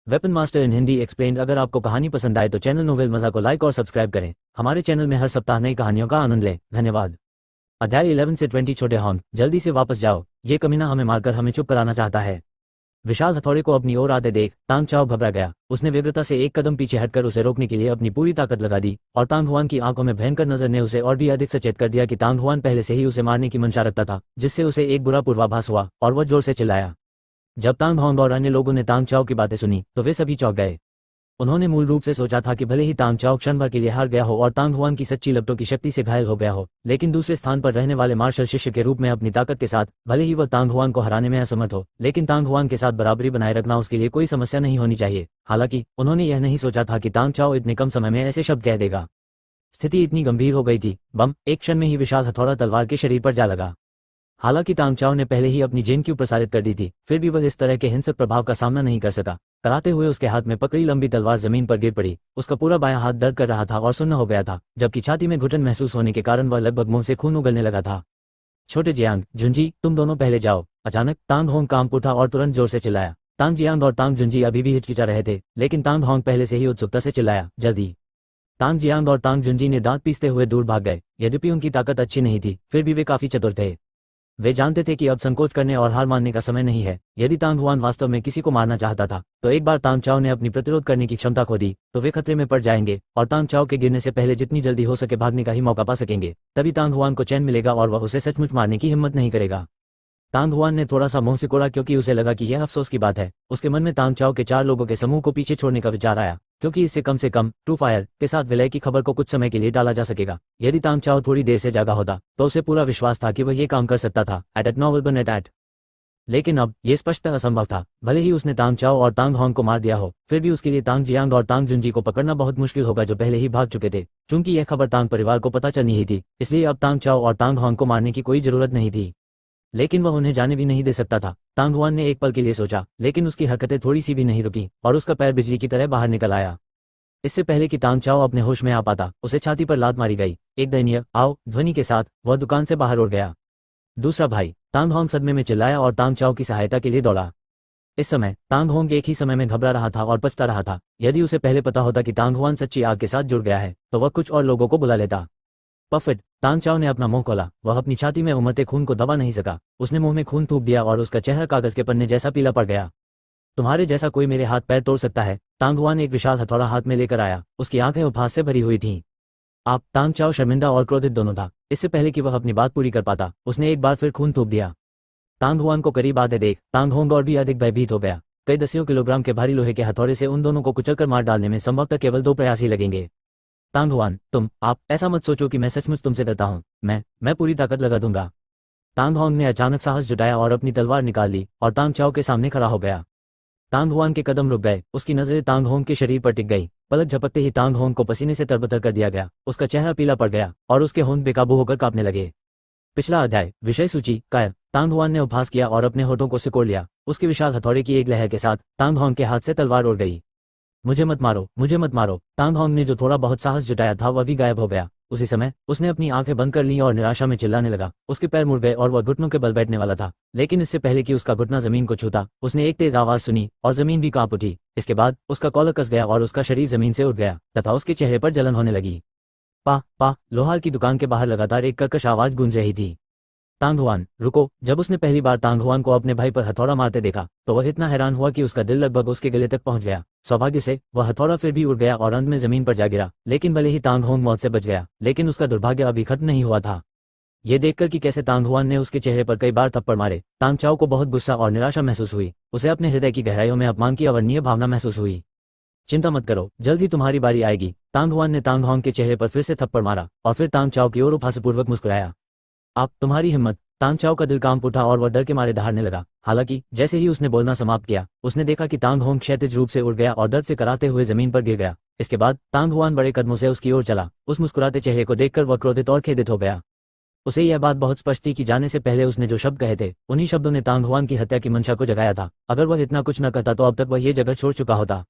Weapon master in Hindi explained. अगर आपको कहानी पसंद आए तो चैनल नोवेल मज़ा को लाइक और सब्सक्राइब करें। हमारे चैनल में हर सप्ताह नई कहानियों का आनंद लें। धन्यवाद। अध्याय 11 से 20। छोटे हॉर्न, जल्दी से वापस जाओ, ये कमीना हमें मारकर हमें चुप कराना चाहता है। विशाल हथौड़े को अपनी ओर आते देख तांग चाओ घबरा गया। उसने व्यग्रता से एक कदम पीछे हटकर उसे रोकने के लिए अपनी पूरी ताकत लगा दी, और तांग हुआन की आंखों में भयंकर नजर ने उसे और भी अधिक सचेत कर दिया कि तांग हुआन पहले से ही उसे मारने की मंशा रखता था, जिससे उसे एक बुरा पूर्वाभास हुआ और वह जोर से चिल्लाया। जब तांग होंग और अन्य लोगों ने तांग चाओ की बातें सुनी तो वे सभी चौंक गए। उन्होंने मूल रूप से सोचा था कि भले ही तांग चाओ क्षण भर के लिए हार गया हो और तांग हुआन की सच्ची लपटों की शक्ति से घायल हो गया हो, लेकिन दूसरे स्थान पर रहने वाले मार्शल शिष्य के रूप में अपनी ताकत के साथ भले ही वह तांग हुआन को हराने में असमर्थ हो, लेकिन तांग हुआन के साथ बराबरी बनाए रखना उसके लिए कोई समस्या नहीं होनी चाहिए। हालांकि उन्होंने यह नहीं सोचा था कि तांग चाओ इतने कम समय में ऐसे शब्द कह देगा। स्थिति इतनी गंभीर हो गई थी, बम एक क्षण में ही विशाल हथौड़ा तलवार के शरीर पर जा लगा। हालांकि तांग चाओ ने पहले ही अपनी जेन क्यू प्रसारित कर दी थी, फिर भी वह इस तरह के हिंसक प्रभाव का सामना नहीं कर सका। कराते हुए उसके हाथ में पकड़ी लंबी तलवार जमीन पर गिर पड़ी। उसका पूरा बायां हाथ दर्द कर रहा था और सुन्न हो गया था, जबकि छाती में घुटन महसूस होने के कारण वह लगभग मुंह से खून उगलने लगा था। छोटे जियांग, झुंझी, तुम दोनों पहले जाओ। अचानक तांग होंग कांप उठा और तुरंत जोर से चिल्लाया। तांग जियांग और तांग झुंझी अभी भी हिचकिचा रहे थे, लेकिन तांग होंग पहले से ही उत्सुकता से चिल्लाया, जल्दी। तांग जियांग और तांग झुंझी ने दांत पीसते हुए दूर भाग गए। यद्यपि उनकी ताकत अच्छी नहीं थी, फिर भी वे काफी चतुर थे। वे जानते थे कि अब संकोच करने और हार मानने का समय नहीं है। यदि तांग हुआन वास्तव में किसी को मारना चाहता था, तो एक बार तांग चाओ ने अपनी प्रतिरोध करने की क्षमता खो दी तो वे खतरे में पड़ जाएंगे, और तांग चाओ के गिरने से पहले जितनी जल्दी हो सके भागने का ही मौका पा सकेंगे। तभी तांग हुआन को चैन मिलेगा और वह उसे सचमुच मारने की हिम्मत नहीं करेगा। तांग हुआन ने थोड़ा सा मुंह सिकोड़ा, क्योंकि उसे लगा कि यह अफसोस की बात है। उसके मन में तांग चाओ के 4 लोगों के समूह को पीछे छोड़ने का विचार आया, क्योंकि इससे कम से कम ट्रू फायर के साथ विलय की खबर को कुछ समय के लिए टाला जा सकेगा। यदि तांग चाओ थोड़ी देर से जागा होता तो उसे पूरा विश्वास था कि वह ये काम कर सकता था। एट नॉवल एट लेकिन अब यह स्पष्टतः असंभव था। भले ही उसने तांग चाओ और तांग होंग को मार दिया हो, फिर भी उसके लिए तांग जियांग और तांग जुंजी को पकड़ना बहुत मुश्किल होगा, जो पहले ही भाग चुके थे। चूंकि यह खबर तांग परिवार को पता चलनी ही थी, इसलिए अब तांग चाओ और तांग होंग को मारने की कोई जरूरत नहीं थी, लेकिन वह उन्हें जाने भी नहीं दे सकता था। तांग हुआन ने एक पल के लिए सोचा, लेकिन उसकी हरकतें थोड़ी सी भी नहीं रुकी और उसका पैर बिजली की तरह बाहर निकल आया। इससे पहले कि तांग चाओ अपने होश में आ पाता, उसे छाती पर लात मारी गई। एक दयनीय आओ ध्वनि के साथ वह दुकान से बाहर उड़ गया। दूसरा भाई तांग होंग सदमे में चिल्लाया और तांग चाओ की सहायता के लिए दौड़ा। इस समय तांग होंग एक ही समय में घबरा रहा था और पछता रहा था। यदि उसे पहले पता होता कि तांग हुआन सच्ची आग के साथ जुड़ गया है, तो वह कुछ और लोगों को बुला लेता। पफिट, तांग चाओ ने अपना मुंह खोला। वह अपनी छाती में उमड़ते खून को दबा नहीं सका। उसने मुंह में खून थूक दिया और उसका चेहरा कागज के पन्ने जैसा पीला पड़ गया। तुम्हारे जैसा कोई मेरे हाथ पैर तोड़ सकता है? तांग हुआन एक विशाल हथौड़ा हाथ में लेकर आया। उसकी आंखें उपहास से भरी हुई थीं। आप? तांग चाओ शर्मिंदा और क्रोधित दोनों था। इससे पहले कि वह अपनी बात पूरी कर पाता, उसने एक बार फिर खून थूक दिया। तांग हुआन को करीब आते देख तांग होंग और भी अधिक भयभीत हो गया। कई दसियों किलोग्राम के भारी लोहे के हथौड़े से उन दोनों को कुचलकर मार डालने में संभवतः केवल 2 प्रयास ही लगेंगे। तांग हुआन, आप ऐसा मत सोचो कि मैं सचमुच तुमसे डरता हूं। मैं पूरी ताकत लगा दूंगा। तांग होंग ने अचानक साहस जुटाया और अपनी तलवार निकाल ली और तांग चाओ के सामने खड़ा हो गया। तांग हुआन के कदम रुक गए। उसकी नजरें तांग होंग के शरीर पर टिक गई। पलक झपकते ही तांग होंग को पसीने से तरबतर कर दिया गया। उसका चेहरा पीला पड़ गया और उसके होंठ बेकाबू होकर कांपने लगे। पिछला अध्याय, विषय सूची, कायर। तांग हुआन ने उपहास किया और अपने होठों को सिकोड़ लिया। उसके विशाल हथौड़े की एक लहर के साथ तांग होंग के हाथ से तलवार उड़ गई। मुझे मत मारो, मुझे मत मारो। तांग होंग ने जो थोड़ा बहुत साहस जुटाया था वह भी गायब हो गया। उसी समय उसने अपनी आंखें बंद कर ली और निराशा में चिल्लाने लगा। उसके पैर मुड़ गए और वह घुटनों के बल बैठने वाला था, लेकिन इससे पहले कि उसका घुटना जमीन को छूता, उसने एक तेज आवाज सुनी और जमीन भी कांप उठी। इसके बाद उसका कॉलर कस गया और उसका शरीर जमीन से उठ गया तथा उसके चेहरे पर जलन होने लगी। पा लोहार की दुकान के बाहर लगातार एक कर्कश आवाज गूंज रही थी। तांग हुआन, रुको। जब उसने पहली बार तांग हुआन को अपने भाई पर हथौड़ा मारते देखा तो वह इतना हैरान हुआ कि उसका दिल लगभग उसके गले तक पहुंच गया। सौभाग्य से वह हथौड़ा फिर भी उड़ गया और अंत में जमीन पर जा गिरा। लेकिन भले ही तांग होंग मौत से बच गया, लेकिन उसका दुर्भाग्य अभी खत्म नहीं हुआ था। ये देखकर कि कैसे तांग हुआन ने उसके चेहरे पर कई बार थप्पड़ मारे, तांग चाओ को बहुत गुस्सा और निराशा महसूस हुई। उसे अपने हृदय की गहराइयों में अपमान की अवर्णनीय भावना महसूस हुई। चिंता मत करो, जल्द ही तुम्हारी बारी आएगी। तांग हुआन ने तांग होंग के चेहरे पर फिर से थप्पड़ मारा और फिर तांग चाओ की ओर उपहासपूर्वक मुस्कुराया। आप? तुम्हारी हिम्मत? तांग चाओ का दिल कांप उठा और वह डर के मारे दहाड़ने लगा। हालांकि जैसे ही उसने बोलना समाप्त किया, उसने देखा कि तांग होंग क्षैतिज रूप से उड़ गया और दर्द से कराते हुए जमीन पर गिर गया। इसके बाद तांग हुआन बड़े कदमों से उसकी ओर चला। उस मुस्कुराते चेहरे को देखकर वह क्रोधित और खेदित हो गया। उसे यह बात बहुत स्पष्ट थी कि जाने से पहले उसने जो शब्द कहे थे, उन्हीं शब्दों ने तांग हुआन की हत्या की मंशा को जगाया था। अगर वह इतना कुछ न करता तो अब तक वह ये जगह छोड़ चुका होता,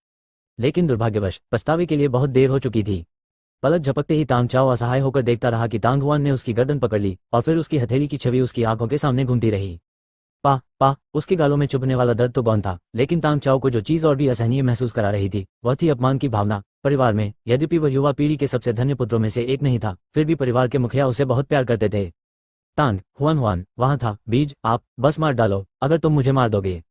लेकिन दुर्भाग्यवश पछतावे के लिए बहुत देर हो चुकी थी। पलक झपकते ही तांग चाओ असहाय होकर देखता रहा कि तांग हुआन ने उसकी गर्दन पकड़ ली और फिर उसकी हथेली की छवि उसकी आंखों के सामने घूमती रही। पा पा उसके गालों में चुभने वाला दर्द तो गौन था, लेकिन तांग चाओ को जो चीज और भी असहनीय महसूस करा रही थी वह थी अपमान की भावना। परिवार में यद्यपि वह युवा पीढ़ी के सबसे धन्य पुत्रों में से एक नहीं था, फिर भी परिवार के मुखिया उसे बहुत प्यार करते थे। तांग हुआन हुआन वहां था, बीज आप बस मार डालो अगर तुम मुझे मार दोगे।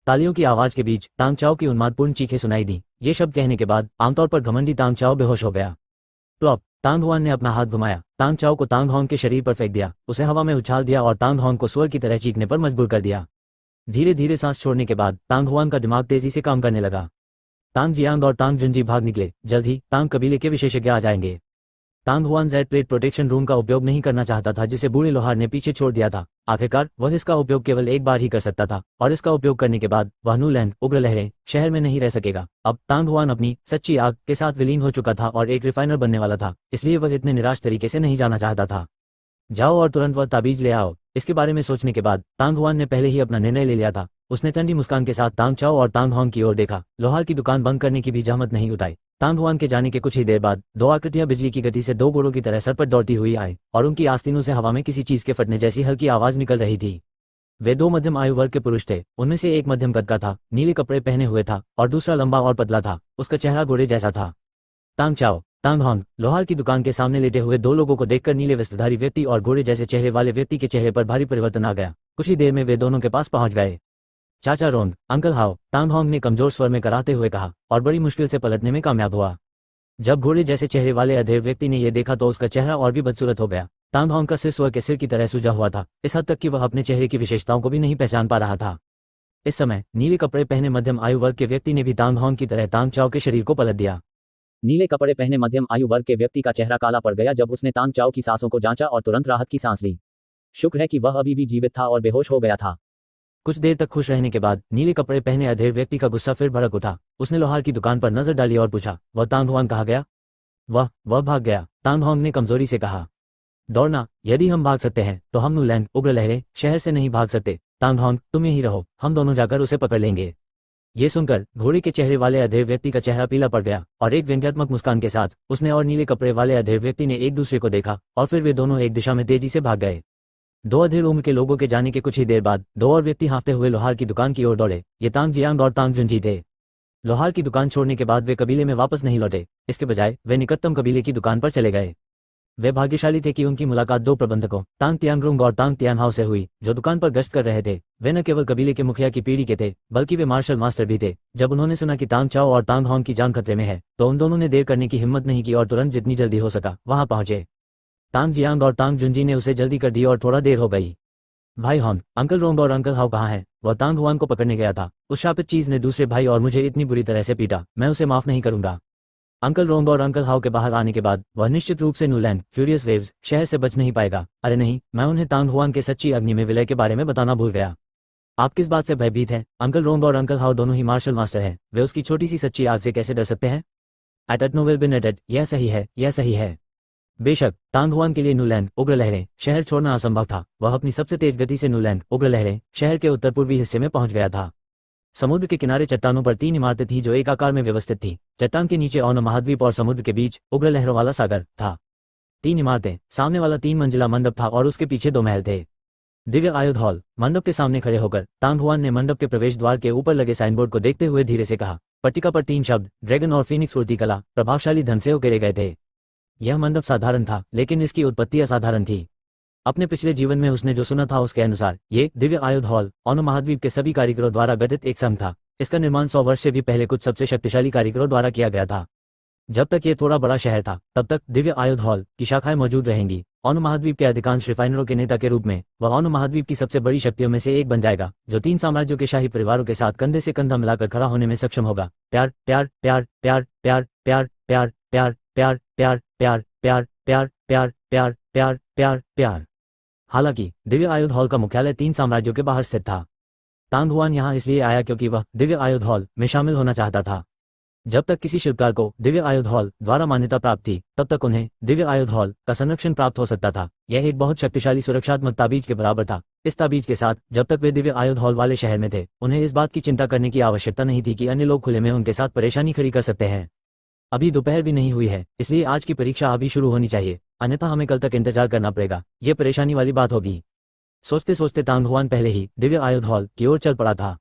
तालियों की आवाज के बीच तांग चाओ की उन्मादपूर्ण चीखें सुनाई दी। ये शब्द कहने के बाद आमतौर पर घमंडी तांग चाओ बेहोश हो गया। प्लॉप तांग हुआन ने अपना हाथ घुमाया, तांग चाओ को तांग होंग के शरीर पर फेंक दिया, उसे हवा में उछाल दिया और तांग होंग को स्वर की तरह चीखने पर मजबूर कर दिया। धीरे धीरे सांस छोड़ने के बाद तांग हुआन का दिमाग तेजी से काम करने लगा। तांग जियांग और तांग जुनजी भाग निकले, जल्द ही तांग कबीले के विशेषज्ञ आ जाएंगे। Tang Huan jade plate protection room का उपयोग नहीं करना चाहता था, जिसे बूढ़े लोहार ने पीछे छोड़ दिया था। आखिरकार वह इसका उपयोग केवल एक बार ही कर सकता था, और इसका उपयोग करने के बाद वह न्यूलैंड उग्र लहरें शहर में नहीं रह सकेगा। अब तांग हुआन अपनी सच्ची आग के साथ विलीन हो चुका था और एक रिफाइनर बनने वाला था, इसलिए वह इतने निराश तरीके से नहीं जाना चाहता था। जाओ और तुरंत वह ताबीज ले आओ। इसके बारे में सोचने के बाद तांग हुआन ने पहले ही अपना निर्णय ले लिया था। उसने ठंडी मुस्कान के साथ तांग चाओ और तांग होंग की ओर देखा। लोहार की दुकान बंद करने की भी जहमत नहीं उठाई। तांग हुआन के जाने के कुछ ही देर बाद दो आकृतियां बिजली की गति से दो घोड़ों की तरह सर पर दौड़ती हुई आई, और उनकी आस्तीनों से हवा में किसी चीज के फटने जैसी हल्की आवाज निकल रही थी। वे दो मध्यम आयु वर्ग के पुरुष थे। उनमें से एक मध्यम कद का था, नीले कपड़े पहने हुए था, और दूसरा लंबा और पतला था, उसका चेहरा घोड़े जैसा था। तांग चाओ तांग होंग लोहार की दुकान के सामने लेटे हुए दो लोगों को देखकर नीले वस्त्रधारी व्यक्ति और घोड़े जैसे चेहरे वाले व्यक्ति के चेहरे पर भारी परिवर्तन आ गया। कुछ ही देर में वे दोनों के पास पहुंच गए। चाचा रोंग, अंकल हाओ, तांग होंग ने कमजोर स्वर में कराते हुए कहा, और बड़ी मुश्किल से पलटने में कामयाब हुआ। जब घोड़े जैसे चेहरे वाले अधेड़ व्यक्ति ने यह देखा तो उसका चेहरा और भी बदसूरत हो गया। तांग होंग का सिर स्वर के सिर की तरह सूजा हुआ था, इस हद तक कि वह अपने चेहरे की विशेषताओं को भी नहीं पहचान पा रहा था। इस समय नीले कपड़े पहने मध्यम आयु वर्ग के व्यक्ति ने भी तांग होंग की तरह तांग चाओ के शरीर को पलट दिया। नीले कपड़े पहने मध्यम आयु वर्ग के व्यक्ति का चेहरा काला पड़ गया जब उसने तांग चाओ की सांसों को जांचा और तुरंत राहत की सांस ली। शुक्र है कि वह अभी भी जीवित था और बेहोश हो गया था। कुछ देर तक खुश रहने के बाद नीले कपड़े पहने अधेड़ व्यक्ति का गुस्सा फिर भड़क उठा। उसने लोहार की दुकान पर नजर डाली और पूछा, वह तांग हुआन कहाँ गया? वह भाग गया, तांग होंग ने कमजोरी से कहा। दौड़ना, यदि हम भाग सकते हैं तो हम न्यूलैंड उग्र लहरें शहर से नहीं भाग सकते। तांग होंग तुम यहीं रहो, हम दोनों जाकर उसे पकड़ लेंगे। ये सुनकर घोड़े के चेहरे वाले अधेड़ व्यक्ति का चेहरा पीला पड़ गया, और एक व्यंग्यात्मक मुस्कान के साथ उसने और नीले कपड़े वाले अधेड़ व्यक्ति ने एक दूसरे को देखा, और फिर वे दोनों एक दिशा में तेजी से भाग गए। दो अधेड़ उम्र के लोगों के जाने के कुछ ही देर बाद दो और व्यक्ति हाँफते हुए लोहार की दुकान की ओर दौड़े। ये तांग जियांग और तांग जुनजी थे। लोहार की दुकान छोड़ने के बाद वे कबीले में वापस नहीं लौटे, इसके बजाय वे निकटतम कबीले की दुकान पर चले गए। वे भाग्यशाली थे कि उनकी मुलाकात दो प्रबंधकों तांग तियानग्रुंग और तांग तियानहाओ से हुई, जो दुकान पर गश्त कर रहे थे। वे न केवल कबीले के मुखिया की पीढ़ी के थे, बल्कि वे मार्शल मास्टर भी थे। जब उन्होंने सुना कि तांग चाओ और तांग होंग की जान खतरे में है, तो उन दोनों ने देर करने की हिम्मत नहीं की और तुरंत जितनी जल्दी हो सका वहां पहुंचे। तांग जियांग और तांग जुनजी ने उसे जल्दी कर दी और थोड़ा देर हो गई। भाई होंग, अंकल रोंग और अंकल हाओ कहाँ हैं? वह तांग हुआन को पकड़ने गया था। उस शापित चीज ने दूसरे भाई और मुझे इतनी बुरी तरह से पीटा, मैं उसे माफ नहीं करूंगा। अंकल रोंग और अंकल हाओ के बाहर आने के बाद वह निश्चित रूप से न्यूलैंड फ्यूरियस वेव्स शहर से बच नहीं पाएगा। अरे नहीं, मैं उन्हें तांग हुआन के सच्ची अग्नि में विलय के बारे में बताना भूल गया। आप किस बात से भयभीत हैं? अंकल रोंग और अंकल हाओ दोनों ही मार्शल मास्टर हैं, वे उसकी छोटी सी सच्ची आग से कैसे डर सकते हैं? एट नोवेल बिन एटेड, यह सही है, यह सही है। बेशक तांग हुआन के लिए न्यूलैंड उग्र लहरें शहर छोड़ना असंभव था। वह अपनी सबसे तेज गति से न्यूलैंड उग्र लहरें शहर के उत्तर पूर्वी हिस्से में पहुंच गया था। समुद्र के किनारे चट्टानों पर तीन इमारतें थीं जो एक आकार में व्यवस्थित थी। चट्टान के नीचे औन महाद्वीप और समुद्र के बीच उग्र लहरों वाला सागर था। तीन इमारतें, सामने वाला 3 मंजिला मंडप था और उसके पीछे 2 महल थे। दिव्य आयुध हॉल। मंडप के सामने खड़े होकर तांग हुआन ने मंडप के प्रवेश द्वार के ऊपर लगे साइनबोर्ड को देखते हुए धीरे से कहा। पट्टिका पर 3 शब्द ड्रैगन और फीनिक्स मूर्ति कला प्रभावशाली ढंग से उकेरे गए थे। यह मंडप साधारण था, लेकिन इसकी उत्पत्ति असाधारण थी। अपने पिछले जीवन में उसने जो सुना था उसके अनुसार ये दिव्य आयुध हॉल ऑनो महाद्वीप के सभी कारीगरों द्वारा गठित एक संघ था। इसका निर्माण 100 वर्ष से भी पहले कुछ सबसे शक्तिशाली कारीगरों द्वारा किया गया था। जब तक ये थोड़ा बड़ा शहर था, तब तक दिव्य आयुध हॉल की शाखाएं मौजूद रहेंगी। ऑनो महाद्वीप के अधिकांश रिफाइनरों के नेता के रूप में वह ऑनो महाद्वीप की सबसे बड़ी शक्तियों में से एक बन जाएगा, जो 3 साम्राज्यों के शाही परिवारों के साथ कंधे से कंधा मिलाकर खड़ा होने में सक्षम होगा। प्यार प्यार प्यार प्यार प्यार प्यार प्यार प्यार प्यार प्यार प्यार प्यार प्यार प्यार प्यार प्यार प्यार प्यार। हालांकि दिव्य आयुध हॉल का मुख्यालय 3 साम्राज्यों के बाहर स्थित था। तांग हुआन यहाँ इसलिए आया क्योंकि वह दिव्य आयुध हॉल में शामिल होना चाहता था। जब तक किसी शिल्पकार को दिव्य आयुध हॉल द्वारा मान्यता प्राप्त थी, तब तक उन्हें दिव्य आयुध हॉल का संरक्षण प्राप्त हो सकता था। यह एक बहुत शक्तिशाली सुरक्षात्मक ताबीज के बराबर था। इस ताबीज के साथ जब तक वे दिव्य आयुध हॉल वाले शहर में थे, उन्हें इस बात की चिंता करने की आवश्यकता नहीं थी कि अन्य लोग खुले में उनके साथ परेशानी खड़ी कर सकते हैं। अभी दोपहर भी नहीं हुई है, इसलिए आज की परीक्षा अभी शुरू होनी चाहिए, अन्यथा हमें कल तक इंतजार करना पड़ेगा। ये परेशानी वाली बात होगी। सोचते सोचते तांग हुआन पहले ही दिव्य आयुध हॉल की ओर चल पड़ा था।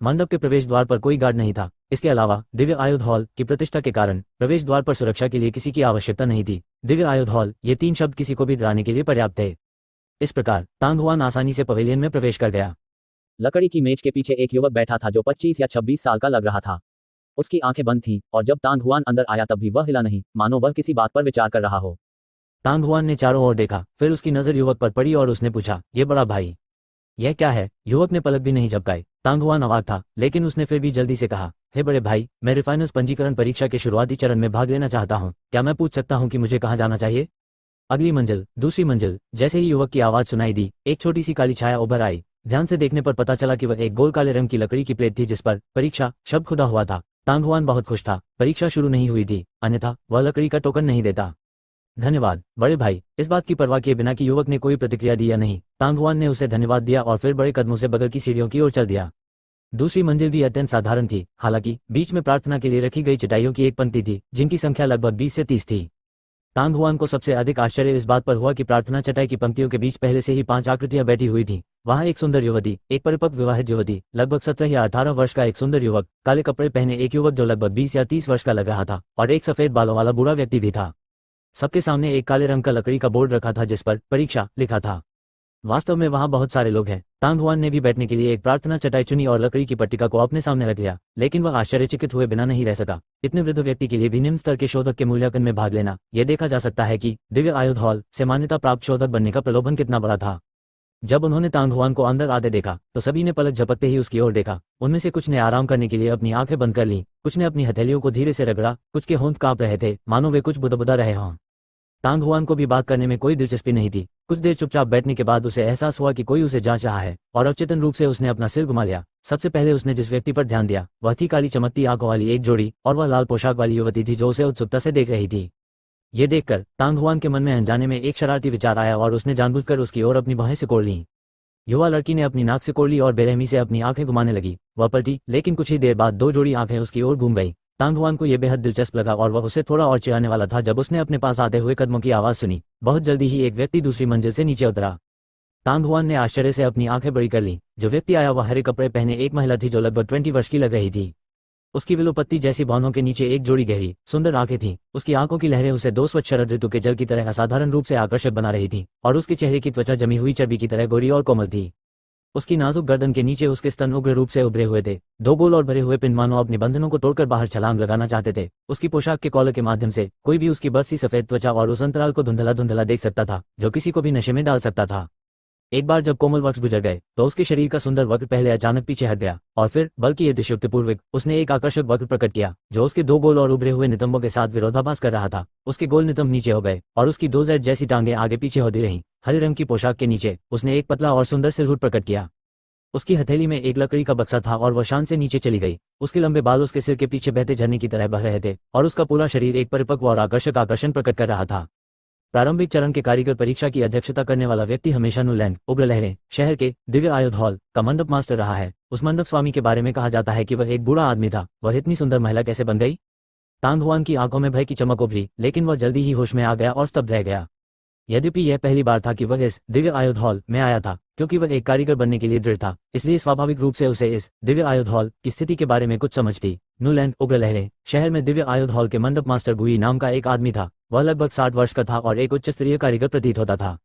मंडप के प्रवेश द्वार पर कोई गार्ड नहीं था। इसके अलावा दिव्य आयुध हॉल की प्रतिष्ठा के कारण प्रवेश द्वार पर सुरक्षा के लिए किसी की आवश्यकता नहीं थी। दिव्य आयुध हॉल, ये 3 शब्द किसी को भी डराने के लिए पर्याप्त थे। इस प्रकार तांग हुआन आसानी से पवेलियन में प्रवेश कर गया। लकड़ी की मेज के पीछे एक युवक बैठा था जो 25 या 26 साल का लग रहा था। उसकी आंखें बंद थीं और जब तांग हुआन अंदर आया तब भी वह हिला नहीं, मानो वह किसी बात पर विचार कर रहा हो। तांग हुआन ने चारों ओर देखा, फिर उसकी नजर युवक पर पड़ी और उसने पूछा, ये बड़ा भाई, यह क्या है? युवक ने पलक भी नहीं झपकाई। तांग हुआन अवाक था, लेकिन उसने फिर भी जल्दी से कहा, हे बड़े भाई, मैं रिफाइनर्स पंजीकरण परीक्षा के शुरुआती चरण में भाग लेना चाहता हूँ। क्या मैं पूछ सकता हूँ कि मुझे कहाँ जाना चाहिए? अगली मंजिल, दूसरी मंजिल। जैसे ही युवक की आवाज सुनाई दी, एक छोटी सी काली छाया उभर आई। ध्यान से देखने पर पता चला कि वह एक गोल काले रंग की लकड़ी की प्लेट थी जिस पर परीक्षा शब्द खुदा हुआ था। तांग हुआन बहुत खुश था। परीक्षा शुरू नहीं हुई थी, अन्यथा वह लकड़ी का टोकन नहीं देता। धन्यवाद बड़े भाई। इस बात की परवाह किए बिना कि युवक ने कोई प्रतिक्रिया दी या नहीं, तांग हुआन ने उसे धन्यवाद दिया और फिर बड़े कदमों से बगल की सीढ़ियों की ओर चल दिया। दूसरी मंजिल भी अत्यंत साधारण थी। हालांकि बीच में प्रार्थना के लिए रखी गई चटाइयों की एक पंक्ति थी जिनकी संख्या लगभग 20 से 30 थी। तांग हुआन को सबसे अधिक आश्चर्य इस बात पर हुआ कि प्रार्थना चटाई की पंक्तियों के बीच पहले से ही 5 आकृतियां बैठी हुई थीं। वहां एक सुंदर युवती, एक परिपक्व विवाहित युवती, लगभग 17 या 18 वर्ष का एक सुंदर युवक, काले कपड़े पहने एक युवक जो लगभग 20 या 30 वर्ष का लग रहा था, और एक सफेद बालों वाला बूढ़ा व्यक्ति भी था। सबके सामने एक काले रंग का लकड़ी का बोर्ड रखा था जिस पर परीक्षा लिखा था। वास्तव में वहां बहुत सारे लोग हैं। तांग हुआन ने भी बैठने के लिए एक प्रार्थना चटाई चुनी और लकड़ी की पट्टिका को अपने सामने रख लिया, लेकिन वह आश्चर्यचकित हुए बिना नहीं रह सका। इतने वृद्ध व्यक्ति के लिए भी निम्न स्तर के शोधक के मूल्यांकन में भाग लेना, यह देखा जा सकता है कि दिव्य आयुध हॉल से मान्यता प्राप्त शोधक बनने का प्रलोभन कितना बड़ा था। जब उन्होंने तांग हुआन को अंदर आते देखा तो सभी ने पलक झपकते ही उसकी ओर देखा। उनमें से कुछ ने आराम करने के लिए अपनी आंखें बंद कर लीं, कुछ ने अपनी हथेलियों को धीरे से रगड़ा, कुछ के होंठ कांप रहे थे मानो वे कुछ बुदबुदा रहे हों। तांग हुआन को भी बात करने में कोई दिलचस्पी नहीं थी। कुछ देर चुपचाप बैठने के बाद उसे एहसास हुआ कि कोई उसे जांच रहा है और अवचेतन रूप से उसने अपना सिर घुमा लिया। सबसे पहले उसने जिस व्यक्ति पर ध्यान दिया वह थी काली चमकती आंखों वाली एक जोड़ी, और वह लाल पोशाक वाली युवती थी जो उसे उत्सुकता से देख रही थी। ये देखकर तांग हुआन के मन में अनजाने में एक शरारती विचार आया और उसने जानबूझकर उसकी ओर अपनी बाहें सिकोड़ लीं। युवा लड़की ने अपनी नाक सिकोड़ ली और बेरहमी से अपनी आंखें घुमाने लगी। वह पलटी, लेकिन कुछ ही देर बाद 2 जोड़ी आंखें उसकी ओर घूम गई। तांग हुआन को यह बेहद दिलचस्प लगा और वह उसे थोड़ा और चिढ़ाने वाला था जब उसने अपने पास आते हुए कदमों की आवाज सुनी। बहुत जल्दी ही एक व्यक्ति दूसरी मंजिल से नीचे उतरा। तांग हुआन ने आश्चर्य से अपनी आंखें बड़ी कर लीं। जो व्यक्ति आया वह हरे कपड़े पहने एक महिला थी जो लगभग 20 वर्ष की लग रही थी। उसकी विलोपत्ती जैसी बाहों के नीचे एक जोड़ी गहरी सुंदर आंखें थीं। उसकी आंखों की लहरें उसे 2 स्वच्छ शरद ऋतु के जल की तरह असाधारण रूप से आकर्षक बना रही थीं, और उसके चेहरे की त्वचा जमी हुई चर्बी की तरह गोरी और कोमल थी। उसकी नाजुक गर्दन के नीचे उसके स्तन उग्र रूप से उभरे हुए थे। 2 गोल और भरे हुए पिंड मानो अपने बंधनों को तोड़कर बाहर छलांग लगाना चाहते थे। उसकी पोशाक के कॉलर के माध्यम से कोई भी उसकी बरसी सफेद त्वचा और उस अंतराल को धुंधला धुंधला देख सकता था जो किसी को भी नशे में डाल सकता था। एक बार जब कोमल वक्ष गुजर गए तो उसके शरीर का सुंदर वक्र पहले अचानक पीछे हट गया और फिर बल्कि यथोक्तिपूर्वक उसने एक आकर्षक वक्र प्रकट किया जो उसके 2 गोल और उभरे हुए नितंबों के साथ विरोधाभास कर रहा था। उसके गोल नितंब नीचे हो गए और उसकी 2 जेड जैसी टांगें आगे पीछे होती रहीं। हरे रंग की पोशाक के नीचे उसने एक पतला और सुंदर सिरहुट प्रकट किया। उसकी हथेली में एक लकड़ी का बक्सा था और वह शान से नीचे चली गई। उसके लंबे बाल उसके सिर के पीछे बहते झरने की तरह बह रहे थे और उसका पूरा शरीर एक परिपक्व और आकर्षक आकर्षण प्रकट कर रहा था। प्रारंभिक चरण के कारीगर परीक्षा की अध्यक्षता करने वाला व्यक्ति हमेशा न्यूलैंड उग्र लहरें शहर के दिव्य आयुध हॉल का मंडप मास्टर रहा है। उस मंडप स्वामी के बारे में कहा जाता है कि वह एक बूढ़ा आदमी था। वह इतनी सुंदर महिला कैसे बन गई? तांग हुआन की आंखों में भय की चमक उभरी, लेकिन वह जल्दी ही होश में आ गया और स्तब्ध रह गया। यद्यपि यह पहली बार था कि वह इस दिव्य आयुध हॉल में आया था, क्योंकि वह एक कारीगर बनने के लिए दृढ़ था, इसलिए स्वाभाविक रूप से उसे इस दिव्य आयुध हॉल की स्थिति के बारे में कुछ समझ थी। न्यूलैंड उग्र लहरें शहर में दिव्य आयुध हॉल के मंडप मास्टर गुई नाम का एक आदमी था। वह लगभग 60 वर्ष का था और एक उच्च स्तरीय कारीगर प्रतीत होता था।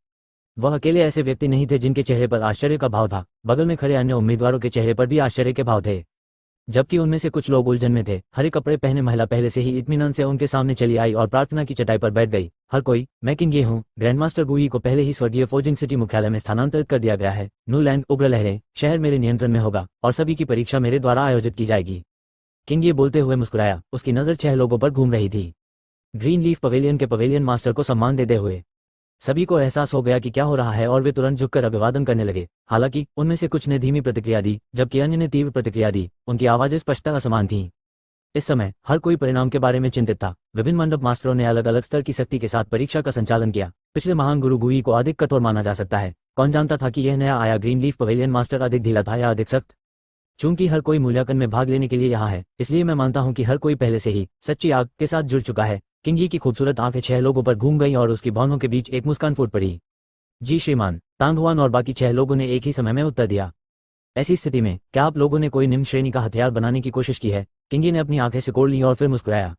वह अकेले ऐसे व्यक्ति नहीं थे जिनके चेहरे पर आश्चर्य का भाव था, बगल में खड़े अन्य उम्मीदवारों के चेहरे पर भी आश्चर्य के भाव थे। जबकि उनमें से कुछ लोग उलझन में थे। हरे कपड़े पहने महिला पहले से ही इत्मीनान से उनके सामने चली आई और प्रार्थना की चटाई पर बैठ गई। हर कोई, मैं किंग ये हूँ। ग्रैंडमास्टर गुई को पहले ही स्वर्गीय फोजिंग सिटी मुख्यालय में स्थानांतरित कर दिया गया है। न्यूलैंड उग्र लहरें शहर मेरे नियंत्रण में होगा और सभी की परीक्षा मेरे द्वारा आयोजित की जाएगी। किंग ये बोलते हुए मुस्कुराया। उसकी नजर 6 लोगों पर घूम रही थी। ग्रीन लीफ पवेलियन के पवेलियन मास्टर को सम्मान देते हुए सभी को एहसास हो गया कि क्या हो रहा है और वे तुरंत झुककर अभिवादन करने लगे। हालांकि उनमें से कुछ ने धीमी प्रतिक्रिया दी जबकि अन्य ने तीव्र प्रतिक्रिया दी। उनकी आवाजें स्पष्टतः असमान थीं। इस समय हर कोई परिणाम के बारे में चिंतित था। विभिन्न मंडप मास्टरों ने अलग अलग स्तर की शक्ति के साथ परीक्षा का संचालन किया। पिछले महान गुरु गुई को अधिक कठोर माना जा सकता है। कौन जानता था कि यह नया आया ग्रीन लीफ पवेलियन मास्टर अधिक ढीला था या अधिक सख्त। चूंकि हर कोई मूल्यांकन में भाग लेने के लिए यहाँ है, इसलिए मैं मानता हूँ कि हर कोई पहले से ही सच्ची आग के साथ जुड़ चुका है। किंग की खूबसूरत आंखें 6 लोगों पर घूम गई और उसकी भौहों के बीच एक मुस्कान फूट पड़ी। जी श्रीमान, तांग हुआन और बाकी 6 लोगों ने एक ही समय में उत्तर दिया। ऐसी स्थिति में क्या आप लोगों ने कोई निम्न श्रेणी का हथियार बनाने की कोशिश की है? किंगी ने अपनी आंखें सिकोड़ ली और फिर मुस्कुराया।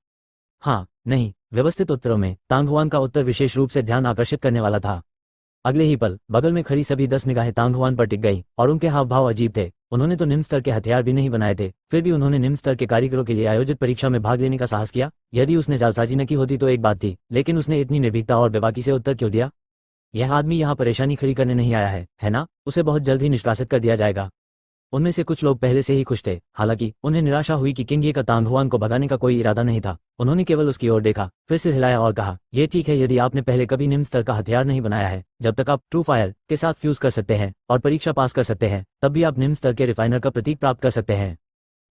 हाँ, नहीं। व्यवस्थित उत्तरों में तांग हुआन का उत्तर विशेष रूप से ध्यान आकर्षित करने वाला था। अगले ही पल बगल में खड़ी सभी 10 निगाहें तांग हुआन पर टिक गई और उनके हाव भाव अजीब थे। उन्होंने तो निम्न स्तर के हथियार भी नहीं बनाए थे, फिर भी उन्होंने निम्न स्तर के कारीगरों के लिए आयोजित परीक्षा में भाग लेने का साहस किया। यदि उसने जालसाजी न की होती तो एक बात थी, लेकिन उसने इतनी निर्भीकता और बेबाकी से उत्तर क्यों दिया? यह आदमी यहाँ परेशानी खड़ी करने नहीं आया है ना? उसे बहुत जल्द ही निष्कासित कर दिया जाएगा। उनमें से कुछ लोग पहले से ही खुश थे, हालांकि उन्हें निराशा हुई कि किंग ये का तांग हुआन को भगाने का कोई इरादा नहीं था। उन्होंने केवल उसकी ओर देखा, फिर सिर हिलाया और कहा, यह ठीक है यदि आपने पहले कभी निम्न स्तर का हथियार नहीं बनाया है। जब तक आप ट्रू फायर के साथ फ्यूज कर सकते हैं और परीक्षा पास कर सकते हैं, तब भी आप निम्न स्तर के रिफाइनर का प्रतीक प्राप्त कर सकते हैं।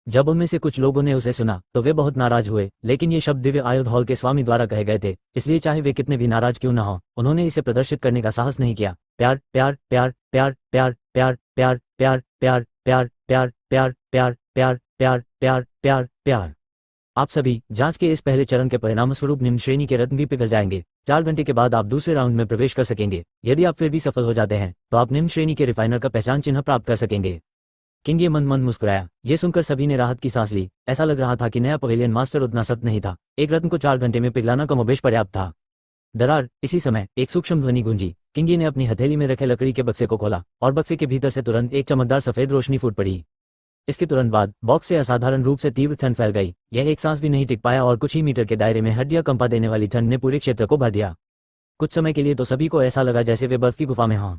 जब उनमें से कुछ लोगों ने उसे सुना तो वे बहुत नाराज हुए, लेकिन ये शब्द दिव्य आयुध हॉल के स्वामी द्वारा कहे गए थे, इसलिए चाहे वे कितने भी नाराज क्यों न हो, उन्होंने इसे प्रदर्शित करने का साहस नहीं किया। प्यार प्यार प्यार प्यार प्यार प्यार प्यार प्यार प्यार प्यार प्यार प्यार प्यार प्यार प्यार प्यार प्यार प्यार। आप सभी जांच के इस पहले चरण के परिणामस्वरूप निम्न श्रेणी के रत्न भी पिघल जाएंगे। 4 घंटे के बाद आप दूसरे राउंड में प्रवेश कर सकेंगे। यदि आप फिर भी सफल हो जाते हैं तो आप निम्न श्रेणी के रिफाइनर का पहचान चिन्ह प्राप्त कर सकेंगे। किंग ये मंद मंद मुस्कुराया। ये सुनकर सभी ने राहत की सांस ली। ऐसा लग रहा था कि नया पवेलियन मास्टर उतना सख्त नहीं था। एक रत्न को 4 घंटे में पिघलाना कमोबेश पर्याप्त था। दरार। इसी समय एक सूक्ष्म ध्वनि गूंजी। किंगी ने अपनी हथेली में रखे लकड़ी के बक्से को खोला और बक्से के भीतर से तुरंत एक चमकदार सफेद रोशनी फूट पड़ी। इसके तुरंत बाद बॉक्स से असाधारण रूप से तीव्र ठंड फैल गई। यह एक सांस भी नहीं टिक पाया और कुछ ही मीटर के दायरे में हड्डियां कंपा देने वाली ठंड ने पूरे क्षेत्र को भर दिया। कुछ समय के लिए तो सभी को ऐसा लगा जैसे वे बर्फ की गुफा में हों।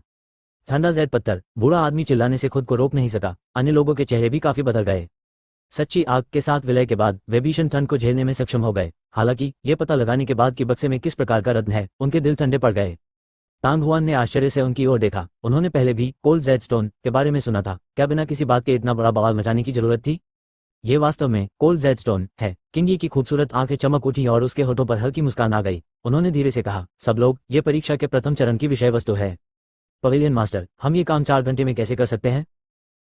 ठंडा जेड पत्थर। बूढ़ा आदमी चिल्लाने से खुद को रोक नहीं सका। अन्य लोगों के चेहरे भी काफी बदल गए। सच्ची आग के साथ विलय के बाद वे भीषण ठंड को झेलने में सक्षम हो गए। हालांकि ये पता लगाने के बाद कि बक्से में किस प्रकार का रत्न है, उनके दिल ठंडे पड़ गए। तांग हुआन ने आश्चर्य से उनकी ओर देखा। उन्होंने पहले भी कोल्ड जेड स्टोन के बारे में सुना था। क्या बिना किसी बात के इतना बड़ा बवाल मचाने की जरूरत थी? ये वास्तव में कोल्ड जेड स्टोन है। किंगी की खूबसूरत आंखें चमक उठी और उसके होठों पर हल्की मुस्कान आ गई। उन्होंने धीरे से कहा, सब लोग, ये परीक्षा के प्रथम चरण की विषय वस्तु है। पवेलियन मास्टर, हम ये काम 4 घंटे में कैसे कर सकते हैं?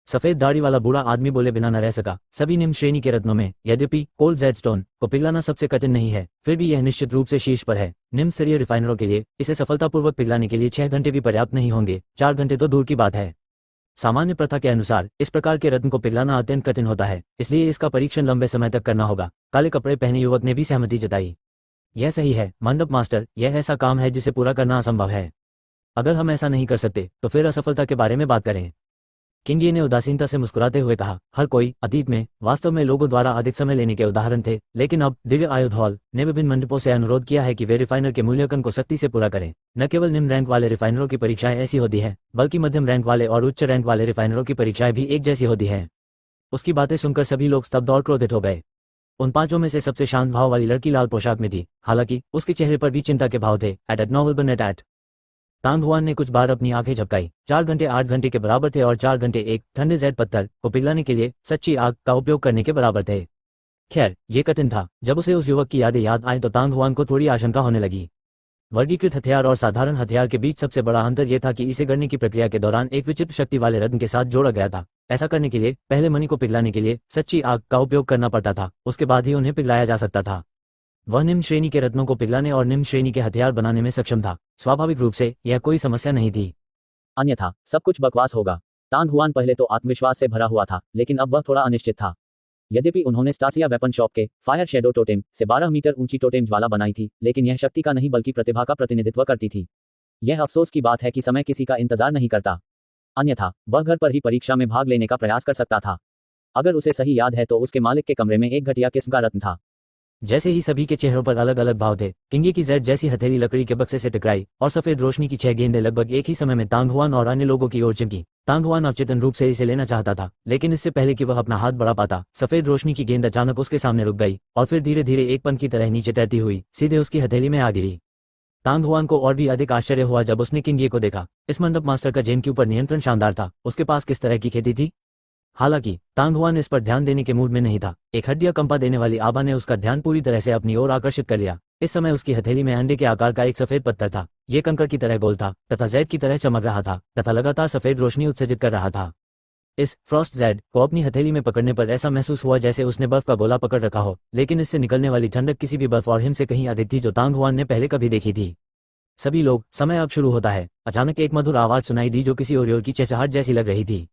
सफेद दाढ़ी वाला बूढ़ा आदमी बोले बिना न रह सका। सभी निम्न श्रेणी के रत्नों में यद्यपि कोल्ड जेड स्टोन को पिघलाना सबसे कठिन नहीं है, फिर भी यह निश्चित रूप से शीर्ष पर है। निम्न स्तरीय रिफाइनरों के लिए इसे सफलतापूर्वक पिघलाने के लिए 6 घंटे भी पर्याप्त नहीं होंगे। 4 घंटे तो दूर की बात है। सामान्य प्रथा के अनुसार इस प्रकार के रत्न को पिघलाना अत्यंत कठिन होता है, इसलिए इसका परीक्षण लंबे समय तक करना होगा। काले कपड़े पहने युवक ने भी सहमति जताई। यह सही है मंडप मास्टर, यह ऐसा काम है जिसे पूरा करना असंभव है। अगर हम ऐसा नहीं कर सकते तो फिर असफलता के बारे में बात करें। किंगी ने उदासीनता से मुस्कुराते हुए कहा, हर कोई अतीत में वास्तव में लोगों द्वारा अधिक समय लेने के उदाहरण थे, लेकिन अब दिव्य आयुध हॉल ने विभिन्न मंडपों से अनुरोध किया है कि वे रिफाइनर के मूल्यांकन को सख्ती से पूरा करें। न केवल निम्न रैंक वाले रिफाइनरों की परीक्षाएं ऐसी होती है, बल्कि मध्यम रैंक वाले और उच्च रैंक वाले रिफाइनरों की परीक्षाएं भी एक जैसी होती हैं। उसकी बातें सुनकर सभी लोग स्तब्ध और क्रोधित हो गए। उन 5 में से सबसे शांत भाव वाली लड़की लाल पोशाक में थी, हालांकि उसके चेहरे पर भी चिंता के भाव थे। एट नोवेल बनेट एट। तांग हुआन ने कुछ बार अपनी आंखें झपकाई। 4 घंटे 8 घंटे के बराबर थे और 4 घंटे एक ठंडे जेड पत्थर को पिघलाने के लिए सच्ची आग का उपयोग करने के बराबर थे। खैर, ये कठिन था। जब उसे उस युवक की यादें याद आई तो तांग हुआन को थोड़ी आशंका होने लगी। वर्गीकृत हथियार और साधारण हथियार के बीच सबसे बड़ा अंतर यह था कि इसे गढ़ने की प्रक्रिया के दौरान एक विचित्र शक्ति वाले रत्न के साथ जोड़ा गया था। ऐसा करने के लिए पहले मणि को पिघलाने के लिए सच्ची आग का उपयोग करना पड़ता था, उसके बाद ही उन्हें पिघलाया जा सकता था। वह निम्न श्रेणी के रत्नों को पिघलाने और निम्न श्रेणी के हथियार बनाने में सक्षम था। स्वाभाविक रूप से यह कोई समस्या नहीं थी। अन्यथा सब कुछ बकवास होगा। तांग हुआन पहले तो आत्मविश्वास से भरा हुआ था, लेकिन अब वह थोड़ा अनिश्चित था। यद्यपि उन्होंने स्टासिया वेपन शॉप के फायर शेडो टोटेम से 12 मीटर ऊंची टोटेम ज्वाला बनाई थी, लेकिन यह शक्ति का नहीं बल्कि प्रतिभा का प्रतिनिधित्व करती थी। यह अफसोस की बात है कि समय किसी का इंतजार नहीं करता। अन्यथा वह घर पर ही परीक्षा में भाग लेने का प्रयास कर सकता था। अगर उसे सही याद है तो उसके मालिक के कमरे में एक घटिया किस्म का रत्न था। जैसे ही सभी के चेहरों पर अलग अलग भाव थे, किंगी की जेड जैसी हथेली लकड़ी के बक्से से टकराई और सफेद रोशनी की 6 गेंदें लगभग एक ही समय में तांग हुआन और अन्य लोगों की ओर चिमकी। तांग हुआन अवचेतन रूप से इसे लेना चाहता था, लेकिन इससे पहले कि वह अपना हाथ बढ़ा पाता, सफेद रोशनी की गेंद अचानक उसके सामने रुक गई और फिर धीरे धीरे एक पंख की तरह नीचे तैरती हुई सीधे उसकी हथेली में आ गिरी। तांग हुआन को और भी अधिक आश्चर्य हुआ जब उसने किंगी को देखा। इस मंडप मास्टर का जेन के ऊपर नियंत्रण शानदार था। उसके पास किस तरह की खेती थी? हालांकि तांग हुआन इस पर ध्यान देने के मूड में नहीं था। एक हड्डियां कंपा देने वाली आभा ने उसका ध्यान पूरी तरह से अपनी ओर आकर्षित कर लिया। इस समय उसकी हथेली में अंडे के आकार का एक सफेद पत्थर था। ये कंकड़ की तरह गोल था तथा जेड की तरह चमक रहा था तथा लगातार सफेद रोशनी उत्सर्जित कर रहा था। इस फ्रॉस्ट जेड को अपनी हथेली में पकड़ने पर ऐसा महसूस हुआ जैसे उसने बर्फ का गोला पकड़ रखा हो, लेकिन इससे निकलने वाली ठंडक किसी भी बर्फ और हिम से कहीं अधिक थी जो तांग हुआन ने पहले कभी देखी थी। सभी लोग, समय अब शुरू होता है। अचानक एक मधुर आवाज सुनाई दी जो किसी ओरियोर की चहचहाहट जैसी लग रही थी।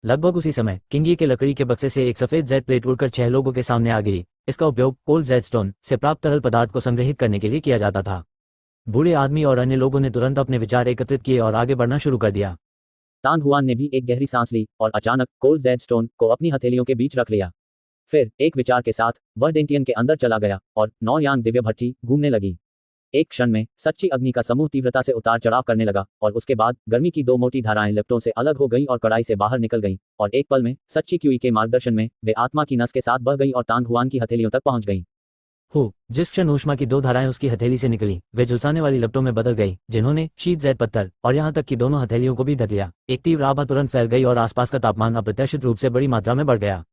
लगभग उसी समय किंगी के लकड़ी के बक्से से एक सफेद जेट प्लेट उड़कर 6 लोगों के सामने आ गिरी। इसका उपयोग कोल्ड जेट स्टोन से प्राप्त तरल पदार्थ को संग्रहित करने के लिए किया जाता था। बूढ़े आदमी और अन्य लोगों ने तुरंत अपने विचार एकत्रित किए और आगे बढ़ना शुरू कर दिया। तांग हुआन ने भी एक गहरी सांस ली और अचानक कोल्ड जेड स्टोन को अपनी हथेलियों के बीच रख लिया। फिर एक विचार के साथ वह डेंटियन के अंदर चला गया और नौ यांग दिव्य भट्टी घूमने लगी। एक क्षण में सच्ची अग्नि का समूह तीव्रता से उतार चढ़ाव करने लगा और उसके बाद गर्मी की 2 मोटी धाराएं लिप्टों से अलग हो गईं और कड़ाई से बाहर निकल गईं और एक पल में सच्ची क्यूई के मार्गदर्शन में वे आत्मा की नस के साथ बह गईं और तांग हुआन की हथेलियों तक पहुंच गईं। जिस क्षण ऊष्मा की 2 धाराएं उसकी हथेली से निकली वे झुलसाने वाली लपटों में बदल गई, जिन्होंने शीत जेट पत्थर और यहाँ तक कि दोनों हथेलियों को भी ढक लिया। एक तीव्र आभा तुरंत फैल गई और आसपास का तापमान अप्रत्याशित रूप से बड़ी मात्रा में बढ़ गया।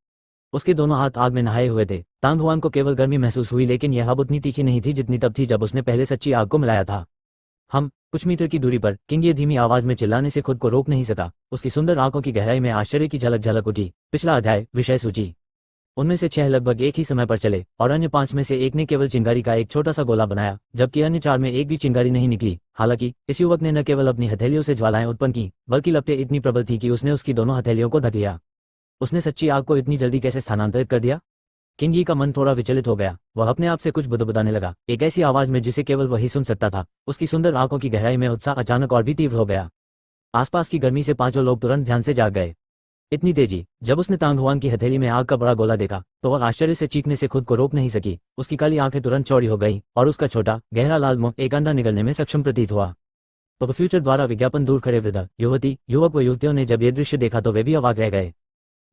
उसके दोनों हाथ आग में नहाए हुए थे। तांग हुआन को केवल गर्मी महसूस हुई, लेकिन यह अब उतनी तीखी नहीं थी जितनी तब थी जब उसने पहले सच्ची आग को मिलाया था। कुछ मीटर की दूरी पर किंग ये धीमी आवाज में चिल्लाने से खुद को रोक नहीं सका। उसकी सुंदर आंखों की गहराई में आश्चर्य की झलक झलक उठी। पिछला अध्याय, विषय सूची। उनमें से 6 लगभग एक ही समय पर चले और अन्य 5 में से एक ने केवल चिंगारी का एक छोटा सा गोला बनाया, जबकि अन्य 4 में एक भी चिंगारी नहीं निकली। हालांकि इस युवक ने न केवल अपनी हथेलियों से ज्वालाएं उत्पन्न की, बल्कि लपटें इतनी प्रबल थी कि उसने उसकी दोनों हथेलियों को ढक लिया। उसने सच्ची आग को इतनी जल्दी कैसे स्थानांतरित कर दिया? किंगी का मन थोड़ा विचलित हो गया। वह अपने आप से कुछ बुदबुदाने लगा, एक ऐसी आवाज में जिसे केवल वही सुन सकता था। उसकी सुंदर आंखों की गहराई में उत्साह अचानक और भी तीव्र हो गया। आसपास की गर्मी से 5 लोग तुरंत ध्यान से जाग गए। इतनी तेजी! जब उसने तांग हुआन की हथेली में आग का बड़ा गोला देखा तो वह आश्चर्य से चीखने से खुद को रोक नहीं सकी। उसकी काली आंखें तुरंत चौड़ी हो गईं और उसका छोटा गहरा लाल मुंह एक अंडा निगलने में सक्षम प्रतीत हुआ। तो फ्यूचर द्वारा विज्ञापन दूर खड़े वृद्ध, युवती, युवक व युवतियों ने जब ये दृश्य देखा तो वे भी अवाक रह गए।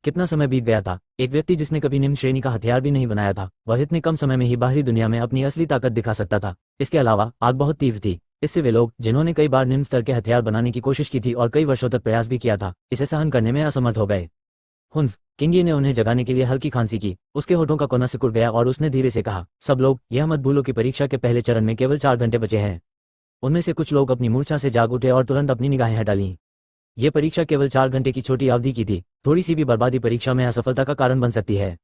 कितना समय बीत गया था। एक व्यक्ति जिसने कभी निम्न श्रेणी का हथियार भी नहीं बनाया था, वह इतने कम समय में ही बाहरी दुनिया में अपनी असली ताकत दिखा सकता था। इसके अलावा आग बहुत तीव्र थी। इससे वे लोग जिन्होंने कई बार निम्न स्तर के हथियार बनाने की कोशिश की थी और कई वर्षों तक प्रयास भी किया था, इसे सहन करने में असमर्थ हो गए। किंगी ने उन्हें जगाने के लिए हल्की खांसी की। उसके होठों का कोना सिकुड़ गया और उसने धीरे से कहा, सब लोग, यह मत भूलो कि परीक्षा के पहले चरण में केवल 4 घंटे बचे हैं। उनमें से कुछ लोग अपनी मूर्छा से जाग उठे और तुरंत अपनी निगाहें हटा लीं। ये परीक्षा केवल 4 घंटे की छोटी अवधि की थी। थोड़ी सी भी बर्बादी परीक्षा में असफलता का कारण बन सकती है।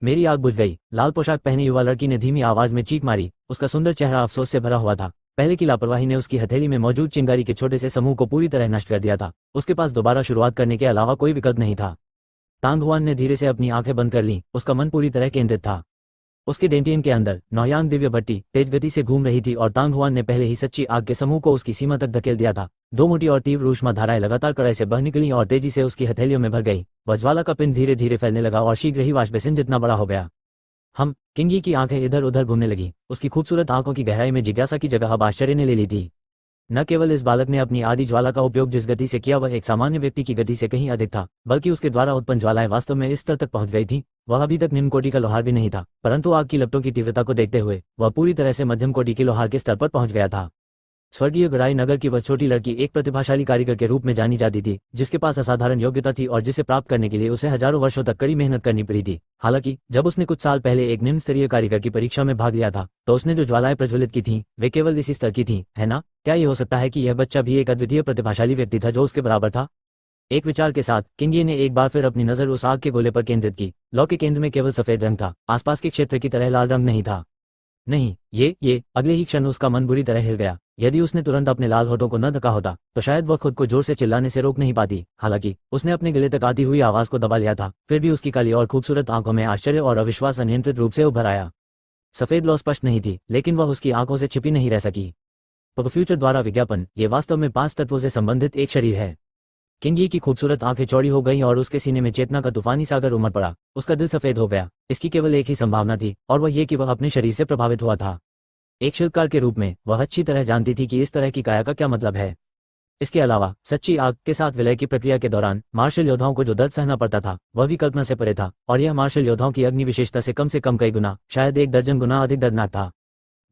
मेरी आग बुझ गई। लाल पोशाक पहने युवा लड़की ने धीमी आवाज में चीख मारी। उसका सुंदर चेहरा अफसोस से भरा हुआ था। पहले की लापरवाही ने उसकी हथेली में मौजूद चिंगारी के छोटे से समूह को पूरी तरह नष्ट कर दिया था। उसके पास दोबारा शुरुआत करने के अलावा कोई विकल्प नहीं था। तांग हुआन ने धीरे से अपनी आंखें बंद कर लीं। उसका मन पूरी तरह केंद्रित था। उसके डेंटियन के अंदर नौयांग दिव्य भट्टी तेज गति से घूम रही थी और तांग हुआन ने पहले ही सच्ची आग के समूह को उसकी सीमा तक धकेल दिया था। 2 मोटी और तीव्र ऊष्मा धाराएं लगातार कड़ाई से बह निकली और तेजी से उसकी हथेलियों में भर गई। वह ज्वाला का पिंड धीरे धीरे फैलने लगा और शीघ्र ही वाष्पसिन जितना बड़ा हो गया। किंगी की आंखें इधर उधर घूमने लगी। उसकी खूबसूरत आंखों की गहराई में जिज्ञासा की जगह अब आश्चर्य ने ले ली थी। न केवल इस बालक ने अपनी आदि ज्वाला का उपयोग जिस गति से किया वह एक सामान्य व्यक्ति की गति से कहीं अधिक था, बल्कि उसके द्वारा उत्पन्न ज्वालाएं वास्तव में इस स्तर तक पहुंच गई थी। वह अभी तक निम्न कोटि का लोहार भी नहीं था, परंतु आग की लपटों की तीव्रता को देखते हुए वह पूरी तरह से मध्यम कोटि के लोहार के स्तर पर पहुंच गया था। स्वर्गीय गराई नगर की वह छोटी लड़की एक प्रतिभाशाली कारीगर के रूप में जानी जाती थी, जिसके पास असाधारण योग्यता थी और जिसे प्राप्त करने के लिए उसे हजारों वर्षों तक कड़ी मेहनत करनी पड़ी थी। हालांकि जब उसने कुछ साल पहले एक निम्न स्तरीय कारीगर की परीक्षा में भाग लिया था तो उसने जो ज्वालाएं प्रज्वलित की थीं वे केवल इसी स्तर की थीं, है ना? क्या ये हो सकता है कि यह बच्चा भी एक अद्वितीय प्रतिभाशाली व्यक्ति था जो उसके बराबर था? एक विचार के साथ किंगी ने एक बार फिर अपनी नजर उस आग के गोले पर केंद्रित की। लौ के केंद्र में केवल सफेद रंग था, आसपास के क्षेत्र की तरह लाल रंग नहीं था। नहीं, ये अगले ही क्षण उसका मन बुरी तरह हिल गया। यदि उसने तुरंत अपने लाल होठों को न ढका होता तो शायद वह खुद को जोर से चिल्लाने से रोक नहीं पाती। हालांकि उसने अपने गले तक आती हुई आवाज को दबा लिया था। फिर भी उसकी काली और खूबसूरत आंखों में आश्चर्य और अविश्वास अनियंत्रित रूप से उभर आया। सफेद लौ स्पष्ट नहीं थी, लेकिन वह उसकी आंखों से छिपी नहीं रह सकी। फ्यूचर द्वारा विज्ञापन, ये वास्तव में 5 तत्वों से संबंधित एक शरीर है। किंगी की खूबसूरत आंखें चौड़ी हो गईं और उसके सीने में चेतना का तूफानी सागर उमड़ पड़ा। उसका दिल सफेद हो गया। इसकी केवल एक ही संभावना थी और वह ये कि वह अपने शरीर से प्रभावित हुआ था। एक शिल्पकार के रूप में वह अच्छी तरह जानती थी कि इस तरह की काया का क्या मतलब है। इसके अलावा सच्ची आग के साथ विलय की प्रक्रिया के दौरान मार्शल योद्धाओं को जो दर्द सहना पड़ता था वह भी कल्पना से परे था, और यह मार्शल योद्धाओं की अग्नि विशेषता से कम कई गुना, शायद 1 दर्जन गुना अधिक दर्दनाक था।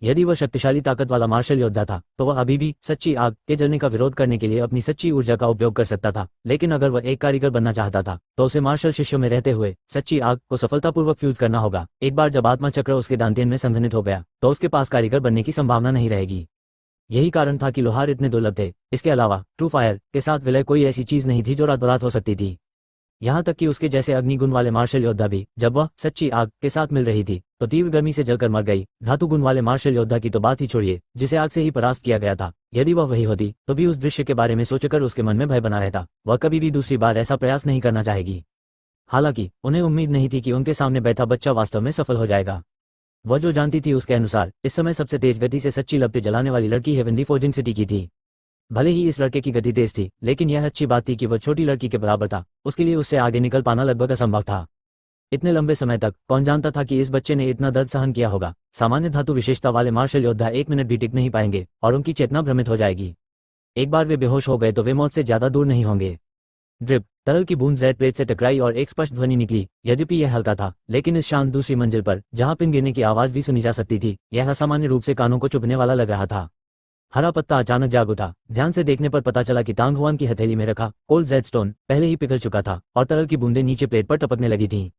यदि वह शक्तिशाली ताकत वाला मार्शल योद्धा था तो वह अभी भी सच्ची आग के जलने का विरोध करने के लिए अपनी सच्ची ऊर्जा का उपयोग कर सकता था। लेकिन अगर वह एक कारीगर बनना चाहता था तो उसे मार्शल शिष्यों में रहते हुए सच्ची आग को सफलतापूर्वक फ्यूज करना होगा। एक बार जब आत्मा चक्र उसके दांतियन में संघनित हो गया तो उसके पास कारीगर बनने की संभावना नहीं रहेगी। यही कारण था कि लोहार इतने दुर्लभ थे। इसके अलावा ट्रू फायर के साथ विलय कोई ऐसी चीज नहीं थी जो रातों रात हो सकती थी। यहाँ तक कि उसके जैसे अग्निगुण वाले मार्शल योद्धा भी जब वह सच्ची आग के साथ मिल रही थी तो तीव्र गर्मी से जलकर मर गई। धातु गुण वाले मार्शल योद्धा की तो बात ही छोड़िए, जिसे आग से ही परास्त किया गया था। यदि वह वही होती तो भी उस दृश्य के बारे में सोचकर उसके मन में भय बना रहता। वह कभी भी दूसरी बार ऐसा प्रयास नहीं करना चाहेगी। हालांकि उन्हें उम्मीद नहीं थी कि उनके सामने बैठा बच्चा वास्तव में सफल हो जाएगा। वह जो जानती थी उसके अनुसार इस समय सबसे तेज गति से सच्ची लपटें जलाने वाली लड़की हेवनली फोर्जिंग सिटी की थी। भले ही इस लड़के की गति तेज थी, लेकिन यह अच्छी बात थी कि वह छोटी लड़की के बराबर था। उसके लिए उससे आगे निकल पाना लगभग असंभव था। इतने लंबे समय तक कौन जानता था कि इस बच्चे ने इतना दर्द सहन किया होगा। सामान्य धातु विशेषता वाले मार्शल योद्धा 1 मिनट भी टिक नहीं पाएंगे और उनकी चेतना भ्रमित हो जाएगी। एक बार वे बेहोश हो गए तो वे मौत से ज्यादा दूर नहीं होंगे। ड्रिप, तरल की बूंद जेट प्लेट से टकराई और एक स्पष्ट ध्वनि निकली। यद्यपि यह हल्का था, लेकिन इस शांत दूसरी मंजिल पर जहां पिन गिरने की आवाज भी सुनी जा सकती थी, यह असामान्य रूप से कानों को चुभने वाला लग रहा था। हरा पत्ता अचानक जाग उठा। ध्यान से देखने पर पता चला कि तांग हुआन की हथेली में रखा कोल्ड जेड स्टोन पहले ही पिघल चुका था और तरल की बूंदें नीचे प्लेट पर टपकने लगी थीं।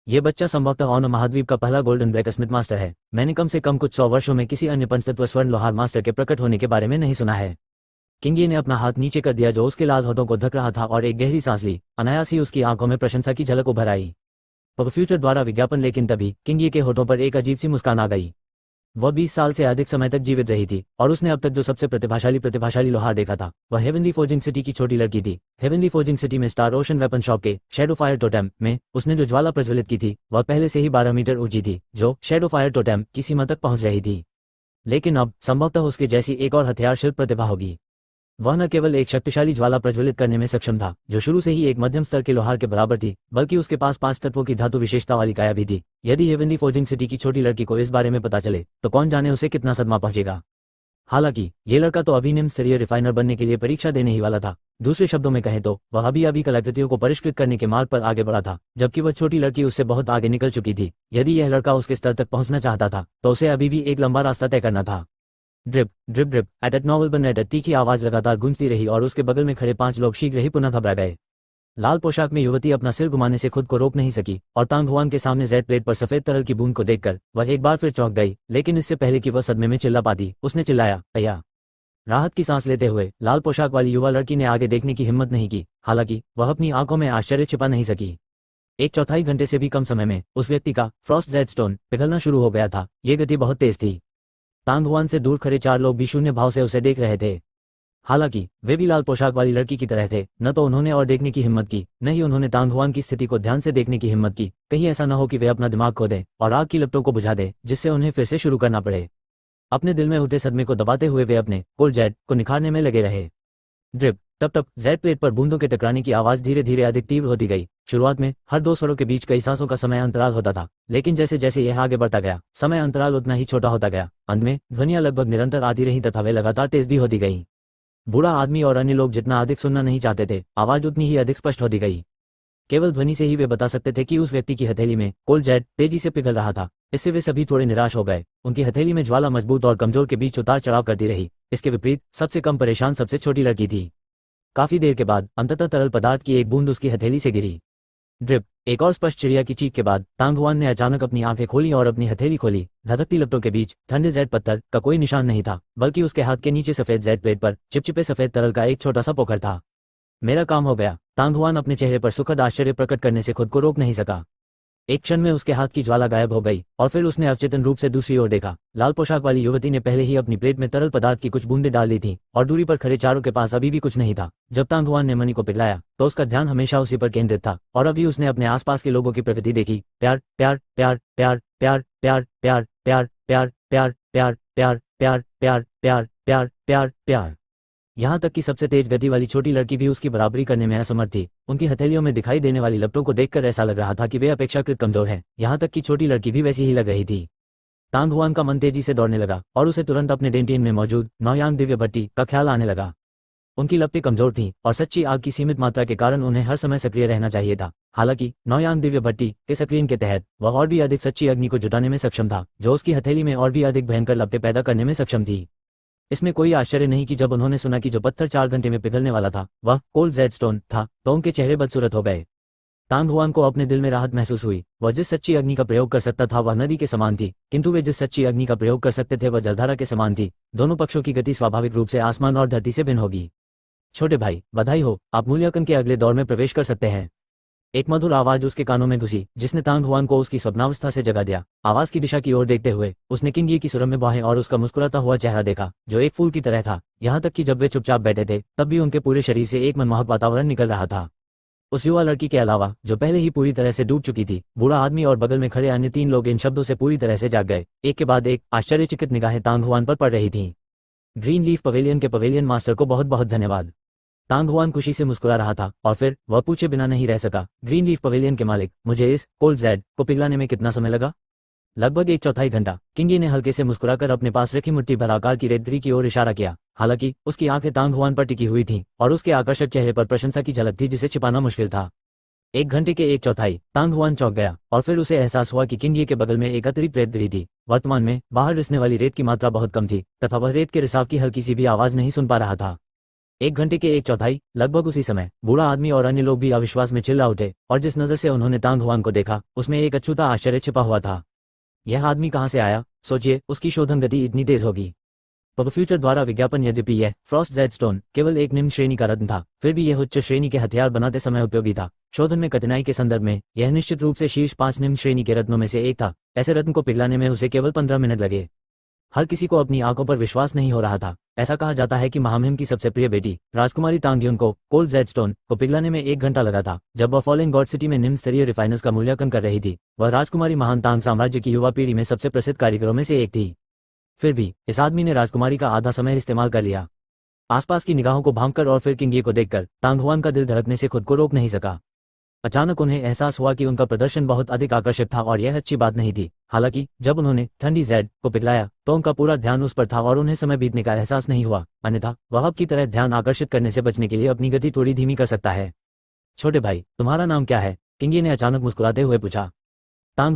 ये बच्चा संभवतः ऑन महाद्वीप का पहला गोल्डन ब्लैक स्मिथ मास्टर है। मैंने कम से कम कुछ 100 वर्षों में किसी अन्य पंचतत्व स्वर्ण लोहार मास्टर के प्रकट होने के बारे में नहीं सुना है। किंगी ने अपना हाथ नीचे कर दिया जो उसके लाल होठों को ढक रहा था और एक गहरी सांस ली। अनायास ही उसकी आंखों में प्रशंसा की झलक उभर आई। फ्यूचर द्वारा विज्ञापन, लेकिन तभी किंगी के होठों पर एक अजीब सी मुस्कान आ गई। वह 20 साल से अधिक समय तक जीवित रही थी और उसने अब तक जो सबसे प्रतिभाशाली लोहार देखा था वह हेवनली फोर्जिंग सिटी की छोटी लड़की थी। हेवनली फोर्जिंग सिटी में स्टार ओशन वेपन शॉप के शैडो फायर टोटेम में उसने जो ज्वाला प्रज्वलित की थी वह पहले से ही 12 मीटर ऊंची थी, जो शैडो फायर टोटेम की सीमा तक पहुंच रही थी। लेकिन अब संभवतः उसके जैसी एक और हथियार शिल्प प्रतिभा होगी। वह न केवल एक शक्तिशाली ज्वाला प्रज्वलित करने में सक्षम था जो शुरू से ही एक मध्यम स्तर के लोहार के बराबर थी, बल्कि उसके पास 5 तत्वों की धातु विशेषता वाली काया भी थी। यदि हेवनली फोर्जिंग सिटी की छोटी लड़की को इस बारे में पता चले तो कौन जाने उसे कितना सदमा पहुंचेगा। हालांकि ये लड़का तो अभी निम्न स्तरीय रिफाइनर बनने के लिए परीक्षा देने ही वाला था। दूसरे शब्दों में कहें तो वह अभी कलाकृतियों को परिष्कृत करने के मार्ग पर आगे बढ़ा था, जबकि वह छोटी लड़की उससे बहुत आगे निकल चुकी थी। यदि यह लड़का उसके स्तर तक पहुंचना चाहता था तो उसे अभी भी एक लंबा रास्ता तय करना था। ड्रिप ड्रिप ड्रिप एट नॉवल बन एट तीखी आवाज लगातार गूंजती रही और उसके बगल में खड़े 5 लोग शीघ्र ही पुनः घबरा गए। लाल पोशाक में युवती अपना सिर घुमाने से खुद को रोक नहीं सकी और तांग हुआन के सामने जेड प्लेट पर सफेद तरल की बूंद को देखकर वह एक बार फिर चौंक गई। लेकिन इससे पहले कि वह सदमे में चिल्ला पाती, उसने चिल्लाया, भैया। राहत की सांस लेते हुए लाल पोशाक वाली युवा लड़की ने आगे देखने की हिम्मत नहीं की। हालांकि वह अपनी आंखों में आश्चर्य छिपा नहीं सकी। 1/4 घंटे से भी कम समय में उस व्यक्ति का फ्रॉस्ट जेड स्टोन पिघलना शुरू हो गया था। ये गति बहुत तेज थी। तांग हुआन से दूर खड़े 4 लोग भी शून्य भाव से उसे देख रहे थे। हालांकि वे भी लाल पोशाक वाली लड़की की तरह थे। न तो उन्होंने और देखने की हिम्मत की, न ही उन्होंने तांग हुआन की स्थिति को ध्यान से देखने की हिम्मत की। कहीं ऐसा न हो कि वे अपना दिमाग खो दें और आग की लपटों को बुझा दें, जिससे उन्हें फिर से शुरू करना पड़े। अपने दिल में उठे सदमे को दबाते हुए वे अपने कोल्ड जेड को निखारने में लगे रहे। ड्रिप तब तक जेड प्लेट पर बूंदों के टकराने की आवाज धीरे धीरे अधिक तीव्र होती गई। शुरुआत में हर 2 स्वरों के बीच कई सांसों का समय अंतराल होता था, लेकिन जैसे जैसे यह आगे बढ़ता गया समय अंतराल उतना ही छोटा होता गया। अंत में ध्वनियां लगभग निरंतर आती रहीं तथा वे लगातार तेज भी होती गईं। बूढ़ा आदमी और अन्य लोग जितना अधिक सुनना नहीं चाहते थे, आवाज उतनी ही अधिक स्पष्ट होती गई। केवल ध्वनि से ही वे बता सकते थे कि उस व्यक्ति की हथेली में कोल्ड जेड तेजी से पिघल रहा था। इससे वे सभी थोड़े निराश हो गए। उनकी हथेली में ज्वाला मजबूत और कमजोर के बीच उतार चढ़ाव करती रही। इसके विपरीत सबसे कम परेशान सबसे छोटी लड़की थी। काफी देर के बाद अंततः तरल पदार्थ की एक बूंद उसकी हथेली से गिरी। ड्रिप एक और स्पष्ट चिड़िया की चीख के बाद तांग हुआन ने अचानक अपनी आंखें खोली और अपनी हथेली खोली। धधकती लपटों के बीच ठंडे जेड पत्थर का कोई निशान नहीं था, बल्कि उसके हाथ के नीचे सफेद जेड प्लेट पर चिपचिपे सफेद तरल का एक छोटा सा पोखर था। मेरा काम हो गया। तांग हुआन अपने चेहरे पर सुखद आश्चर्य प्रकट करने से खुद को रोक नहीं सका। एक क्षण में उसके हाथ की ज्वाला गायब हो गई और फिर उसने अवचेतन रूप से दूसरी ओर देखा। लाल पोशाक वाली युवती ने पहले ही अपनी प्लेट में तरल पदार्थ की कुछ बूंदें डाल ली थीं और दूरी पर खड़े 4 के पास अभी भी कुछ नहीं था। जब तांग हुआन ने मणि को पिघलाया तो उसका ध्यान हमेशा उसी पर केंद्रित था और अभी उसने अपने आसपास के लोगों की प्रकृति देखी। प्यार प्यार प्यार प्यार प्यार प्यार प्यार प्यार प्यार प्यार प्यार प्यार प्यार प्यार प्यार प्यार प्यार प्यार। यहाँ तक कि सबसे तेज गति वाली छोटी लड़की भी उसकी बराबरी करने में असमर्थ थी। उनकी हथेलियों में दिखाई देने वाली लपटों को देखकर ऐसा लग रहा था कि वे अपेक्षाकृत कमजोर हैं। यहाँ तक कि छोटी लड़की भी वैसी ही लग रही थी। तांग हुआन का मन तेजी से दौड़ने लगा और उसे तुरंत अपने डेंटियन में मौजूद नौयांग दिव्य भट्टी का ख्याल आने लगा। उनकी लपटें कमजोर थीं और सच्ची आग की सीमित मात्रा के कारण उन्हें हर समय सक्रिय रहना चाहिए था। हालांकि नौयांग दिव्य भट्टी के सक्रियण के तहत वह और भी अधिक सच्ची अग्नि को जुटाने में सक्षम था, जो उसकी हथेली में और भी अधिक भयंकर लपटें पैदा करने में सक्षम थी। इसमें कोई आश्चर्य नहीं कि जब उन्होंने सुना कि जो पत्थर 4 घंटे में पिघलने वाला था वह कोल्ड जेड स्टोन था, तो उनके चेहरे बदसूरत हो गए। तांग हुआन को अपने दिल में राहत महसूस हुई। वह जिस सच्ची अग्नि का प्रयोग कर सकता था वह नदी के समान थी, किंतु वे जिस सच्ची अग्नि का प्रयोग कर सकते थे वह जलधारा के समान थी। दोनों पक्षों की गति स्वाभाविक रूप से आसमान और धरती से भिन्न होगी। छोटे भाई, बधाई हो, आप मूल्यांकन के अगले दौर में प्रवेश कर सकते हैं। एक मधुर आवाज उसके कानों में घुसी जिसने तांग हुआन को उसकी स्वप्नावस्था से जगा दिया। आवाज की दिशा की ओर देखते हुए उसने किंग ये की सुरंग में बाहें और उसका मुस्कुराता हुआ चेहरा देखा जो एक फूल की तरह था। यहाँ तक कि जब वे चुपचाप बैठे थे तब भी उनके पूरे शरीर से एक मनमोहक वातावरण निकल रहा था। उस युवा लड़की के अलावा जो पहले ही पूरी तरह से डूब चुकी थी, बूढ़ा आदमी और बगल में खड़े अन्य 3 लोग इन शब्दों से पूरी तरह से जाग गए। एक के बाद एक आश्चर्यचकित निगाहें तांग हुआन पर पड़ रही थीं। ग्रीन लीफ पवेलियन के पवेलियन मास्टर को बहुत बहुत धन्यवाद। तांग हुआन खुशी से मुस्कुरा रहा था और फिर वह पूछे बिना नहीं रह सका, ग्रीन लीफ पवेलियन के मालिक, मुझे इस कोल्ड जेड को पिघलाने में कितना समय लगा? लगभग 1/4 घंटा। किंगी ने हल्के से मुस्कुराकर अपने पास रखी मुट्ठी भर आकार की रेतरी की ओर इशारा किया। हालांकि उसकी आंखें तांग हुआन पर टिकी हुई थीं और उसके आकर्षक चेहरे पर प्रशंसा की झलक थी जिसे छिपाना मुश्किल था। 1 घंटे के 1/4। तांग हुआन चौंक गया और फिर उसे एहसास हुआ कि किंगी के बगल में एक अतिरिक्त रेत गिरी थी। वर्तमान में बाहर रिसने वाली रेत की मात्रा बहुत कम थी तथा वह रेत के रिसाव की हल्की सी भी आवाज नहीं सुन पा रहा था। 1 घंटे के 1/4। लगभग उसी समय बूढ़ा आदमी और अन्य लोग भी अविश्वास में चिल्ला उठे और जिस नजर से उन्होंने तांग हुआन को देखा उसमें एक अछूता आश्चर्य छिपा हुआ था। यह आदमी कहाँ से आया? सोचिए, उसकी शोधन गति इतनी तेज होगी। पब फ्यूचर द्वारा विज्ञापन। यद्यपि यह फ्रॉस्ट जेड स्टोन केवल एक निम्न श्रेणी का रत्न था, फिर भी यह उच्च श्रेणी के हथियार बनाते समय उपयोगी था। शोधन में कठिनाई के संदर्भ में यह निश्चित रूप से शीर्ष 5 निम्न श्रेणी के रत्नों में से एक था। ऐसे रत्न को पिघलाने में उसे केवल 15 मिनट लगे। हर किसी को अपनी आंखों पर विश्वास नहीं हो रहा था। ऐसा कहा जाता है कि महामहिम की सबसे प्रिय बेटी राजकुमारी तांगयुन को कोल्ड जेड स्टोन को पिघलाने में 1 घंटा लगा था। जब वह फॉलिंग गॉड सिटी में निम्न स्तरीय रिफाइनर्स का मूल्यांकन कर रही थी, वह राजकुमारी महान तांग साम्राज्य की युवा पीढ़ी में सबसे प्रसिद्ध कारीगरों में से एक थी। फिर भी इस आदमी ने राजकुमारी का आधा समय इस्तेमाल कर लिया। आसपास की निगाहों को भांपकर और फिर किंगी को देखकर तांग हुआन का दिल धड़कने से खुद को रोक नहीं सका। अचानक उन्हें एहसास हुआ कि उनका प्रदर्शन बहुत अधिक आकर्षक था और यह अच्छी बात नहीं थी। हालांकि जब उन्होंने ठंडी जेड को पिघलाया तो उनका पूरा ध्यान उस पर था और उन्हें समय बीतने का एहसास नहीं हुआ। अन्यथा वह अब की तरह ध्यान आकर्षित करने से बचने के लिए अपनी गति थोड़ी धीमी कर सकता है। छोटे भाई, तुम्हारा नाम क्या है? किंगी ने अचानक मुस्कुराते हुए पूछा। तांग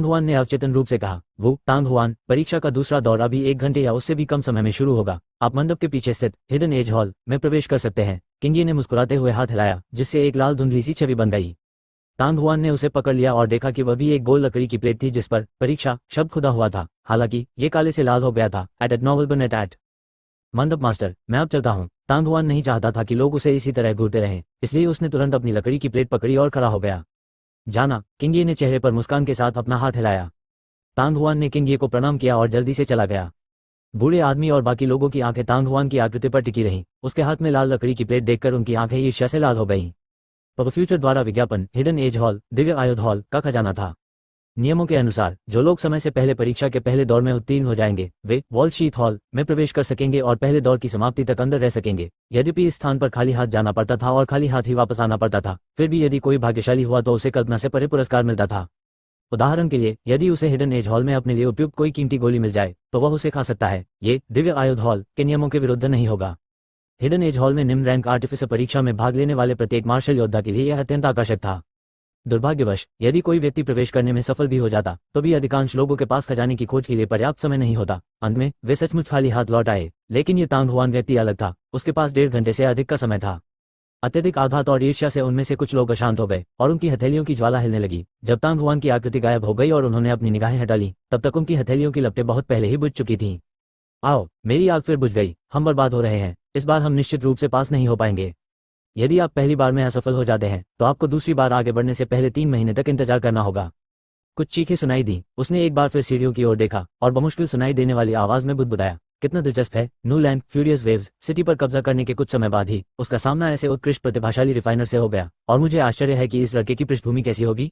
हुआन ने अवचेतन रूप से कहा। वो तांग हुआन, परीक्षा का दूसरा दौर अभी 1 घंटे या उससे भी कम समय में शुरू होगा। आप मंडप के पीछे स्थित हिडन एज हॉल में प्रवेश कर सकते हैं। किंगी ने मुस्कुराते हुए हाथ हिलाया जिससे एक लाल धुंधली सी छवि बन गई। तांग हुआन ने उसे पकड़ लिया और देखा कि वह भी एक गोल लकड़ी की प्लेट थी जिस पर परीक्षा शब्द खुदा हुआ था। हालांकि ये काले से लाल हो गया था। एट नोवेल बनेट एट मंडप मास्टर, मैं अब चलता हूँ। तांग हुआन नहीं चाहता था कि लोग उसे इसी तरह घूरते रहें, इसलिए उसने तुरंत अपनी लकड़ी की प्लेट पकड़ी और खड़ा हो गया। जाना। किंगी ने चेहरे पर मुस्कान के साथ अपना हाथ हिलाया। तांग हुआन ने किंगी को प्रणाम किया और जल्दी से चला गया। बूढ़े आदमी और बाकी लोगों की आंखें तांग हुआन की आकृति पर टिकी रहीं। उसके हाथ में लाल लकड़ी की प्लेट देखकर उनकी आंखें ईर्ष्या से लाल हो गईं। पब फ्यूचर द्वारा विज्ञापन। हिडन एज हॉल दिव्य आयुध हॉल का खजाना था। नियमों के अनुसार जो लोग समय से पहले परीक्षा के पहले दौर में उत्तीर्ण हो जाएंगे वे वॉल शीट हॉल में प्रवेश कर सकेंगे और पहले दौर की समाप्ति तक अंदर रह सकेंगे। यद्यपि इस स्थान पर खाली हाथ जाना पड़ता था और खाली हाथ ही वापस आना पड़ता था, फिर भी यदि कोई भाग्यशाली हुआ तो उसे कल्पना से परे पुरस्कार मिलता था। उदाहरण के लिए, यदि उसे हिडन एज हॉल में अपने लिए उपयुक्त कोई कीमती गोली मिल जाए तो वह उसे खा सकता है। ये दिव्य आयुध हॉल के नियमों के विरुद्ध नहीं होगा। हिडन एज हॉल में निम्न रैंक आर्टिफिसर परीक्षा में भाग लेने वाले प्रत्येक मार्शल योद्धा के लिए यह अत्यंत आकर्षक था। दुर्भाग्यवश यदि कोई व्यक्ति प्रवेश करने में सफल भी हो जाता तो भी अधिकांश लोगों के पास खजाने की खोज के लिए पर्याप्त समय नहीं होता। अंत में वे सचमुच खाली हाथ लौट आए। लेकिन ये तांग हुआन व्यक्ति अलग था। उसके पास 1.5 घंटे से अधिक का समय था। अत्यधिक आघात और ईर्ष्या से उनमें से कुछ लोग अशांत हो गए और उनकी हथेलियों की ज्वाला हिलने लगी। जब तांग हुआन की आकृति गायब हो गई और उन्होंने अपनी निगाहें हटा ली तब तक उनकी हथेलियों की लपटें बहुत पहले ही बुझ चुकी थीं। आओ, मेरी आग फिर बुझ गई। हम बर्बाद हो रहे हैं। इस बार हम निश्चित रूप से पास नहीं हो पाएंगे। यदि आप पहली बार में असफल हो जाते हैं तो आपको दूसरी बार आगे बढ़ने से पहले 3 महीने तक इंतजार करना होगा। कुछ चीखें सुनाई दी। उसने एक बार फिर सीढ़ियों की ओर देखा और बमुश्किल सुनाई देने वाली आवाज में बुदबुदाया, कितना दिलचस्प है। न्यूलैंड फ्यूरियस वेव्स सिटी पर कब्जा करने के कुछ समय बाद ही उसका सामना ऐसे उत्कृष्ट प्रतिभाशाली रिफाइनर से हो गया और मुझे आश्चर्य है कि इस लड़के की पृष्ठभूमि कैसी होगी।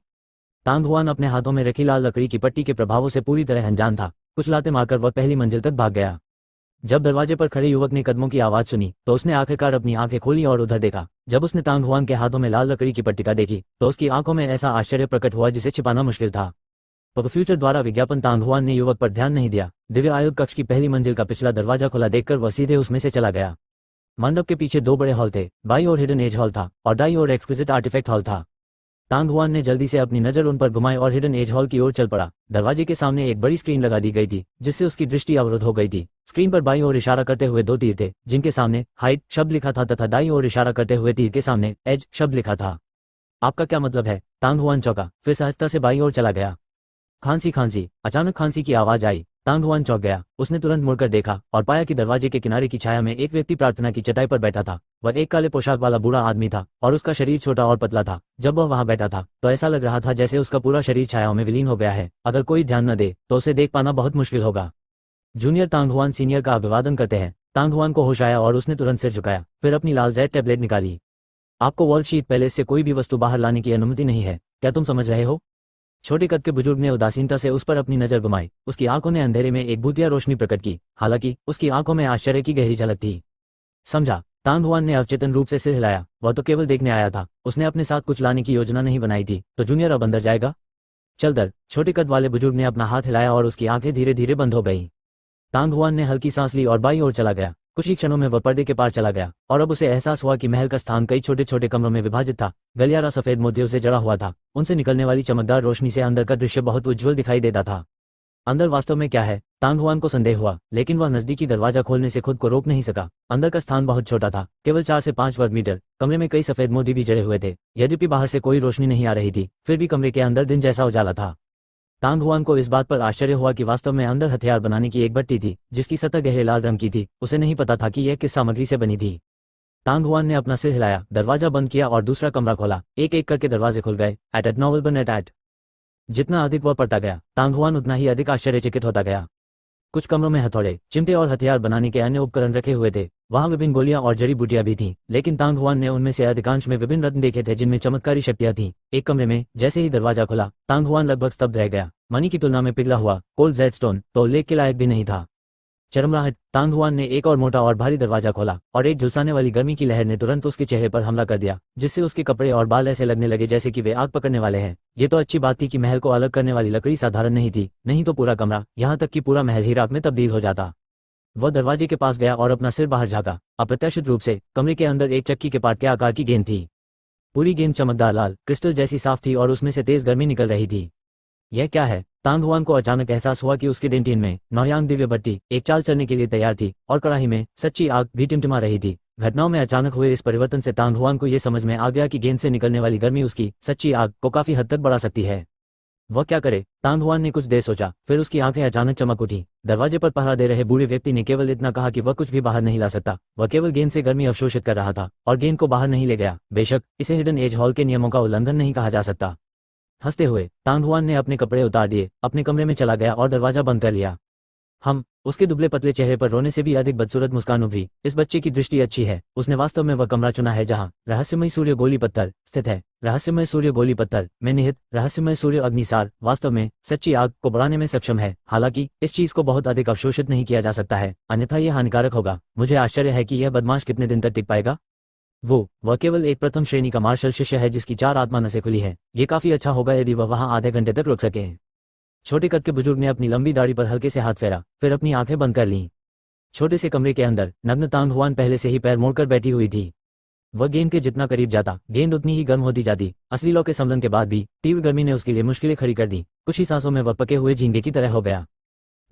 तांग हुआन अपने हाथों में रखी लाल लकड़ी की पट्टी के प्रभावों से पूरी तरह अनजान था। कुछ लाते मारकर वह पहली मंजिल तक भाग गया। जब दरवाजे पर खड़े युवक ने कदमों की आवाज सुनी तो उसने आखिरकार अपनी आंखें खोली और उधर देखा। जब उसने तांग हुआन के हाथों में लाल लकड़ी की पट्टिका देखी तो उसकी आंखों में ऐसा आश्चर्य प्रकट हुआ जिसे छिपाना मुश्किल था। पब फ्यूचर द्वारा विज्ञापन। तांग हुआन ने युवक पर ध्यान नहीं दिया। दिव्य आयुध कक्ष की पहली मंजिल का पिछला दरवाजा खुला देखकर वह सीधे उसमें से चला गया। मंडप के पीछे 2 बड़े हॉल थे। बाई ओर हिडन एज हॉल था और दाई ओर एक्सक्विजिट आर्टिफैक्ट हॉल था। तांग हुआन ने जल्दी से अपनी नजर उन पर घुमाई और हिडन एज हॉल की ओर चल पड़ा। दरवाजे के सामने एक बड़ी स्क्रीन लगा दी गई थी जिससे उसकी दृष्टि अवरुद्ध हो गई थी। स्क्रीन पर बाईं ओर इशारा करते हुए 2 तीर थे जिनके सामने हाइट शब्द लिखा था तथा दाईं ओर इशारा करते हुए तीर के सामने एज शब्द लिखा था। आपका क्या मतलब है? तांग हुआन चौंका, फिर सहजता से बाईं ओर चला गया। खांसी खांसी। अचानक खांसी की आवाज आई। तांग हुआन चौंक गया। उसने तुरंत मुड़कर देखा और पाया कि दरवाजे के किनारे की छाया में एक व्यक्ति प्रार्थना की चटाई पर बैठा था। वह एक काले पोशाक वाला बूढ़ा आदमी था और उसका शरीर छोटा और पतला था। जब वह वहां बैठा था तो ऐसा लग रहा था जैसे उसका पूरा शरीर छायाओं में विलीन हो गया है। अगर कोई ध्यान न दे तो उसे देख पाना बहुत मुश्किल होगा। जूनियर तांग हुआन सीनियर का अभिवादन करते हैं। तांग हुआन को होश आया और उसने तुरंत सिर झुकाया, फिर अपनी लाल जेड टैबलेट निकाली। आपको वर्ल्ड शीट पैलेस से कोई भी वस्तु बाहर लाने की अनुमति नहीं है, क्या तुम समझ रहे हो? छोटे कद के बुजुर्ग ने उदासीनता से उस पर अपनी नजर घुमाई। उसकी आंखों ने अंधेरे में एक भूतिया रोशनी प्रकट की, हालांकि उसकी आंखों में आश्चर्य की गहरी झलक थी। समझा। तांग हुआन ने अवचेतन रूप से सिर हिलाया। वह तो केवल देखने आया था, उसने अपने साथ कुछ लाने की योजना नहीं बनाई थी। तो जूनियर अब अंदर जाएगा? चल दर। छोटे कद वाले बुजुर्ग ने अपना हाथ हिलाया और उसकी आंखें धीरे धीरे बंद हो गईं। तांग हुआन ने हल्की सांस ली और बाईं ओर चला गया। कुछ ही क्षणों में वह पर्दे के पार चला गया और अब उसे एहसास हुआ कि महल का स्थान कई छोटे छोटे कमरों में विभाजित था। गलियारा सफेद मोतियों से जड़ा हुआ था। उनसे निकलने वाली चमकदार रोशनी से अंदर का दृश्य बहुत उज्ज्वल दिखाई देता था। अंदर वास्तव में क्या है, तांग हुआन को संदेह हुआ, लेकिन वह नजदीकी दरवाजा खोलने से खुद को रोक नहीं सका। अंदर का स्थान बहुत छोटा था, केवल 4 से 5 वर्ग मीटर। कमरे में कई सफेद मोती भी जड़े हुए थे। यद्यपि बाहर से कोई रोशनी नहीं आ रही थी, फिर भी कमरे के अंदर दिन जैसा उजाला था। तांग हुआन को इस बात पर आश्चर्य हुआ कि वास्तव में अंदर हथियार बनाने की एक भट्टी थी, जिसकी सतह गहरे लाल रंग की थी। उसे नहीं पता था कि यह किस सामग्री से बनी थी। तांग हुआन ने अपना सिर हिलाया, दरवाजा बंद किया और दूसरा कमरा खोला। एक एक करके दरवाजे खुल गए। एट नोवेल बन एट। जितना अधिक वह पढ़ता गया, तांग हुआन उतना ही अधिक आश्चर्यचकित होता गया। कुछ कमरों में हथौड़े, चिमटे और हथियार बनाने के अन्य उपकरण रखे हुए थे। वहां विभिन्न गोलियां और जड़ी बूटियां भी थीं, लेकिन तांग हुआन ने उनमें से अधिकांश में विभिन्न रत्न देखे थे जिनमें चमत्कारी शक्तियां थीं। एक कमरे में जैसे ही दरवाजा खुला, तांग हुआन लगभग स्तब्ध रह गया। मनी की तुलना में पिघला हुआ कोल्ड जेडस्टोन तो उल्लेख के लायक भी नहीं था। चरमराहट। तांग हुआन ने एक और मोटा और भारी दरवाजा खोला और एक झुलसाने वाली गर्मी की लहर ने तुरंत उसके चेहरे पर हमला कर दिया, जिससे उसके कपड़े और बाल ऐसे लगने लगे जैसे कि वे आग पकड़ने वाले हैं। ये तो अच्छी बात थी कि महल को अलग करने वाली लकड़ी साधारण नहीं थी, नहीं तो पूरा कमरा, यहाँ तक कि पूरा महल ही राख में तब्दील हो जाता। वह दरवाजे के पास गया और अपना सिर बाहर झाँका। अप्रत्याशित रूप से कमरे के अंदर एक चक्की के पाट के आकार की गेंद थी। पूरी गेंद चमकदार लाल क्रिस्टल जैसी साफ थी और उसमें से तेज गर्मी निकल रही थी। यह क्या है? तांग हुआन को अचानक एहसास हुआ कि उसके डेंटिन में नौयांग दिव्य भट्टी एक चाल चलने के लिए तैयार थी और कड़ाही में सच्ची आग भी टिमटिमा रही थी। घटनाओं में अचानक हुए इस परिवर्तन से तांग हुआन को यह समझ में आ गया कि गेंद से निकलने वाली गर्मी उसकी सच्ची आग को काफी हद तक बढ़ा सकती है। वह क्या करे? तांग हुआन ने कुछ देर सोचा, फिर उसकी आंखें अचानक चमक उठी। दरवाजे पर पहरा दे रहे बूढ़े व्यक्ति ने केवल इतना कहा कि वह कुछ भी बाहर नहीं ला सकता। वह केवल गेंद से गर्मी अवशोषित कर रहा था और गेंद को बाहर नहीं ले गया। बेशक इसे हिडन एज हॉल के नियमों का उल्लंघन नहीं कहा जा सकता। हंसते हुए तांग हुआन ने अपने कपड़े उतार दिए, अपने कमरे में चला गया और दरवाजा बंद कर लिया। उसके दुबले पतले चेहरे पर रोने से भी अधिक बदसूरत मुस्कान उभरी। इस बच्चे की दृष्टि अच्छी है। उसने वास्तव में वह कमरा चुना है जहां रहस्यमय सूर्य गोली पत्थर स्थित है। रहस्यमय सूर्य गोली पत्थर में निहित रहस्यमय सूर्य अग्निसार वास्तव में सच्ची आग को बढ़ाने में सक्षम है। हालांकि इस चीज को बहुत अधिक अवशोषित नहीं किया जा सकता है, अन्यथा यह हानिकारक होगा। मुझे आश्चर्य है कि यह बदमाश कितने दिन तक टिक पाएगा। वह केवल एक प्रथम श्रेणी का मार्शल शिष्य है जिसकी 4 आत्मा नसें खुली है। ये काफी अच्छा होगा यदि वह वहां आधे घंटे तक रुक सके। छोटे कद के बुजुर्ग ने अपनी लंबी दाढ़ी पर हल्के से हाथ फेरा, फिर अपनी आंखें बंद कर लीं। छोटे से कमरे के अंदर नग्न तांग हुआन पहले से ही पैर मोड़कर बैठी हुई थी। वह गेंद के जितना करीब जाता, गेंद उतनी ही गर्म होती जाती। असली लौ के संलग्न के बाद भी तीव्र गर्मी ने उसके लिए मुश्किलें खड़ी कर दी। कुछ ही सांसों में वह पके हुए झींगे की तरह हो गया।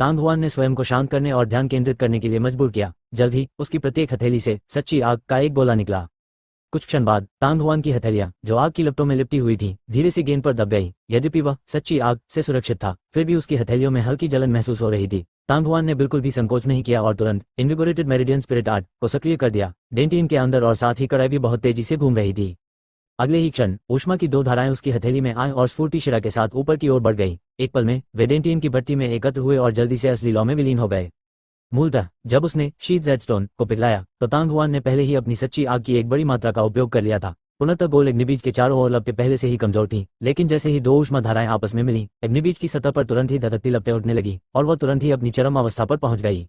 तांग हुआन ने स्वयं को शांत करने और ध्यान केंद्रित करने के लिए मजबूर किया। जल्द ही उसकी प्रत्येक हथेली से सच्ची आग का एक गोला निकला। कुछ क्षण बाद तांग हुआन की हथेलियां, जो आग की लपटों में लिपटी हुई थी, धीरे से गेंद पर दब गई। यद्यपि वह सच्ची आग से सुरक्षित था, फिर भी उसकी हथेलियों में हल्की जलन महसूस हो रही थी। तांग हुआन ने बिल्कुल भी संकोच नहीं किया और तुरंत इन्विगोरेटेड मेरिडियन स्पिरिट आर्ट को सक्रिय कर दिया। डेंटिन के अंदर और साथ ही कड़ाई भी बहुत तेजी से घूम रही थी। अगले ही क्षण ऊष्मा की 2 धाराएं उसकी हथेली में आए और स्फूर्ति शिरा के साथ ऊपर की ओर बढ़ गई। एक पल में वे डेंटिन की भट्टी में एकत्र हुए और जल्दी से असली लौ में विलीन हो गए। मूलतः जब उसने शीट जेडस्टोन को पिघलाया तो तांग हुआन ने पहले ही अपनी सच्ची आग की एक बड़ी मात्रा का उपयोग कर लिया था। पुनः गोल अग्निबीज के चारों ओर लपटें पहले से ही कमजोर थीं, लेकिन जैसे ही 2 ऊष्मा धाराएं आपस में मिली, अग्निबीज की सतह पर तुरंत ही धधकती लपटें उठने लगी और वह तुरंत ही अपनी चरम अवस्था पर पहुंच गई।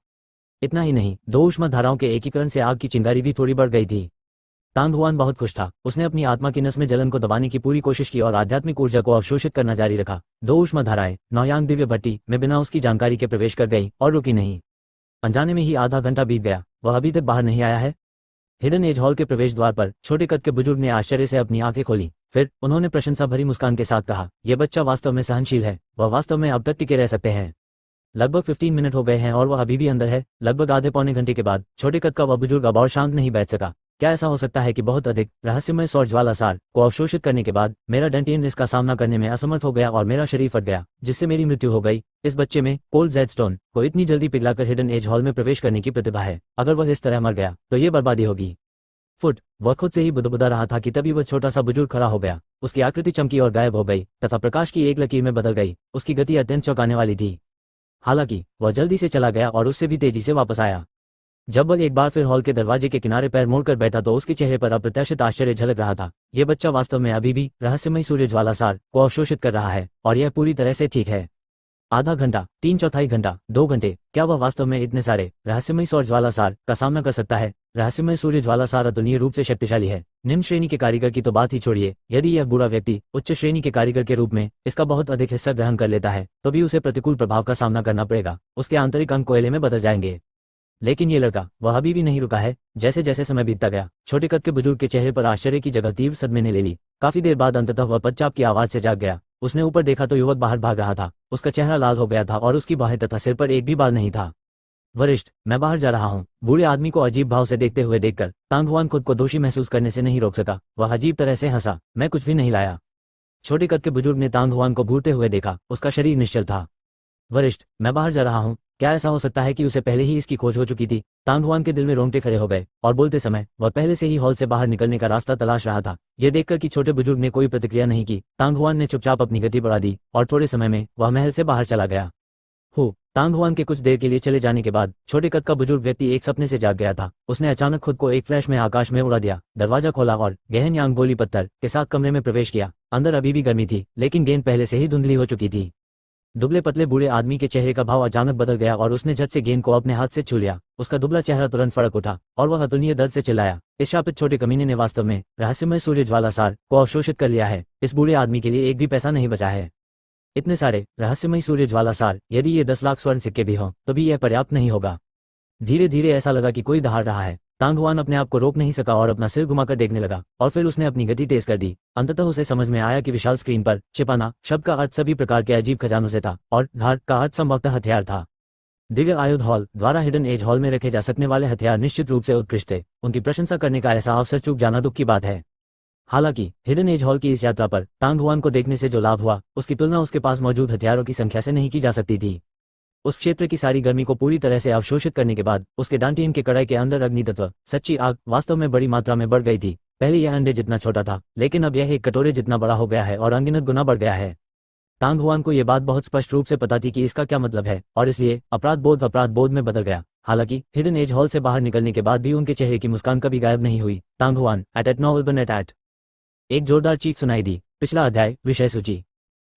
इतना ही नहीं, 2 ऊष्मा धाराओं के एकीकरण से आग की चिंगारी भी थोड़ी बढ़ गई थी। तांग हुआन बहुत खुश था। उसने अपनी आत्मा की नस में जलन को दबाने की पूरी कोशिश की और आध्यात्मिक ऊर्जा को अवशोषित करना जारी रखा। 2 ऊष्मा धाराएं नौयांग दिव्य भट्टी में बिना उसकी जानकारी के प्रवेश कर गई और रुकी नहीं। अनजाने में ही आधा घंटा बीत गया। वह अभी तक बाहर नहीं आया है। हिडन एज हॉल के प्रवेश द्वार पर छोटे कद के बुजुर्ग ने आश्चर्य से अपनी आंखें खोली। फिर उन्होंने प्रशंसा भरी मुस्कान के साथ कहा, यह बच्चा वास्तव में सहनशील है। वह वास्तव में अब तक टिके रह सकते हैं। लगभग 15 मिनट हो गए हैं और वह अभी भी अंदर है। लगभग आधे पौने घंटे के बाद छोटे कद का वह बुजुर्ग अब और शांत नहीं बैठ सका। क्या ऐसा हो सकता है कि बहुत अधिक रहस्यमय सौर ज्वाला सार को अवशोषित करने के बाद मेरा डेंटियन इसका सामना करने में असमर्थ हो गया और मेरा शरीर फट गया, जिससे मेरी मृत्यु हो गई। इस बच्चे में कोल्ड जेडस्टोन को इतनी जल्दी पिघलाकर हिडन एज हॉल में प्रवेश करने की प्रतिभा है। अगर वह इस तरह मर गया तो ये बर्बादी होगी। फुट वह खुद से ही बुदबुदा रहा था कि तभी वह छोटा सा बुजुर्ग खड़ा हो गया। उसकी आकृति चमकी और गायब हो गई तथा प्रकाश की एक लकीर में बदल गई। उसकी गति अत्यंत चौंकाने वाली थी। हालांकि वह जल्दी से चला गया और उससे भी तेजी से वापस आया। जब वह एक बार फिर हॉल के दरवाजे के किनारे पैर मोड़कर बैठा तो उसके चेहरे पर अप्रत्याशित आश्चर्य झलक रहा था। यह बच्चा वास्तव में अभी भी रहस्यमय सूर्य ज्वाला सार को अवशोषित कर रहा है और यह पूरी तरह से ठीक है। आधा घंटा, 3/4 घंटा, 2 घंटे, क्या वह वास्तव में इतने सारे रहस्यमय सौर ज्वाला सार का सामना कर सकता है? रहस्यमय सूर्य ज्वाला सार अतुलनीय रूप से शक्तिशाली है। निम्न श्रेणी के कारीगर की तो बात ही छोड़िए, यदि यह बुरा व्यक्ति उच्च श्रेणी के कारीगर के रूप में इसका बहुत अधिक हिस्सा ग्रहण कर लेता है तो भी उसे प्रतिकूल प्रभाव का सामना करना पड़ेगा। उसके आंतरिक अंग कोयले में बदल जाएंगे। लेकिन ये लड़का वह अभी भी नहीं रुका है। जैसे जैसे समय बीतता गया, छोटे कद के बुजुर्ग के चेहरे पर आश्चर्य की जगह तीव्र सदमे ने ले ली। काफी देर बाद अंततः वह पदचाप की आवाज से जाग गया। उसने ऊपर देखा तो युवक बाहर भाग रहा था। उसका चेहरा लाल हो गया था और उसकी बाहें तथा सिर पर एक भी बाल नहीं था। वरिष्ठ, मैं बाहर जा रहा हूँ। बूढ़े आदमी को अजीब भाव से देखते हुए देखकर तांग हुआन खुद को दोषी महसूस करने से नहीं रोक सका। वह अजीब तरह से हंसा। मैं कुछ भी नहीं लाया। छोटे कद के बुजुर्ग ने तांग हुआन को घूरते हुए देखा। उसका शरीर निश्चल था। वरिष्ठ, मैं बाहर जा रहा हूँ। क्या ऐसा हो सकता है कि उसे पहले ही इसकी खोज हो चुकी थी? तांग हुआन के दिल में रोंगटे खड़े हो गए और बोलते समय वह पहले से ही हॉल से बाहर निकलने का रास्ता तलाश रहा था। यह देखकर कि छोटे बुजुर्ग ने कोई प्रतिक्रिया नहीं की, तांग हुआन ने चुपचाप अपनी गति बढ़ा दी और थोड़े समय में वह महल से बाहर चला गया। तांग हुआन के कुछ देर के लिए चले जाने के बाद छोटे कद का बुजुर्ग व्यक्ति एक सपने से जाग गया था। उसने अचानक खुद को एक फ्लैश में आकाश में उड़ा दिया, दरवाजा खोला और गहन यांग गोली पत्थर के साथ कमरे में प्रवेश किया। अंदर अभी भी गर्मी थी, लेकिन गेंद पहले से ही धुंधली हो चुकी थी। दुबले पतले बूढ़े आदमी के चेहरे का भाव अचानक बदल गया और उसने झट से गेंद को अपने हाथ से छू लिया। उसका दुबला चेहरा तुरंत फड़क उठा और वह अतुलनीय दर्द से चिल्लाया। इस शापित छोटे कमीने ने वास्तव में रहस्यमय सूर्य ज्वाला सार को अवशोषित कर लिया है। इस बूढ़े आदमी के लिए एक भी पैसा नहीं बचा है। इतने सारे रहस्यमय सूर्य ज्वाला सार, यदि ये 10 लाख स्वर्ण सिक्के भी हों तो भी यह पर्याप्त नहीं होगा। धीरे धीरे ऐसा लगा कि कोई दहाड़ रहा है। तांग हुआन अपने आप को रोक नहीं सका और अपना सिर घुमाकर देखने लगा और फिर उसने अपनी गति तेज कर दी। अंततः उसे समझ में आया कि विशाल स्क्रीन पर छिपाना शब्द का अर्थ सभी प्रकार के अजीब खजानों से था और धार का अर्थ संभवतः हथियार था। दिव्य आयुध हॉल द्वारा हिडन एज हॉल में रखे जा सकने वाले हथियार निश्चित रूप से उत्कृष्ट थे। उनकी प्रशंसा करने का ऐसा अवसर चूक जाना दुख की बात है। हालांकि हिडन एज हॉल की इस यात्रा पर तांग हुआन को देखने से जो लाभ हुआ उसकी तुलना उसके पास मौजूद हथियारों की संख्या से नहीं की जा सकती थी। उस क्षेत्र की सारी गर्मी को पूरी तरह से अवशोषित करने के बाद उसके डांटियन के कड़ाई के अंदर अग्नि तत्व, सच्ची आग, वास्तव में बड़ी मात्रा में बढ़ गई थी। पहले यह अंडे जितना छोटा था, लेकिन अब यह एक कटोरे जितना बड़ा हो गया है और अनगिनत गुना बढ़ गया है। तांग हुआन को यह बात बहुत स्पष्ट रूप से पता थी कि इसका क्या मतलब है और इसलिए अपराध बोध में बदल गया। हालांकि हिडन एज हॉल से बाहर निकलने के बाद भी उनके चेहरे की मुस्कान कभी गायब नहीं हुई। तांग हुआन एट नॉवल बन एट। एक जोरदार चीख सुनाई दी। पिछला अध्याय, विषय सूची।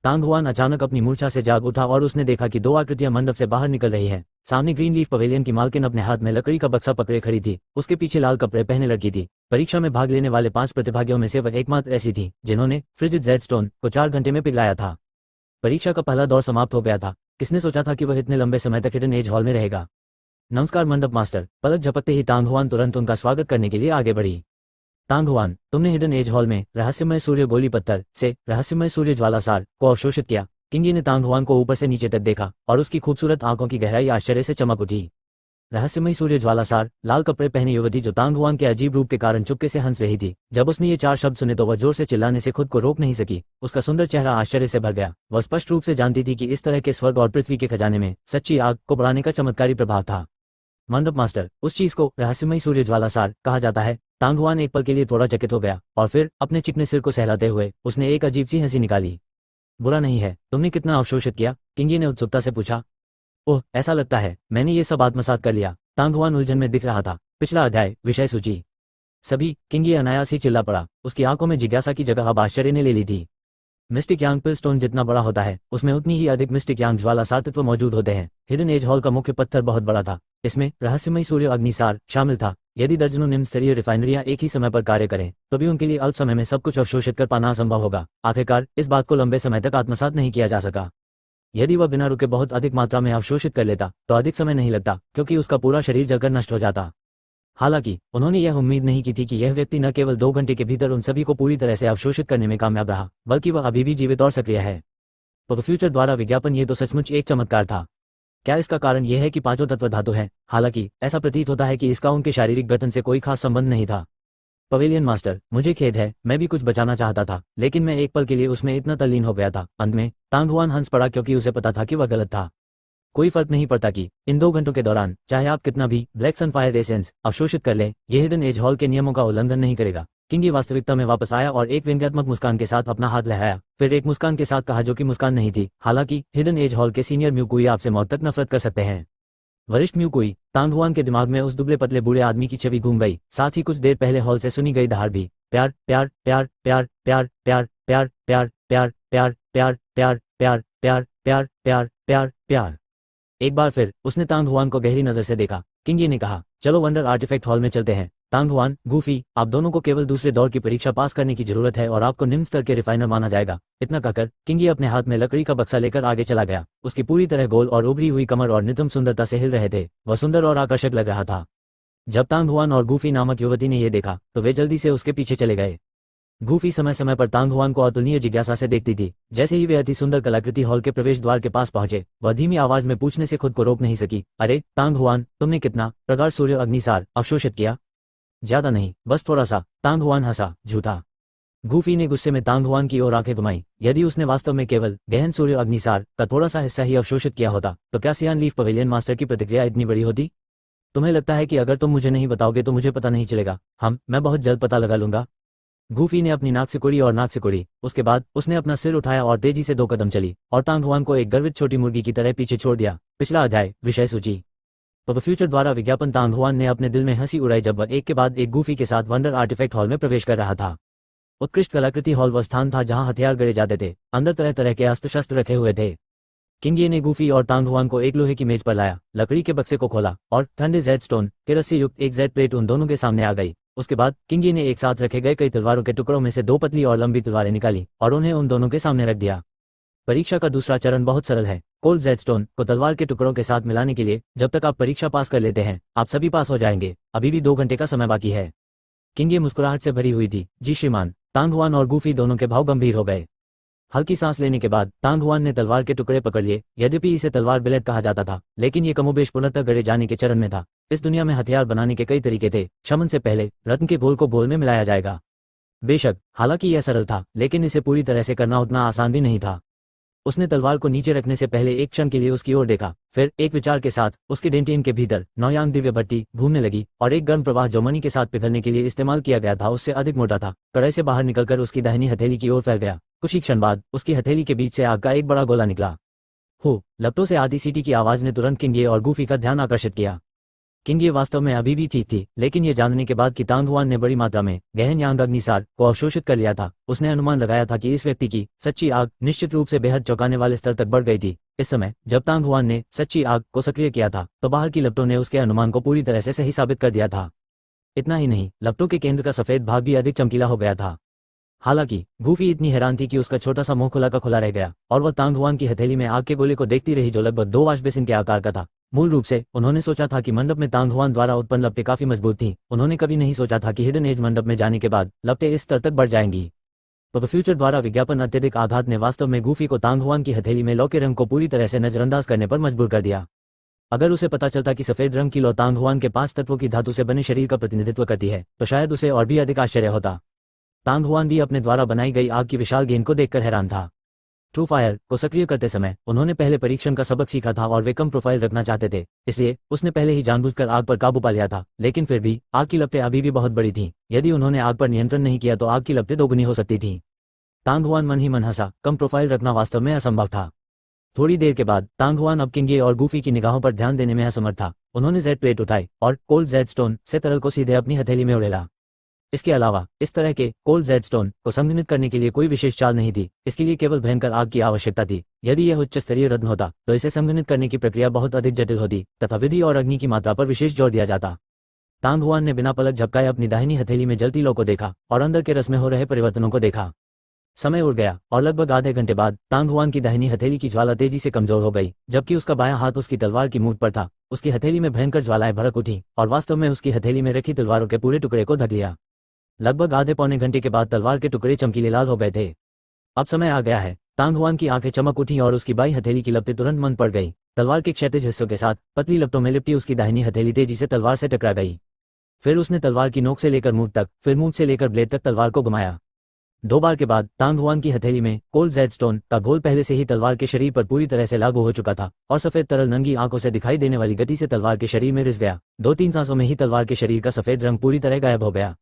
तांग हुआन अचानक अपनी मूर्छा से जाग उठा और उसने देखा कि 2 आकृतियां मंडप से बाहर निकल रही हैं। सामने ग्रीन लीफ पवेलियन की मालकिन अपने हाथ में लकड़ी का बक्सा पकड़े खड़ी थी। उसके पीछे लाल कपड़े पहने लड़की थी। परीक्षा में भाग लेने वाले 5 प्रतिभागियों में से वह एकमात्र ऐसी थी जिन्होंने फ्रिजिड जेडस्टोन को 4 घंटे में पिघलाया था। परीक्षा का पहला दौर समाप्त हो गया था। किसने सोचा था कि वह इतने लंबे समय तक हिडन एज हॉल में रहेगा? नमस्कार मंडप मास्टर। पलक झपकते ही तांग हुआन तुरंत उनका स्वागत करने के लिए आगे बढ़ी। तांग हुआन, तुमने हिडन एज हॉल में रहस्यमय सूर्य गोली पत्थर से रहस्यमय सूर्य ज्वाला सार को अवशोषित किया। किंगी ने तांग हुआन को ऊपर से नीचे तक देखा और उसकी खूबसूरत आंखों की गहराई आश्चर्य से चमक उठी। रहस्यमय सूर्य ज्वाला सार, लाल कपड़े पहने युवती जो तांग हुआन के अजीब रूप के कारण चुपके से हंस रही थी। जब उसने ये 4 शब्द सुने तो वह जोर से चिल्लाने से खुद को रोक नहीं सकी। उसका सुंदर चेहरा आश्चर्य से भर गया। वह स्पष्ट रूप से जानती थी कि इस तरह के स्वर्ग और पृथ्वी के खजाने में सच्ची आग को बढ़ाने का चमत्कारी प्रभाव था। मंडप मास्टर, उस चीज को रहस्यमय सूर्य ज्वाला सार कहा जाता है। तांग हुआन एक पल के लिए थोड़ा चकित हो गया और फिर अपने चिकने सिर को सहलाते हुए उसने एक अजीब सी हंसी निकाली। बुरा नहीं है। तुमने कितना अवशोषित किया? किंगी ने उत्सुकता से पूछा। ओह, ऐसा लगता है मैंने ये सब आत्मसात कर लिया। तांग हुआन उलझन में दिख रहा था। पिछला अध्याय, विषय सूची। सभी, किंगी अनायास ही चिल्ला पड़ा। उसकी आंखों में जिज्ञासा की जगह अब आश्चर्य ने ले ली थी। मिस्टिक यांग पिल स्टोन जितना बड़ा होता है उसमें उतनी ही अधिक मिस्टिक यांग ज्वाला सार तत्व मौजूद होते हैं। हिडन एज हॉल का मुख्य पत्थर बहुत बड़ा था। इसमें रहस्यमय सूर्य अग्निसार शामिल था। यदि दर्जनों निम्न स्तरीय रिफाइनरियां एक ही समय पर कार्य करें तो भी उनके लिए अल्प समय में सब कुछ अवशोषित कर पाना असंभव होगा। आखिरकार इस बात को लंबे समय तक आत्मसात नहीं किया जा सका। यदि वह बिना रुके बहुत अधिक मात्रा में अवशोषित कर लेता तो अधिक समय नहीं लगता, क्योंकि उसका पूरा शरीर जलकर नष्ट हो जाता। हालांकि उन्होंने यह उम्मीद नहीं की थी कि यह व्यक्ति न केवल 2 घंटे के भीतर उन सभी को पूरी तरह से अवशोषित करने में कामयाब रहा, बल्कि वह अभी भी जीवित और सक्रिय है। तो फ्यूचर द्वारा विज्ञापन ये तो सचमुच एक चमत्कार था। क्या इसका कारण यह है कि 5 तत्व धातु हैं? हालांकि ऐसा प्रतीत होता है कि इसका उनके शारीरिक गठन से कोई खास संबंध नहीं था। पवेलियन मास्टर, मुझे खेद है, मैं भी कुछ बचाना चाहता था, लेकिन मैं एक पल के लिए उसमें इतना तल्लीन हो गया था। अंत में तांग हुआन हंस पड़ा क्योंकि उसे पता था कि वह गलत था। कोई फर्क नहीं पड़ता कि इन 2 घंटों के दौरान चाहे आप कितना भी ब्लैक सनफायर एसेंस अवशोषित कर लें, ये हिडन एज हॉल के नियमों का उल्लंघन नहीं करेगा। किंगी वास्तविकता में वापस आया और एक व्यंग्यात्मक मुस्कान के साथ अपना हाथ लहराया, फिर एक मुस्कान के साथ कहा जो कि मुस्कान नहीं थी। हालांकि हिडन एज हॉल के सीनियर म्यूकुई आपसे मौत तक नफरत कर सकते हैं। वरिष्ठ म्यूकुई, तांग हुआन के दिमाग में उस दुबले पतले बूढ़े आदमी की छवि घूम गई, साथ ही कुछ देर पहले हॉल से सुनी गई दहाड़ भी। प्यार प्यार प्यार प्यार प्यार प्यार प्यार प्यार प्यार प्यार प्यार प्यार प्यार प्यार प्यार प्यार प्यार प्यार। एक बार फिर उसने तांग हुआन को गहरी नजर से देखा। किंगी ने कहा, चलो वंडर आर्टिफैक्ट हॉल में चलते हैं। तांग हुआन, गूफी, आप दोनों को केवल दूसरे दौर की परीक्षा पास करने की जरूरत है और आपको निम्न स्तर के रिफाइनर माना जाएगा। इतना कहकर किंगी अपने हाथ में लकड़ी का बक्सा लेकर आगे चला गया। उसकी पूरी तरह गोल और उभरी हुई कमर और नितंब सुंदरता से हिल रहे थे। वह सुंदर और आकर्षक लग रहा था। जब तांग हुआन और गूफी नामक युवती ने यह देखा तो वे जल्दी से उसके पीछे चले गए। गूफी समय समय पर तांग हुआन को अतुलनीय जिज्ञासा से देखती थी। जैसे ही वे अति सुंदर कलाकृति हॉल के प्रवेश द्वार के पास पहुंचे, वह धीमी आवाज में पूछने से खुद को रोक नहीं सकी, अरे तांग हुआन, तुमने कितना प्रगाढ़ सूर्य अग्निसार अवशोषित किया? ज्यादा नहीं, बस थोड़ा सा। तांग हुआन हंसा, झूठा। गूफी ने गुस्से में तांग हुआन की ओर आंखें घुमाई। यदि उसने वास्तव में केवल गहन सूर्य अग्निसार का थोड़ा सा हिस्सा ही अवशोषित किया होता तो क्या सियान लीफ पवेलियन मास्टर की प्रतिक्रिया इतनी बड़ी होती? तुम्हें लगता है कि अगर तुम मुझे नहीं बताओगे तो मुझे पता नहीं चलेगा? मैं बहुत जल्द पता लगा लूंगा। गूफी ने अपनी नाक सिकुड़ी और नाक सिकुड़ी। उसके बाद उसने अपना सिर उठाया और तेजी से 2 कदम चली और तांग हुआन को एक गर्वित छोटी मुर्गी की तरह पीछे छोड़ दिया। पिछला अध्याय, विषय सूची। द फ्यूचर द्वारा विज्ञापन। तांग हुआन ने अपने दिल में हंसी उड़ाई जब वह एक के बाद एक गूफी के साथ वंडर आर्टिफैक्ट हॉल में प्रवेश कर रहा था। उत्कृष्ट कलाकृति हॉल वह स्थान था जहां हथियार गड़े जाते थे। अंदर तरह तरह के अस्त्र शस्त्र रखे हुए थे। किंगी ने गूफी और तांग हुआन को एक लोहे की मेज पर लाया, लकड़ी के बक्से को खोला और ठंडे जेड स्टोन के रस्सी युक्त एक जेड प्लेट उन दोनों के सामने आ गई। उसके बाद किंगी ने एक साथ रखे गए कई तलवारों के टुकड़ों में से 2 पतली और लंबी तलवारें निकाली और उन्हें उन दोनों के सामने रख दिया। परीक्षा का दूसरा चरण बहुत सरल है। कोल्ड जेड स्टोन को तलवार के टुकड़ों के साथ मिलाने के लिए जब तक आप परीक्षा पास कर लेते हैं, आप सभी पास हो जाएंगे। अभी भी 2 घंटे का समय बाकी है। किंगी मुस्कुराहट से भरी हुई थी। जी श्रीमान। तांग हुआन और गूफी दोनों के भाव गंभीर हो गए। हल्की सांस लेने के बाद तांग हुआन ने तलवार के टुकड़े पकड़ लिए। यद्यपि इसे तलवार बिलेट कहा जाता था, लेकिन ये कमोबेश पुनः गड़े जाने के चरण में था। इस दुनिया में हथियार बनाने के कई तरीके थे। शमन से पहले रत्न के घोल को बोल में मिलाया जाएगा। बेशक, हालांकि यह सरल था, लेकिन इसे पूरी तरह से करना उतना आसान भी नहीं था। उसने तलवार को नीचे रखने से पहले एक क्षण के लिए उसकी ओर देखा, फिर एक विचार के साथ उसके डेंटियन के भीतर नौयांग दिव्य भट्टी घूमने लगी और एक गर्म प्रवाह जो मणि के साथ पिघलने के लिए इस्तेमाल किया गया था उससे अधिक मोटा था, कड़ाई से बाहर निकलकर उसकी दाहिनी हथेली की ओर फैल गया। कुछ ही क्षण बाद उसकी हथेली के बीच से आग का एक बड़ा गोला निकला। हो, लपटों से आधी सीटी की आवाज ने तुरंत किंगी और गूफी का ध्यान आकर्षित किया। किंगी वास्तव में अभी भी ठीक थी, लेकिन ये जानने के बाद कि तांग हुआन ने बड़ी मात्रा में गहन यांग अग्निसार को अवशोषित कर लिया था, उसने अनुमान लगाया था कि इस व्यक्ति की सच्ची आग निश्चित रूप से बेहद चौंकाने वाले स्तर तक बढ़ गई थी। इस समय जब तांग हुआन ने सच्ची आग को सक्रिय किया था तो बाहर की लपटों ने उसके अनुमान को पूरी तरह से सही साबित कर दिया था। इतना ही नहीं, लपटों के केंद्र का सफेद भाग भी अधिक चमकीला हो गया था। हालांकि गूफी इतनी हैरान थी कि उसका छोटा सा मुंह खुला का खुला रह गया और वह तांग हुआन की हथेली में आग के गोले को देखती रही जो लगभग 2 वाश बेसिन के आकार का था। मूल रूप से उन्होंने सोचा था कि मंडप में तांग हुआन द्वारा उत्पन्न लपटें काफी मजबूत थीं। उन्होंने कभी नहीं सोचा था कि हिडन एज मंडप में जाने के बाद लपटें इस स्तर तक बढ़ जाएंगी। तो द फ्यूचर द्वारा विज्ञापन अत्यधिक आघात ने वास्तव में गूफी को तांग हुआन की हथेली में लौ के रंग को पूरी तरह से नजरअंदाज करने पर मजबूर कर दिया। अगर उसे पता चलता कि सफेद रंग की लौ तांग हुआन के 5 तत्वों की धातु से बने शरीर का प्रतिनिधित्व करती है तो शायद उसे और भी अधिक आश्चर्य होता। तांग हुआन भी अपने द्वारा बनाई गई आग की विशाल गेंद को देखकर हैरान था। ट्रू फायर को सक्रिय करते समय उन्होंने पहले परीक्षण का सबक सीखा था और वे कम प्रोफाइल रखना चाहते थे, इसलिए उसने पहले ही जानबूझकर आग पर काबू पा लिया था। लेकिन फिर भी आग की लपटें अभी भी बहुत बड़ी थीं। यदि उन्होंने आग पर नियंत्रण नहीं किया तो आग की लपटें दोगुनी हो सकती थीं। तांग हुआन मन ही मन हंसा। कम प्रोफाइल रखना वास्तव में असंभव था। थोड़ी देर के बाद तांग हुआन अब किंगी और गूफी की निगाहों पर ध्यान देने में असमर्थ था। उन्होंने जेड प्लेट उठाई और कोल्ड जेड स्टोन से तरल को सीधे अपनी हथेली में उड़ेला। इसके अलावा इस तरह के कोल्ड जेड स्टोन को संघनित करने के लिए कोई विशेष चाल नहीं थी। इसके लिए केवल भयंकर आग की आवश्यकता थी। यदि यह उच्च स्तरीय रत्न होता तो इसे संघनित करने की प्रक्रिया बहुत अधिक जटिल होती तथा विधि और अग्नि की मात्रा पर विशेष जोर दिया जाता। तांग हुआन ने बिना पलक झपकाए अपनी दाहिनी हथेली में जलती लौ को देखा और अंदर के रस में हो रहे परिवर्तनों को देखा। समय उड़ गया और लगभग आधे घंटे बाद तांग हुआन की दाहिनी हथेली की ज्वाला तेजी से कमजोर हो गई, जबकि उसका बायां हाथ उसकी तलवार की मूठ पर था। उसकी हथेली में भयंकर ज्वालाएं भड़क उठी और वास्तव में उसकी हथेली में रखी तलवारों के पूरे टुकड़े को ढक लिया। लगभग आधे पौने घंटे के बाद तलवार के टुकड़े चमकीले लाल हो गए थे। अब समय आ गया है। तांग हुआन की आंखें चमक उठी और उसकी बाई हथेली की लपटें तुरंत मंद पड़ गई। तलवार के क्षैतिज हिस्सों के साथ पतली लपटों में लिपटी उसकी दाहिनी हथेली तेजी से तलवार से टकरा गई। फिर उसने तलवार की नोक से लेकर मूठ तक, फिर मूठ से लेकर ब्लेड तक तलवार को घुमाया। 2 बार के बाद तांग हुआन की हथेली में कोल्ड जेड स्टोन का घोल पहले से ही तलवार के शरीर पर पूरी तरह से लागू हो चुका था और सफेद तरल नंगी आंखों से दिखाई देने वाली गति से तलवार के शरीर में रिस गया। 2-3 सांसों में ही तलवार के शरीर का सफेद रंग पूरी तरह गायब हो गया।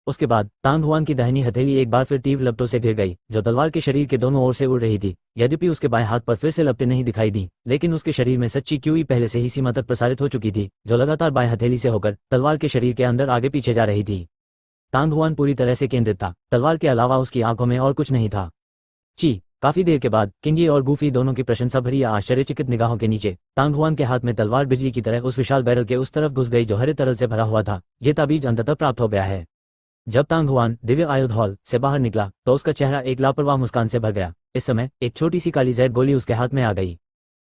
उसके बाद तांग हुआन की दाहिनी हथेली एक बार फिर तीव्र लपटों से घिर गई, जो तलवार के शरीर के दोनों ओर से उड़ रही थी। यद्यपि उसके बाएं हाथ पर फिर से लपटें नहीं दिखाई दी, लेकिन उसके शरीर में सच्ची क्यूई पहले से ही सीमा तक प्रसारित हो चुकी थी, जो लगातार बाएं हथेली से होकर तलवार के शरीर के अंदर आगे पीछे जा रही थी। तांग हुआन पूरी तरह से केंद्रित था, तलवार के अलावा उसकी आंखों में और कुछ नहीं था। काफी देर के बाद किंगी और गूफी दोनों की प्रशंसा भरी या आश्चर्यचकित निगाहों के नीचे तांग हुआन के हाथ में तलवार बिजली की तरह उस विशाल बैरल के उस तरफ घुस गई जो हरे तरल से भरा हुआ था। ये ताबीज अंततः प्राप्त हो गया है। जब तांग हुआन दिव्य आयुध हॉल से बाहर निकला तो उसका चेहरा एक लापरवाह मुस्कान से भर गया। इस समय एक छोटी सी काली जेड गोली उसके हाथ में आ गई।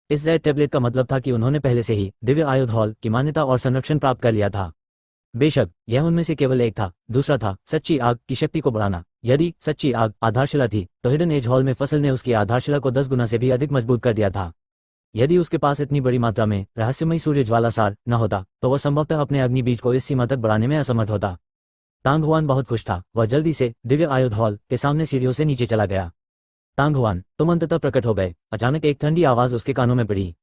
इस जेड टैबलेट का मतलब था कि उन्होंने पहले से ही दिव्य आयुध हॉल की मान्यता और संरक्षण प्राप्त कर लिया था। बेशक यह उनमें से केवल एक था। दूसरा था सच्ची आग की शक्ति को बढ़ाना। यदि सच्ची आग आधारशिला थी तो हिडन एज हॉल में फसल ने उसकी आधारशिला को 10 गुना से भी अधिक मजबूत कर दिया था। यदि उसके पास इतनी बड़ी मात्रा में रहस्यमयी सूर्य ज्वाला सार न होता तो वह संभवतः अपने अग्नि बीज को इस सीमा तक बढ़ाने में असमर्थ होता। तांग हुआन बहुत खुश था। वह जल्दी से दिव्य आयुध हॉल के सामने सीढ़ियों से नीचे चला गया। तांग हुआन, तुम अंततः प्रकट हो गए। अचानक एक ठंडी आवाज उसके कानों में पड़ी।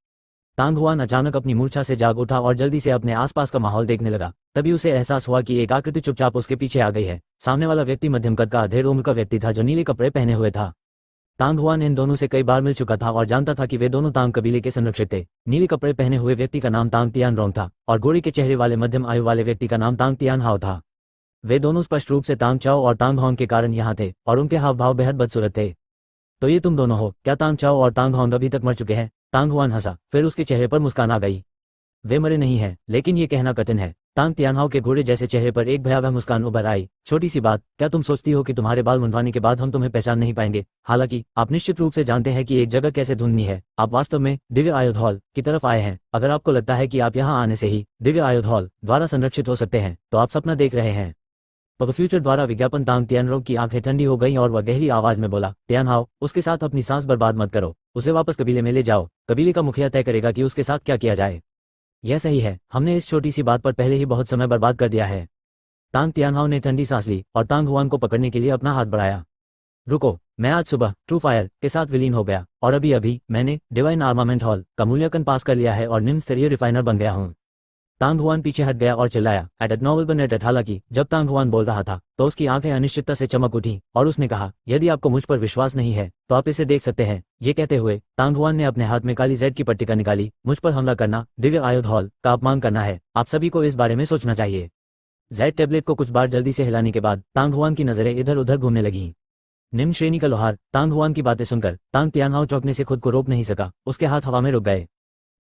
तांग हुआन अचानक अपनी मूर्छा से जाग उठा और जल्दी से अपने आसपास का माहौल देखने लगा। तभी उसे एहसास हुआ कि एक आकृति चुपचाप उसके पीछे आ गई है। सामने वाला व्यक्ति मध्यम कद का अधेड़ उम्र का व्यक्ति था जो नीले कपड़े पहने हुए था। तांग हुआन इन दोनों से कई बार मिल चुका था और जानता था कि वे दोनों तांग कबीले के संरक्षक थे। नीले कपड़े पहने हुए व्यक्ति का नाम तांग तियान रोंग था और गोरे के चेहरे वाले मध्यम आयु वाले व्यक्ति का नाम तांग तियान हाओ था। वे दोनों स्पष्ट रूप से तांग चाओ और तांग हॉन्ग के कारण यहाँ थे और उनके हाव भाव बेहद बदसूरत थे। तो ये तुम दोनों हो? क्या तांग चाओ और तांग हॉन्ग अभी तक मर चुके हैं? तांग हुआन हंसा, फिर उसके चेहरे पर मुस्कान आ गई। वे मरे नहीं हैं, लेकिन ये कहना कठिन है। तांग तियानहाओ के घोड़े जैसे चेहरे पर एक भयावह मुस्कान उभर आई। छोटी सी बात, क्या तुम सोचती हो कि तुम्हारे बाल मुंडवाने के बाद हम तुम्हें पहचान नहीं पाएंगे? हालांकि आप निश्चित रूप से जानते हैं कि एक जगह कैसे ढूंढनी है। आप वास्तव में दिव्य आयुध हॉल की तरफ आए हैं। अगर आपको लगता है कि आप यहाँ आने से ही दिव्य आयुध हॉल द्वारा संरक्षित हो सकते हैं तो आप सपना देख रहे हैं। पर फ्यूचर द्वारा विज्ञापन। तांग तियानरोंग की आंखें ठंडी हो गईं और वह गहरी आवाज में बोला, तियानहाओ, उसके साथ अपनी सांस बर्बाद मत करो। उसे वापस कबीले में ले जाओ। कबीले का मुखिया तय करेगा कि उसके साथ क्या किया जाए। यह सही है, हमने इस छोटी सी बात पर पहले ही बहुत समय बर्बाद कर दिया है। तांग तियानहाओ ने ठंडी सांस ली और तांग हुआन को पकड़ने के लिए अपना हाथ बढ़ाया। रुको, मैं आज सुबह ट्रू फायर के साथ विलीन हो गया और अभी अभी मैंने डिवाइन आर्मामेंट हॉल का मूल्यांकन पास कर लिया है और निम्न स्तरीय रिफाइनर बन गया हूँ। तांग हुआन पीछे हट गया और चिल्लाया, एट नोवेल बनेट। हालांकि जब तांग हुआन बोल रहा था तो उसकी आंखें अनिश्चितता से चमक उठी और उसने कहा, यदि आपको मुझ पर विश्वास नहीं है तो आप इसे देख सकते हैं। ये कहते हुए तांग हुआन ने अपने हाथ में काली जेड की पट्टिका निकाली। मुझ पर हमला करना दिव्य आयुध हॉल का अपमान करना है। आप सभी को इस बारे में सोचना चाहिए। जेड टैबलेट को कुछ बार जल्दी से हिलाने के बाद तांग हुआन की नजरें इधर उधर घूमने लगीं। निम्न श्रेणी का लोहार। तांग हुआन की बातें सुनकर तांग तियानहाओ चौंकने से खुद को रोक नहीं सका। उसके हाथ हवा में रुक गए।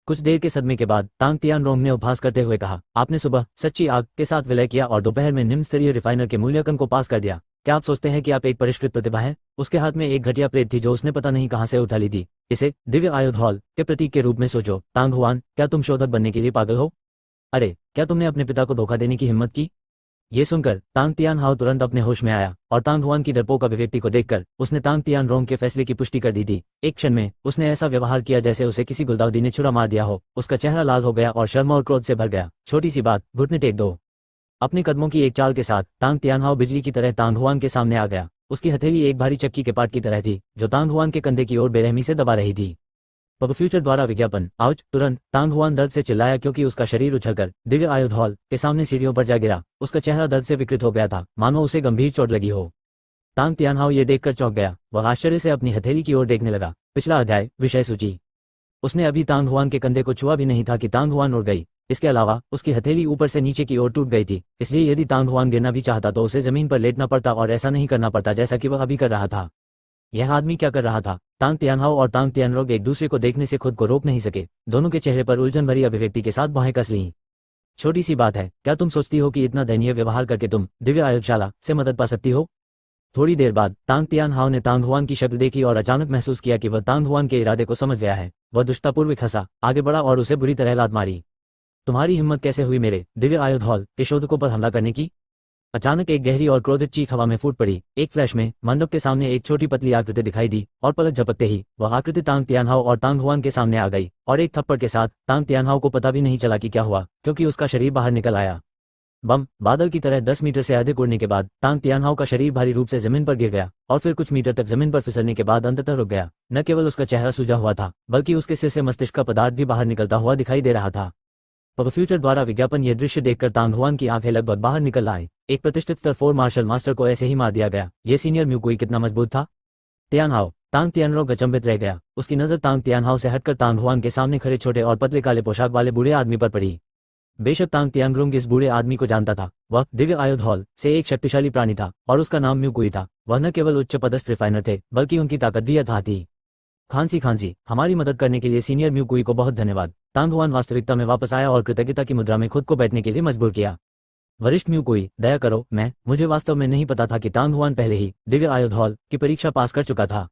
कुछ देर के सदमे के बाद तांग तियानरोंग ने उपहास करते हुए कहा, आपने सुबह सच्ची आग के साथ विलय किया और दोपहर में निम्न स्तरीय रिफाइनर के मूल्यांकन को पास कर दिया। क्या आप सोचते हैं कि आप एक परिष्कृत प्रतिभा हैं? उसके हाथ में एक घटिया प्लेट थी जो उसने पता नहीं कहां से उठा ली थी। इसे दिव्य आयुध हॉल के प्रतीक के रूप में सोचो। तांग हुआन, क्या तुम शोधक बनने के लिए पागल हो? अरे, क्या तुमने अपने पिता को धोखा देने की हिम्मत की? ये सुनकर तांग तियानहाओ तुरंत अपने होश में आया और तांग हुआन की डरपोक अभिव्यक्ति को देखकर उसने तांग तियानरोंग के फैसले की पुष्टि कर दी थी। एक क्षण में उसने ऐसा व्यवहार किया जैसे उसे किसी गुलदाउदी ने छुरा मार दिया हो। उसका चेहरा लाल हो गया और शर्म और क्रोध से भर गया। छोटी सी बात, घुटने टेक दो। अपने कदमों की एक चाल के साथ तांग तियानहाओ बिजली की तरह तांग हुआन के सामने आ गया। उसकी हथेली एक भारी चक्की के पाट की तरह थी जो तांग हुआन के कंधे की ओर बेरहमी से दबा रही थी। पग फ्यूचर द्वारा विज्ञापन। आउच! तुरंत तांग हुआन दर्द से चिल्लाया क्योंकि उसका शरीर उछलकर दिव्य आयुध हॉल के सामने सीढ़ियों पर जा गिरा। उसका चेहरा दर्द से विकृत हो गया था, मानो उसे गंभीर चोट लगी हो। तांग तियानहाओ ये देखकर चौंक गया। वह आश्चर्य से अपनी हथेली की ओर देखने लगा। पिछला अध्याय, विषय सूची। उसने अभी तांग हुआन के कंधे को छुआ भी नहीं था कि तांग हुआन उड़ गई। इसके अलावा उसकी हथेली ऊपर से नीचे की ओर टूट गई थी, इसलिए यदि तांग हुआन गिरना भी चाहता तो उसे जमीन पर लेटना पड़ता और ऐसा नहीं करना पड़ता जैसा कि वह अभी कर रहा था। यह आदमी क्या कर रहा था? तांग तियानहाओ और तांग तियानरोंग एक दूसरे को देखने से खुद को रोक नहीं सके। दोनों के चेहरे पर उलझन भरी अभिव्यक्ति के साथ बाहें कस लीं। छोटी सी बात है, क्या तुम सोचती हो कि इतना दयनीय व्यवहार करके तुम दिव्य आयुधशाला से मदद पा सकती हो? थोड़ी देर बाद तांग तियानहाओ ने तांग हुआन की शक्ल देखी और अचानक महसूस किया कि वह तांग हुआन के इरादे को समझ गया है। वह दुष्टतापूर्वक हंसा, आगे बढ़ा और उसे बुरी तरह लात मारी। तुम्हारी हिम्मत कैसे हुई मेरे दिव्य आयुध हॉल के शोधकों पर हमला करने की? अचानक एक गहरी और क्रोधित चीख हवा में फूट पड़ी। एक फ्लैश में मंडप के सामने एक छोटी पतली आकृति दिखाई दी और पलक झपकते ही वह आकृति तांग तियानहाओ और तांग हुआन के सामने आ गई और एक थप्पड़ के साथ तांग तियानहाओ को पता भी नहीं चला कि क्या हुआ, क्योंकि उसका शरीर बाहर निकल आया। बम बादल की तरह 10 मीटर से अधिक उड़ने के बाद तांग तियानहाओ का शरीर भारी रूप से जमीन पर गिर गया और फिर कुछ मीटर तक जमीन पर फिसलने के बाद अंततः रुक गया। न केवल उसका चेहरा सूजा हुआ था बल्कि उसके सिर से मस्तिष्क का पदार्थ भी बाहर निकलता हुआ दिखाई दे रहा था। पग फ्यूचर द्वारा विज्ञापन यह दृश्य देखकर तांग हुआन की आंखें लगभग बाहर निकल आए। एक प्रतिष्ठित स्तर 4 मार्शल मास्टर को ऐसे ही मार दिया गया। ये सीनियर म्यूकुई कितना मजबूत था। तियानहाओ तांग तियानरो अचंभित रह गया। उसकी नजर तांग तियानहाओ से हटकर तांग हुआन के सामने खड़े छोटे और पतले काले पोशाक वाले बूढ़े आदमी पर पड़ी। बेशक तांग तियानग्रोंग इस बूढ़े आदमी को जानता था। वह दिव्य आयुध हॉल से एक शक्तिशाली प्राणी था और उसका नाम म्यूकुई था। वह न केवल उच्च पदस्थ रिफाइनर थे बल्कि उनकी ताकत भी अथाह थी। खांसी हमारी मदद करने के लिए सीनियर म्यूकुई को बहुत धन्यवाद। तांग हुआन वास्तविकता में वापस आया और कृतज्ञता की मुद्रा में खुद को बैठने के लिए मजबूर किया। वरिष्ठ म्यूकुई दया करो, मुझे वास्तव में नहीं पता था कि तांग हुआन पहले ही दिव्य आयुध हॉल की परीक्षा पास कर चुका था।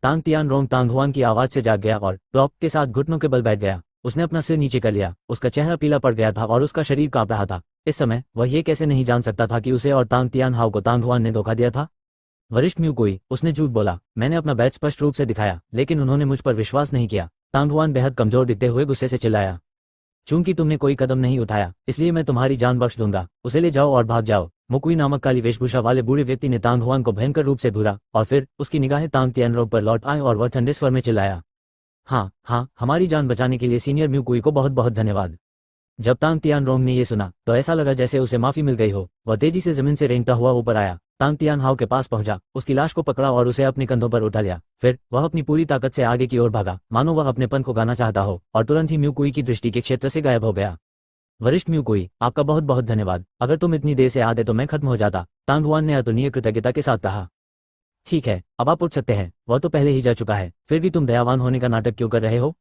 तांग तियानरोंग तांग हुआन की आवाज से जाग गया और प्लॉप के साथ घुटनों के बल बैठ गया। उसने अपना सिर नीचे कर लिया। उसका चेहरा पीला पड़ गया था और उसका शरीर कांप रहा था। इस समय वह ये कैसे नहीं जान सकता था कि उसे और तांग तियानहाओ को तांग हुआन ने धोखा दिया था। वरिष्ठ म्यूकुई उसने झूठ बोला। मैंने अपना बैच स्पष्ट रूप से दिखाया लेकिन उन्होंने मुझ पर विश्वास नहीं किया। तांग हुआन बेहद कमजोर दिखते हुए गुस्से से चिल्लाया। चूंकि तुमने कोई कदम नहीं उठाया इसलिए मैं तुम्हारी जान बख्श दूंगा। उसे ले जाओ और भाग जाओ। मुकुई नामक काली वेशभूषा वाले बूढ़े व्यक्ति ने तांग हुआन को भयंकर रूप से घूरा और फिर उसकी निगाहें तांग तियानरोंग पर लौट आए और वह ठंडे स्वर में चिल्लाया, हाँ, हमारी जान बचाने के लिए सीनियर म्यूकुई को बहुत बहुत धन्यवाद। जब तांग तियानरोंग ने यह सुना तो ऐसा लगा जैसे उसे माफी मिल गई हो। वह तेजी से जमीन से रेंगता हुआ ऊपर आया, तांग तियानहाओ के पास पहुंचा, उसकी लाश को पकड़ा और उसे अपने कंधों पर उठा लिया। फिर वह अपनी पूरी ताकत से आगे की ओर भागा मानो वह अपने पन को गाना चाहता हो और तुरंत ही म्यूकुई की दृष्टि के क्षेत्र से गायब हो गया। वरिष्ठ म्यूकुई आपका बहुत बहुत धन्यवाद। अगर तुम इतनी देर से आते तो मैं खत्म हो जाता, तांग हुआन ने अतुलनीय कृतज्ञता के साथ कहा। ठीक है, अब आप उठ सकते हैं। वह तो पहले ही जा चुका है, फिर भी तुम दयावान होने का नाटक क्यों कर रहे हो।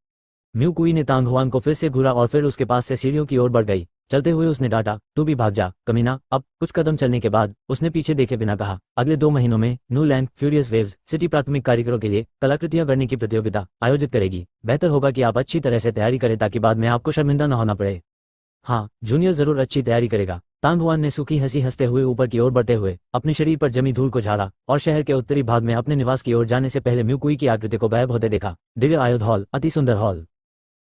म्यूकुई ने तांग हुआन को फिर से घूरा और फिर उसके पास से सीढ़ियों की ओर बढ़ गई। चलते हुए उसने डांटा, तू भी भाग जा कमीना। अब कुछ कदम चलने के बाद उसने पीछे देखे बिना कहा, अगले 2 महीनों में न्यूलैंड फ्यूरियस वेव्स सिटी प्राथमिक कारीगरों के लिए कलाकृतियां करने की प्रतियोगिता आयोजित करेगी। बेहतर होगा कि आप अच्छी तरह से तैयारी करें ताकि बाद में आपको शर्मिंदा न होना पड़े। हाँ, जूनियर जरूर अच्छी तैयारी करेगा। तांग हुआन ने सूखी हंसी हंसते हुए ऊपर की ओर बढ़ते हुए अपने शरीर पर जमी धूल को झाड़ा और शहर के उत्तरी भाग में अपने निवास की ओर जाने से पहले म्यूकुई की आकृति को गायब होते देखा। दिव्य आयुध हॉल, अति सुंदर हॉल।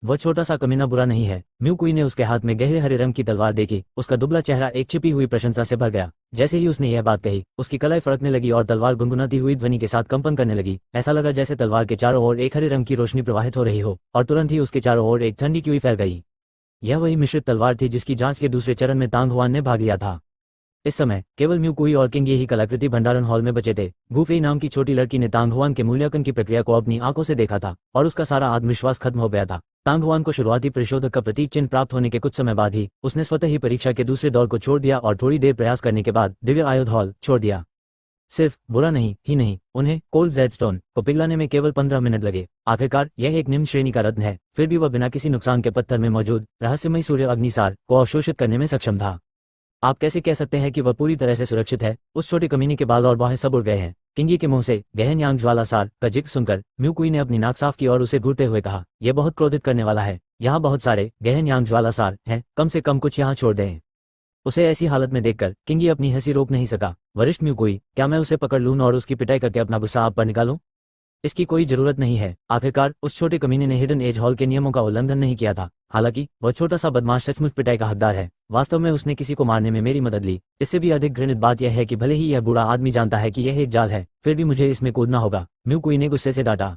वह छोटा सा कमीना बुरा नहीं है। म्यूकुई ने उसके हाथ में गहरे हरे रंग की तलवार देखी। उसका दुबला चेहरा एक छिपी हुई प्रशंसा से भर गया। जैसे ही उसने यह बात कही उसकी कलाई फड़कने लगी और तलवार गुनगुनाती हुई ध्वनि के साथ कंपन करने लगी। ऐसा लगा जैसे तलवार के चारों ओर एक हरे रंग की रोशनी प्रवाहित हो रही हो और तुरंत ही उसके चारों ओर एक ठंडी क्यूई फैल गई। यह वही मिश्रित तलवार थी जिसकी जांच के दूसरे चरण में तांग हुआन ने भाग लिया था। इस समय केवल म्यूकुई और किंग ये ही कलाकृति भंडारण हॉल में बचे थे। गुफेई नाम की छोटी लड़की ने तांग हुआन के मूल्यांकन की प्रक्रिया को अपनी आंखों से देखा था और उसका सारा आत्मविश्वास खत्म हो गया था। तांग हुआन को शुरुआती परिशोधक का प्रतीक चिन्ह प्राप्त होने के कुछ समय बाद ही उसने स्वतः ही परीक्षा के दूसरे दौर को छोड़ दिया और थोड़ी देर प्रयास करने के बाद दिव्य आयुध हॉल छोड़ दिया। सिर्फ बुरा नहीं, उन्हें कोल्ड जेडस्टोन को पिघलाने में केवल 15 मिनट लगे। आखिरकार यह एक निम्न श्रेणी का रत्न है, फिर भी वह बिना किसी नुकसान के पत्थर में मौजूद रहस्यमयी सूर्य अग्निसार को अवशोषित करने में सक्षम था। आप कैसे कह सकते हैं कि वह पूरी तरह से सुरक्षित है। उस छोटे कमीने के बाल और बाहें सब उड़ गए हैं। किंगी के मुंह से गहन यांग ज्वाला सार का जिक्र सुनकर म्यूकुई ने अपनी नाक साफ की और उसे घूरते हुए कहा, यह बहुत क्रोधित करने वाला है। यहाँ बहुत सारे गहन यांग ज्वाला सार हैं, कम से कम कुछ यहाँ छोड़ दें। उसे ऐसी हालत में देखकर किंगी अपनी हंसी रोक नहीं सका। वरिष्ठ म्यूकुई, क्या मैं उसे पकड़ लूं और उसकी पिटाई करके अपना गुस्सा आप पर निकालूं। इसकी कोई जरूरत नहीं है। आखिरकार उस छोटे कमीने ने हिडन एज हॉल के नियमों का उल्लंघन नहीं किया था। हालांकि वह छोटा सा बदमाश सचमुच पिटाई का हकदार है। वास्तव में उसने किसी को मारने में मेरी मदद ली। इससे भी अधिक घृणित बात यह है कि भले ही यह बूढ़ा आदमी जानता है कि यह एक जाल है, फिर भी मुझे इसमें कूदना होगा। म्यूकुई ने गुस्से से डांटा।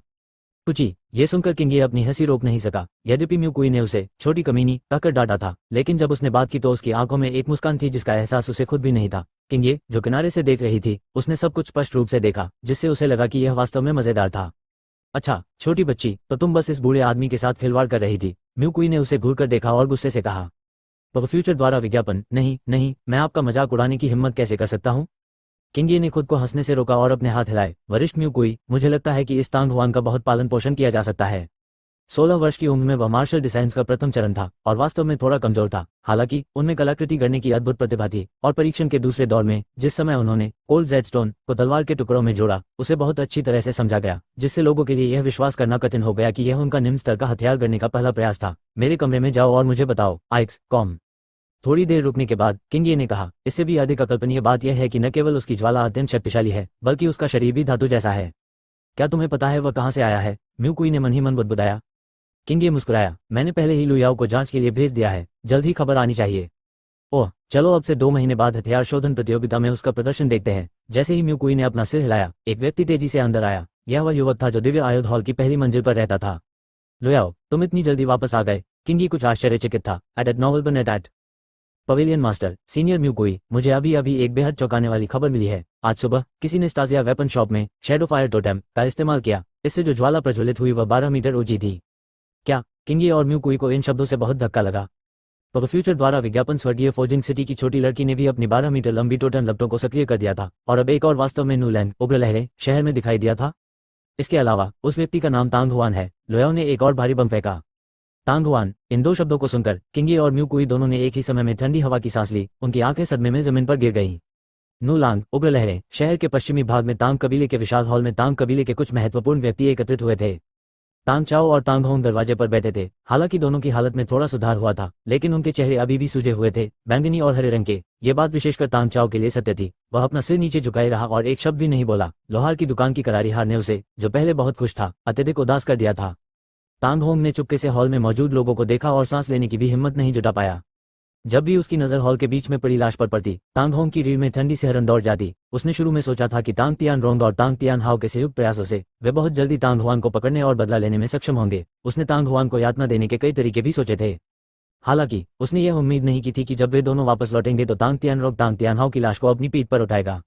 पुची, ये सुनकर किंगी अपनी हंसी रोक नहीं सका। यद्यपि म्यूकुई ने उसे छोटी कमीनी कहकर डांटा था, लेकिन जब उसने बात की तो उसकी आंखों में एक मुस्कान थी जिसका एहसास उसे खुद भी नहीं था। किंगी, जो किनारे से देख रही थी, उसने सब कुछ स्पष्ट रूप से देखा, जिससे उसे लगा कि यह वास्तव में मजेदार था। अच्छा छोटी बच्ची, तो तुम बस इस बूढ़े आदमी के साथ खिलवाड़ कर रही थी। म्यूकुई ने उसे घूरकर देखा और गुस्से से कहा। पग फ्यूचर द्वारा विज्ञापन, नहीं, मैं आपका मजाक उड़ाने की हिम्मत कैसे कर सकता हूँ। किंगी ने खुद को हंसने से रोका और अपने हाथ हिलाए। वरिष्ठ म्यूकुई, मुझे लगता है कि इस तांग हुआन का बहुत पालन पोषण किया जा सकता है। 16 वर्ष की उम्र में वह मार्शल डिजाइन्स का प्रथम चरण था और वास्तव में थोड़ा कमजोर था। हालांकि उनमें कलाकृति करने की अद्भुत प्रतिभा थी और परीक्षण के दूसरे दौर में जिस समय उन्होंने कोल्ड जेडस्टोन को तलवार के टुकड़ों में जोड़ा, उसे बहुत अच्छी तरह से समझा गया, जिससे लोगों के लिए यह विश्वास करना कठिन हो गया कि यह उनका निम्न स्तर का हथियार गढ़ने का पहला प्रयास था। मेरे कमरे में जाओ और मुझे बताओ, आइक्स कॉम। थोड़ी देर रुकने के बाद किंगी ने कहा, इससे भी अधिक अकल्पनीय बात यह है कि न केवल उसकी ज्वाला अत्यंत शक्तिशाली है, बल्कि उसका शरीर भी धातु जैसा है। क्या तुम्हें पता है वह कहाँ से आया है। म्यूकुई ने मन ही मन बुदबुदाया। किंगी मुस्कुराया, मैंने पहले ही लुयाओ को जांच के लिए भेज दिया है, जल्द ही खबर आनी चाहिए। ओह, चलो अब से 2 महीने बाद हथियार शोधन प्रतियोगिता में उसका प्रदर्शन देखते हैं। जैसे ही म्यूकुई ने अपना सिर हिलाया, एक व्यक्ति तेजी से अंदर आया। यह वह युवक था जो दिव्य आयुध हॉल की पहली मंजिल पर रहता था। लुयाओ, तुम इतनी जल्दी वापस आ गए। किंगी कुछ आश्चर्यचकित था। एट नोवेल बनेट एट पवेलियन मास्टर, सीनियर म्यूकुई, मुझे अभी एक बेहद चौंकाने वाली खबर मिली है। आज सुबह किसी ने स्टासिया वेपन शॉप में शैडो फायर टोटेम का इस्तेमाल किया। इससे जो ज्वाला प्रज्वलित हुई वह 12 मीटर ऊंची थी। क्या? किंगी और म्यूकुई को इन शब्दों से बहुत धक्का लगा। पर फ्यूचर द्वारा विज्ञापन स्वर्गीय फोजिंग सिटी की छोटी लड़की ने भी अपनी 12 मीटर लंबी टोटेम लपटों को सक्रिय कर दिया था, और अब एक और वास्तव में न्यूलैंड उग्र लहरें शहर में दिखाई दिया था। इसके अलावा उस व्यक्ति का नाम तांग हुआन है। लोयाओ ने एक और भारी बम फेंका। तांग हुआन, इन 2 शब्दों को सुनकर किंगी और म्यूकुई दोनों ने एक ही समय में ठंडी हवा की सांस ली। उनकी आंखें सदमे में जमीन पर गिर गईं। नूलांग उग्र लहरें शहर के पश्चिमी भाग में तांग कबीले के विशाल हॉल में तांग कबीले के कुछ महत्वपूर्ण व्यक्ति एकत्रित हुए थे। तांग चाओ और तांग होंग दरवाजे पर बैठे थे। हालांकि दोनों की हालत में थोड़ा सुधार हुआ था, लेकिन उनके चेहरे अभी भी सूजे हुए थे, बैंगनी और हरे रंग के। ये बात विशेषकर तांग चाओ के लिए सत्य थी। वह अपना सिर नीचे झुकाए रहा और एक शब्द भी नहीं बोला। लोहार की दुकान की करारी हार ने उसे, जो पहले बहुत खुश था, अत्यधिक उदास कर दिया था। तांग होंग ने चुपके से हॉल में मौजूद लोगों को देखा और सांस लेने की भी हिम्मत नहीं जुटा पाया। जब भी उसकी नजर हॉल के बीच में पड़ी लाश पर पड़ती, तांग होंग की रीढ़ में ठंडी सिहरन दौड़ जाती। उसने शुरू में सोचा था कि तांग तियान रोंग और तांग तियान हाओ के संयुक्त प्रयासों से वे बहुत जल्दी तांग हुआन को पकड़ने और बदला लेने में सक्षम होंगे। उसने तांग हुआन को यातना देने के कई तरीके भी सोचे थे। हालांकि उसने यह उम्मीद नहीं की थी कि जब वे दोनों वापस लौटेंगे तो तांग तियान रोंग तांग तियान हाओ की लाश को अपनी पीठ पर उठाएगा।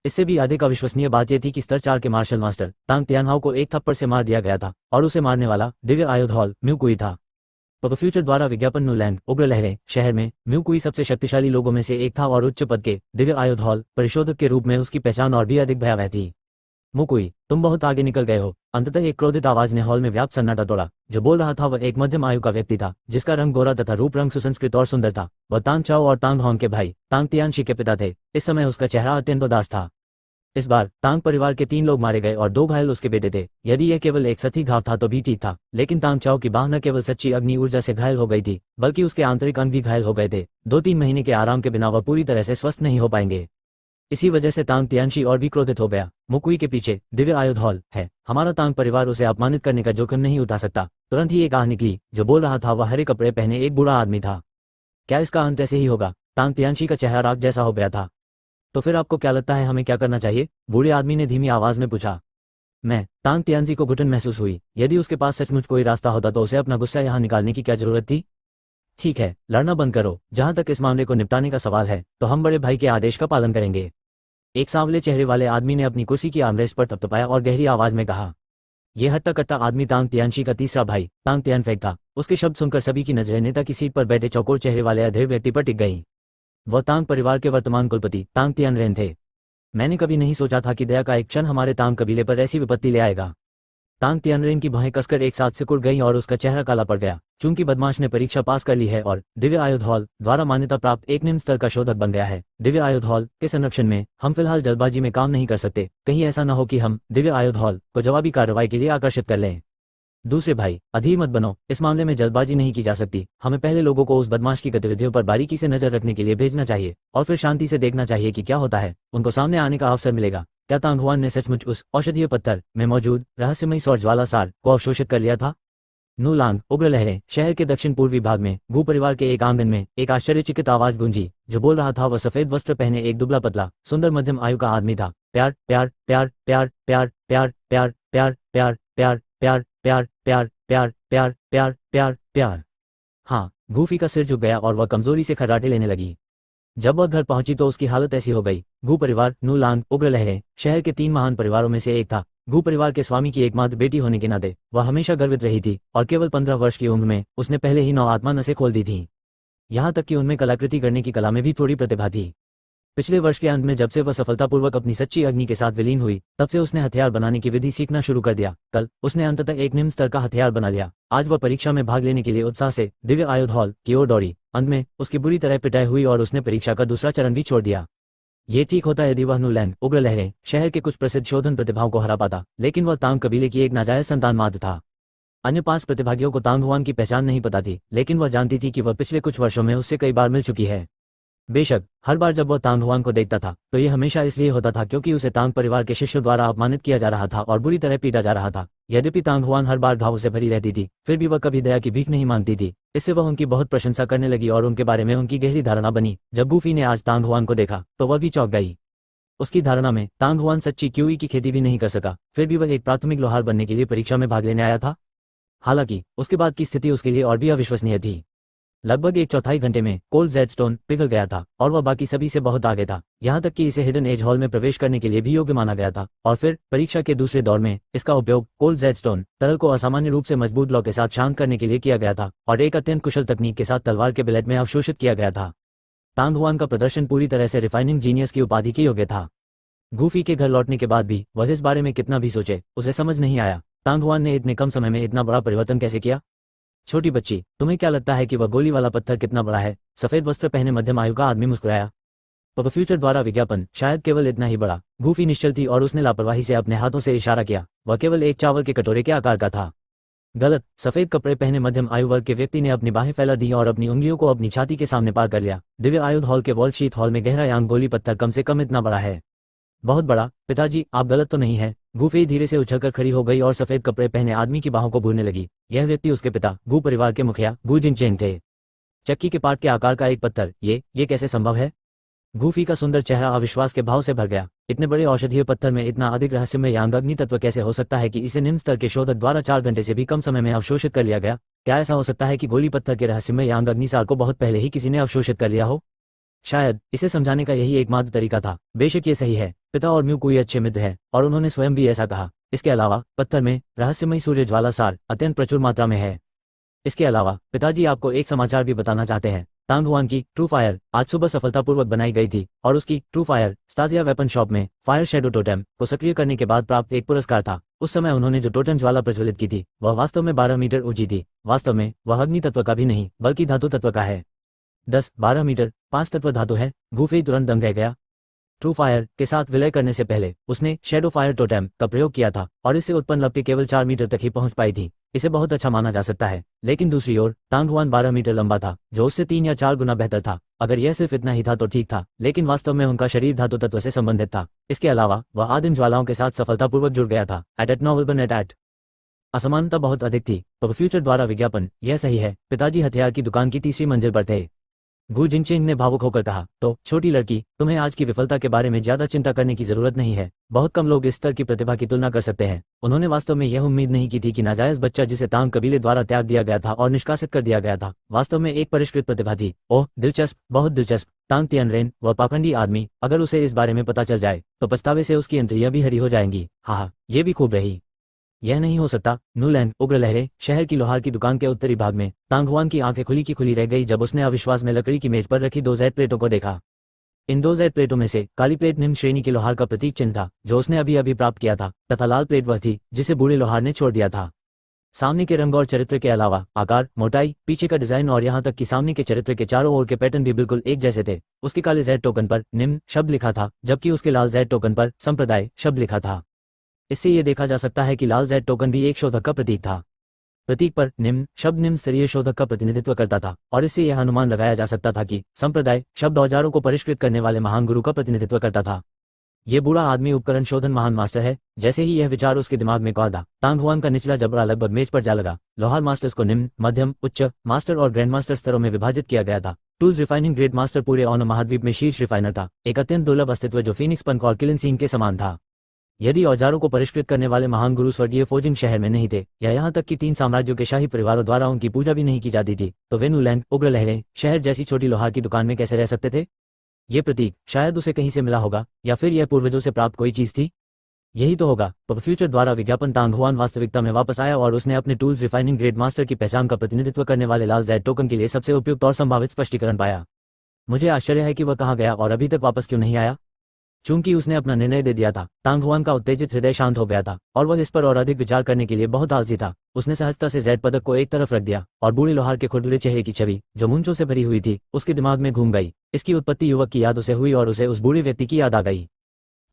इससे भी अधिक अविश्वसनीय बात यह थी कि स्तर 4 के मार्शल मास्टर तांग तियानहाओ को एक थप्पड़ से मार दिया गया था, और उसे मारने वाला दिव्य आयुध हॉल म्यूकुई था। फ्यूचर द्वारा विज्ञापन न्यूलैंड उग्र लहरें शहर में म्यूकुई सबसे शक्तिशाली लोगों में से एक था और उच्च पद के दिव्य आयुध हॉल परिशोधक के रूप में उसकी पहचान और भी अधिक भयावह थी। मुकुई, तुम बहुत आगे निकल गए हो। अंततः एक क्रोधित आवाज ने हॉल में व्याप्त सन्नाटा तोड़ा। जो बोल रहा था वह एक मध्यम आयु का व्यक्ति था, जिसका रंग गोरा तथा रूप रंग सुसंस्कृत और सुंदर था। वह तांग चाओ और तांग होंग के भाई तांग तियानशी के पिता थे। इस समय उसका चेहरा अत्यंत उदास था। इस बार तांग परिवार के 3 लोग मारे गए और 2 घायल उसके बेटे थे। यदि यह केवल एक सतही घाव था तो भी ठीक था, लेकिन तांग चाओ की बाह न केवल सच्ची अग्नि ऊर्जा से घायल हो गई थी, बल्कि उसके आंतरिक अंग भी घायल हो गए थे। 2-3 महीने के आराम के बिना वह पूरी तरह से स्वस्थ नहीं हो पाएंगे। इसी वजह से तांग तियानशी और भी क्रोधित हो गया। मुकुई के पीछे दिव्य आयुध हॉल है। हमारा तांग परिवार उसे अपमानित करने का जोखिम नहीं उठा सकता। तुरंत ही एक आह निकली। जो बोल रहा था वह हरे कपड़े पहने एक बूढ़ा आदमी था। क्या इसका अंत ऐसे ही होगा? तांग तियानशी का चेहरा राख जैसा हो गया था। तो फिर आपको क्या लगता है हमें क्या करना चाहिए? बूढ़े आदमी ने धीमी आवाज में पूछा। तांग तियानजी को घुटन महसूस हुई। यदि उसके पास सचमुच कोई रास्ता होता तो उसे अपना गुस्सा यहाँ निकालने की क्या जरूरत थी? ठीक है, लड़ना बंद करो। जहां तक इस मामले को निपटाने का सवाल है तो हम बड़े भाई के आदेश का पालन करेंगे। एक सांवले चेहरे वाले आदमी ने अपनी कुर्सी की आर्मरेस्ट पर थपथपाया और गहरी आवाज में कहा। यह हट्टा कट्टा आदमी तांग तियानशी का तीसरा भाई तांग तियानफेक था। उसके शब्द सुनकर सभी की नजरें नेता की सीट पर बैठे चौकोर चेहरे वाले अधेड़ व्यक्ति पर टिक गई। वह तांग परिवार के वर्तमान कुलपति तांग तियानरेन थे। मैंने कभी नहीं सोचा था कि दया का एक क्षण हमारे तांग कबीले पर ऐसी विपत्ति ले आएगा। तांग तियानरेन की भौहें कसकर एक साथ सिकुड़ गईं और उसका चेहरा काला पड़ गया। चूंकि बदमाश ने परीक्षा पास कर ली है और दिव्य आयुध हॉल द्वारा मान्यता प्राप्त एक निम्न स्तर का शोधक बन गया है, दिव्य आयुध हॉल के संरक्षण में हम फिलहाल जल्दबाजी में काम नहीं कर सकते। कहीं ऐसा न हो कि हम दिव्य आयुध हॉल को जवाबी कार्रवाई के लिए आकर्षित कर लें। दूसरे भाई, अधीर मत बनो। इस मामले में जल्दबाजी नहीं की जा सकती। हमें पहले लोगों को उस बदमाश की गतिविधियों पर बारीकी से नजर रखने के लिए भेजना चाहिए और फिर शांति से देखना चाहिए कि क्या होता है। उनको सामने आने का अवसर मिलेगा। क्या तांग हुआन ने सचमुच उस औषधीय पत्थर में मौजूद रहस्यमयी सौर ज्वाला सार को अवशोषित कर लिया था? नूलांग उग्र लहरें शहर के दक्षिण पूर्वी भाग में गू परिवार के एक आंगन में एक आश्चर्यचकित आवाज गूंजी। जो बोल रहा था वह सफेद वस्त्र पहने एक दुबला पतला सुंदर मध्यम आयु का आदमी था। प्यार प्यार प्यार प्यार प्यार प्यार प्यार प्यार प्यार प्यार प्यार प्यार प्यार प्यार प्यार प्यार प्यार प्यार। हाँ, गूफी का सिर झुक गया और वह कमजोरी से खर्राटे लेने लगी। जब वह घर पहुंची तो उसकी हालत ऐसी हो गई। गू परिवार नूलांग उग्र लहरें शहर के 3 महान परिवारों में से एक था। गू परिवार के स्वामी की एकमात्र बेटी होने के नाते वह हमेशा गर्वित रही थी और केवल 15 वर्ष की उम्र में उसने पहले ही 9 आत्मा नसें खोल दी थीं। यहाँ तक कि उनमें कलाकृति करने की कला में भी थोड़ी प्रतिभा थी। पिछले वर्ष के अंत में जब से वह सफलतापूर्वक अपनी सच्ची अग्नि के साथ विलीन हुई, तब से उसने हथियार बनाने की विधि सीखना शुरू कर दिया। कल उसने अंततः एक निम्न स्तर का हथियार बना लिया। आज वह परीक्षा में भाग लेने के लिए उत्साह से दिव्य आयुध हॉल की ओर दौड़ी। अंत में उसकी बुरी तरह पिटाई हुई और उसने परीक्षा का दूसरा चरण भी छोड़ दिया। ये ठीक होता यदि वह नूलैंड उग्र लहरें शहर के कुछ प्रसिद्ध शोधन प्रतिभाओं को हरा पाता, लेकिन वह तांग कबीले की एक नाजायज संतान मात्र था। अन्य 5 प्रतिभागियों को तांग हुआन की पहचान नहीं पता थी, लेकिन वह जानती थी कि वह पिछले कुछ वर्षों में उससे कई बार मिल चुकी है। बेशक हर बार जब वह तांग हुआन को देखता था तो यह हमेशा इसलिए होता था क्योंकि उसे तांग परिवार के शिष्यों द्वारा अपमानित किया जा रहा था और बुरी तरह पीटा जा रहा था। यद्यपि तांग हुआन हर बार घावों से भरी रहती थी, फिर भी वह कभी दया की भीख नहीं मांगती थी। इससे वह उनकी बहुत प्रशंसा करने लगी और उनके बारे में उनकी गहरी धारणा बनी। जब गूफी ने आज तांग हुआन को देखा तो वह भी चौंक गई। उसकी धारणा में तांग हुआन सच्ची क्यूई की खेती भी नहीं कर सका, फिर भी वह एक प्राथमिक लोहार बनने के लिए परीक्षा में भाग लेने आया था। हालांकि उसके बाद की स्थिति उसके लिए और भी अविश्वसनीय थी। लगभग 1/4 घंटे में कोल्ड जेडस्टोन पिघल गया था और वह बाकी सभी से बहुत आगे था, यहाँ तक कि इसे हिडन एज हॉल में प्रवेश करने के लिए भी योग्य माना गया था। और फिर परीक्षा के दूसरे दौर में इसका उपयोग कोल्ड जेडस्टोन तरल को असामान्य रूप से मजबूत लौ के साथ शांत करने के लिए किया गया था और एक अत्यंत कुशल तकनीक के साथ तलवार के ब्लेड में अवशोषित किया गया था। तांग हुआन का प्रदर्शन पूरी तरह से रिफाइनिंग जीनियस की उपाधि के योग्य था। गूफी के घर लौटने के बाद भी वह इस बारे में कितना भी सोचे, उसे समझ नहीं आया तांग हुआन ने इतने कम समय में इतना बड़ा परिवर्तन कैसे किया। छोटी बच्ची, तुम्हें क्या लगता है कि वह गोली वाला पत्थर कितना बड़ा है? सफेद वस्त्र पहने मध्यम आयु का आदमी मुस्कुराया। पब फ्यूचर द्वारा विज्ञापन शायद केवल इतना ही बड़ा। गूफी निश्चल थी और उसने लापरवाही से अपने हाथों से इशारा किया। वह केवल एक चावल के कटोरे के आकार का था। गलत। सफेद कपड़े पहने मध्यम आयु वर्ग के व्यक्ति ने अपनी बाहें फैला दी और अपनी उंगलियों को अपनी छाती के सामने पार कर लिया। दिव्य आयुध हॉल के वॉल शीत हॉल में गहरा यांग गोली पत्थर कम से कम इतना बड़ा है। बहुत बड़ा। पिताजी, आप गलत तो नहीं है? गूफी धीरे से उछलकर खड़ी हो गई और सफेद कपड़े पहने आदमी की बाहों को भूरने लगी। यह व्यक्ति उसके पिता गू परिवार के मुखिया गू जिनचेंग थे। चक्की के पार्ट के आकार का एक पत्थर, ये कैसे संभव है? गूफी का सुंदर चेहरा अविश्वास के भाव से भर गया। इतने बड़े औषधीय पत्थर में इतना अधिक रहस्यमय यांग अग्नि तत्व कैसे हो सकता है कि इसे निम्न स्तर के शोधक द्वारा 4 घंटे से भी कम समय में अवशोषित कर लिया गया? क्या ऐसा हो सकता है कि गोली पत्थर के रहस्यमय यांग अग्निसार को बहुत पहले ही किसी ने अवशोषित कर लिया हो? शायद इसे समझाने का यही एकमात्र तरीका था। बेशक ये सही है, पिता और म्यू कोई अच्छे मित्र है और उन्होंने स्वयं भी ऐसा कहा। इसके अलावा पत्थर में रहस्यमयी सूर्य ज्वाला सार अत्यंत प्रचुर मात्रा में है। इसके अलावा पिताजी आपको एक समाचार भी बताना चाहते हैं। तांग हुआन की ट्रू फायर आज सुबह सफलतापूर्वक बनाई गई थी और उसकी ट्रू फायर स्टासिया वेपन शॉप में फायर शेडो टोटेम को सक्रिय करने के बाद प्राप्त एक पुरस्कार था। उस समय उन्होंने जो टोटेम ज्वाला प्रज्वलित की थी वह वास्तव में 12 मीटर ऊंची थी। वास्तव में वह अग्नि तत्व का भी नहीं बल्कि धातु तत्व का है। 10-12 मीटर 5 तत्व धातु है। गूफी तुरंत दंग रह गया। ट्रू फायर के साथ विलय करने से पहले उसने शेडो फायर टोटेम का प्रयोग किया था और इससे उत्पन्न लपटें केवल 4 मीटर तक ही पहुंच पाई थी। इसे बहुत अच्छा माना जा सकता है, लेकिन दूसरी ओर तांग हुआन 12 मीटर लंबा था, जो उससे 3 या 4 गुना बेहतर था। अगर यह सिर्फ इतना ही था तो ठीक था, लेकिन वास्तव में उनका शरीर धातु तत्व से संबंधित था। इसके अलावा वह आदिम ज्वालाओं के साथ सफलतापूर्वक जुड़ गया था। एट नोवेल एट असमानता बहुत अधिक थी। तो फ्यूचर द्वारा विज्ञापन, यह सही है। पिताजी हथियार की दुकान की तीसरी मंजिल पर थे। गू जिनचेंग ने भावुक होकर कहा, तो छोटी लड़की, तुम्हें आज की विफलता के बारे में ज्यादा चिंता करने की जरूरत नहीं है। बहुत कम लोग इस स्तर की प्रतिभा की तुलना कर सकते हैं। उन्होंने वास्तव में यह उम्मीद नहीं की थी कि नाजायज बच्चा जिसे तांग कबीले द्वारा त्याग दिया गया था और निष्कासित कर दिया गया था, वास्तव में एक परिष्कृत प्रतिभा थी। ओह दिलचस्प, बहुत दिलचस्प। तांग तियनरेन, वह पाखंडी आदमी, अगर उसे इस बारे में पता चल जाए तो पछतावे से उसकी इंद्रियां भी हरी हो जाएंगी। हाँ, ये भी खूब रही। यह नहीं हो सकता। न्यूलैंड उग्र लहरें। शहर की लोहार की दुकान के उत्तरी भाग में तांग हुआन की आंखें खुली की खुली रह गई जब उसने अविश्वास में लकड़ी की मेज पर रखी 2 जेड प्लेटों को देखा। इन 2 जेड प्लेटों में से काली प्लेट निम्न श्रेणी के लोहार का प्रतीक चिन्ह था जो उसने अभी अभी प्राप्त किया था, तथा लाल प्लेट वह थी जिसे बूढ़े लोहार ने छोड़ दिया था। सामने के रंग और चरित्र के अलावा आकार, मोटाई, पीछे का डिजाइन और यहाँ तक कि सामने के चरित्र के चारों ओर के पैटर्न भी बिल्कुल एक जैसे थे। उसके काले जेड टोकन पर निम्न शब्द लिखा था, जबकि उसके लाल जेड टोकन पर संप्रदाय शब्द लिखा था। इससे यह देखा जा सकता है कि लाल जेड टोकन भी एक शोधक का प्रतीक था। प्रतीक पर निम्न शब्द निम्न स्तरीय शोधक का प्रतिनिधित्व करता था और इससे यह अनुमान लगाया जा सकता था कि संप्रदाय शब्द औजारों को परिष्कृत करने वाले महान गुरु का प्रतिनिधित्व करता था। ये बूढ़ा आदमी उपकरण शोधन महान मास्टर है। जैसे ही यह विचार उसके दिमाग में कौदा, तांग हुआन का निचला जबड़ा लगभग मेज पर जा लगा। लोहार मास्टर्स को निम्न, मध्यम, उच्च मास्टर और ग्रैंड मास्टर स्तरों में विभाजित किया गया था। टूल्स रिफाइनिंग ग्रेड मास्टर पूरे ऑनो महाद्वीप में शीर्ष रिफाइनर था, एक अत्यंत दुर्लभ अस्तित्व जो फीनिक्स पंक और किलिन सीन के समान था। यदि औजारों को परिष्कृत करने वाले महान गुरु स्वर्गीय फोजिंग शहर में नहीं थे, या यहाँ तक कि 3 साम्राज्यों के शाही परिवारों द्वारा उनकी पूजा भी नहीं की जाती थी, तो वे न्यूलैंड उग्र लहरें शहर जैसी छोटी लोहार की दुकान में कैसे रह सकते थे? ये प्रतीक शायद उसे कहीं से मिला होगा, या फिर यह पूर्वजों से प्राप्त कोई चीज थी। यही तो होगा। पब फ्यूचर द्वारा विज्ञापन। तांग हुआन वास्तविकता में वापस आया और उसने अपने टूल्स रिफाइनिंग ग्रेड मास्टर की पहचान का प्रतिनिधित्व करने वाले लाल जेड टोकन के लिए सबसे उपयुक्त और संभावित स्पष्टीकरण पाया। मुझे आश्चर्य है कि वह कहाँ गया और अभी तक वापस क्यों नहीं आया। चूंकि उसने अपना निर्णय दे दिया था, तांग हुआन का उत्तेजित हृदय शांत हो गया था और वह इस पर और अधिक विचार करने के लिए बहुत आलसी था। उसने सहजता से जेड पदक को एक तरफ रख दिया और बूढ़े लोहार के खुरदुरे चेहरे की छवि, जो मूंछों से भरी हुई थी, उसके दिमाग में घूम गई। इसकी उत्पत्ति युवक की याद उसे हुई और उसे उस बूढ़े व्यक्ति की याद आ गई।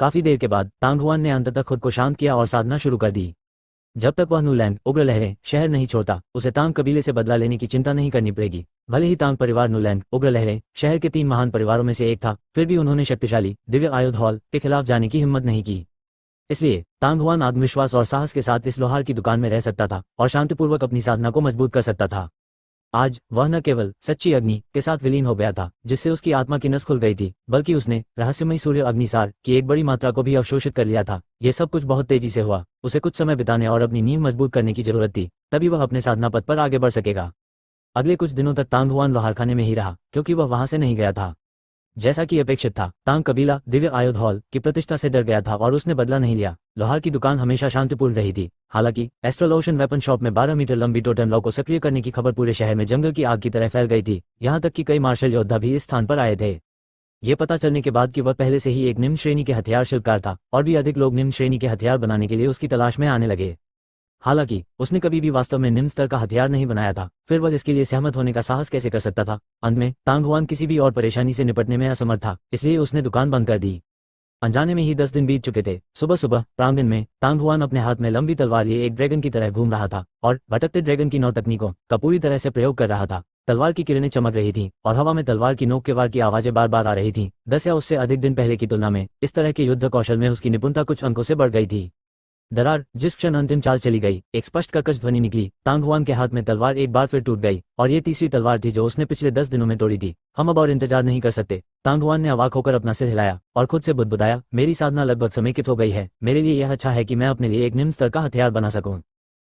काफी देर के बाद तांग हुआन ने अंततः खुद को शांत किया और साधना शुरू कर दी। जब तक वह न्यूलैंड उग्र लहरें शहर नहीं छोड़ता, उसे तांग कबीले से बदला लेने की चिंता नहीं करनी पड़ेगी। भले ही तांग परिवार न्यूलैंड उग्र लहरें शहर के 3 महान परिवारों में से एक था, फिर भी उन्होंने शक्तिशाली दिव्य आयुध हॉल के खिलाफ जाने की हिम्मत नहीं की। इसलिए तांग हुआन आत्मविश्वास और साहस के साथ इस लोहार की दुकान में रह सकता था और शांतिपूर्वक अपनी साधना को मजबूत कर सकता था। आज वह न केवल सच्ची अग्नि के साथ विलीन हो गया था जिससे उसकी आत्मा की नस खुल गई थी, बल्कि उसने रहस्यमयी सूर्य अग्निसार की एक बड़ी मात्रा को भी अवशोषित कर लिया था। यह सब कुछ बहुत तेजी से हुआ। उसे कुछ समय बिताने और अपनी नींव मजबूत करने की जरूरत थी, तभी वह अपने साधना पथ पर आगे बढ़ सकेगा। अगले कुछ दिनों तक तांग हुआन लोहारखाने में ही रहा, क्योंकि वह वहां से नहीं गया था। जैसा कि अपेक्षित था, तांग कबीला दिव्य आयुध हॉल की प्रतिष्ठा से डर गया था और उसने बदला नहीं लिया। लोहार की दुकान हमेशा शांतिपूर्ण रही थी। हालांकि एस्ट्रल ओशन वेपन शॉप में 12 मीटर लंबी टोटेम लॉ को सक्रिय करने की खबर पूरे शहर में जंगल की आग की तरह फैल गई थी। यहां तक कि कई मार्शल योद्धा भी इस स्थान पर आए थे। ये पता चलने के बाद कि वह पहले से ही एक निम्न श्रेणी के हथियार शिल्पकार था और भी अधिक लोग निम्न श्रेणी के हथियार बनाने के लिए उसकी तलाश में आने लगे। हालांकि उसने कभी भी वास्तव में निम्न स्तर का हथियार नहीं बनाया था, फिर वह इसके लिए सहमत होने का साहस कैसे कर सकता था। अंत में तांग हुआन किसी भी और परेशानी से निपटने में असमर्थ था, इसलिए उसने दुकान बंद कर दी। अनजाने में ही 10 दिन बीत चुके थे। सुबह सुबह प्रांगण में तांग हुआन अपने हाथ में लंबी तलवार लिए एक ड्रैगन की तरह घूम रहा था और भटकते ड्रैगन की 9 तकनीकों का पूरी तरह से प्रयोग कर रहा था। तलवार की किरणें चमक रही थीं और हवा में तलवार की नोक के वार की आवाजें बार बार आ रही थीं। 10 या उससे अधिक दिन पहले की तुलना में इस तरह के युद्ध कौशल में उसकी निपुणता कुछ अंकों से बढ़ गई थी। दरार जिस क्षण अंतिम चाल चली गई, एक स्पष्ट कर्कश ध्वनि निकली। तांग हुआन के हाथ में तलवार एक बार फिर टूट गई और ये तीसरी तलवार थी जो उसने पिछले 10 दिनों में तोड़ी थी। हम अब और इंतजार नहीं कर सकते। तांग हुआन ने अवाक होकर अपना सिर हिलाया और खुद से बुदबुदाया, मेरी साधना लगभग समेकित हो गई है। मेरे लिए यह अच्छा है कि मैं अपने लिए एक निम्न स्तर का हथियार बना सकूं।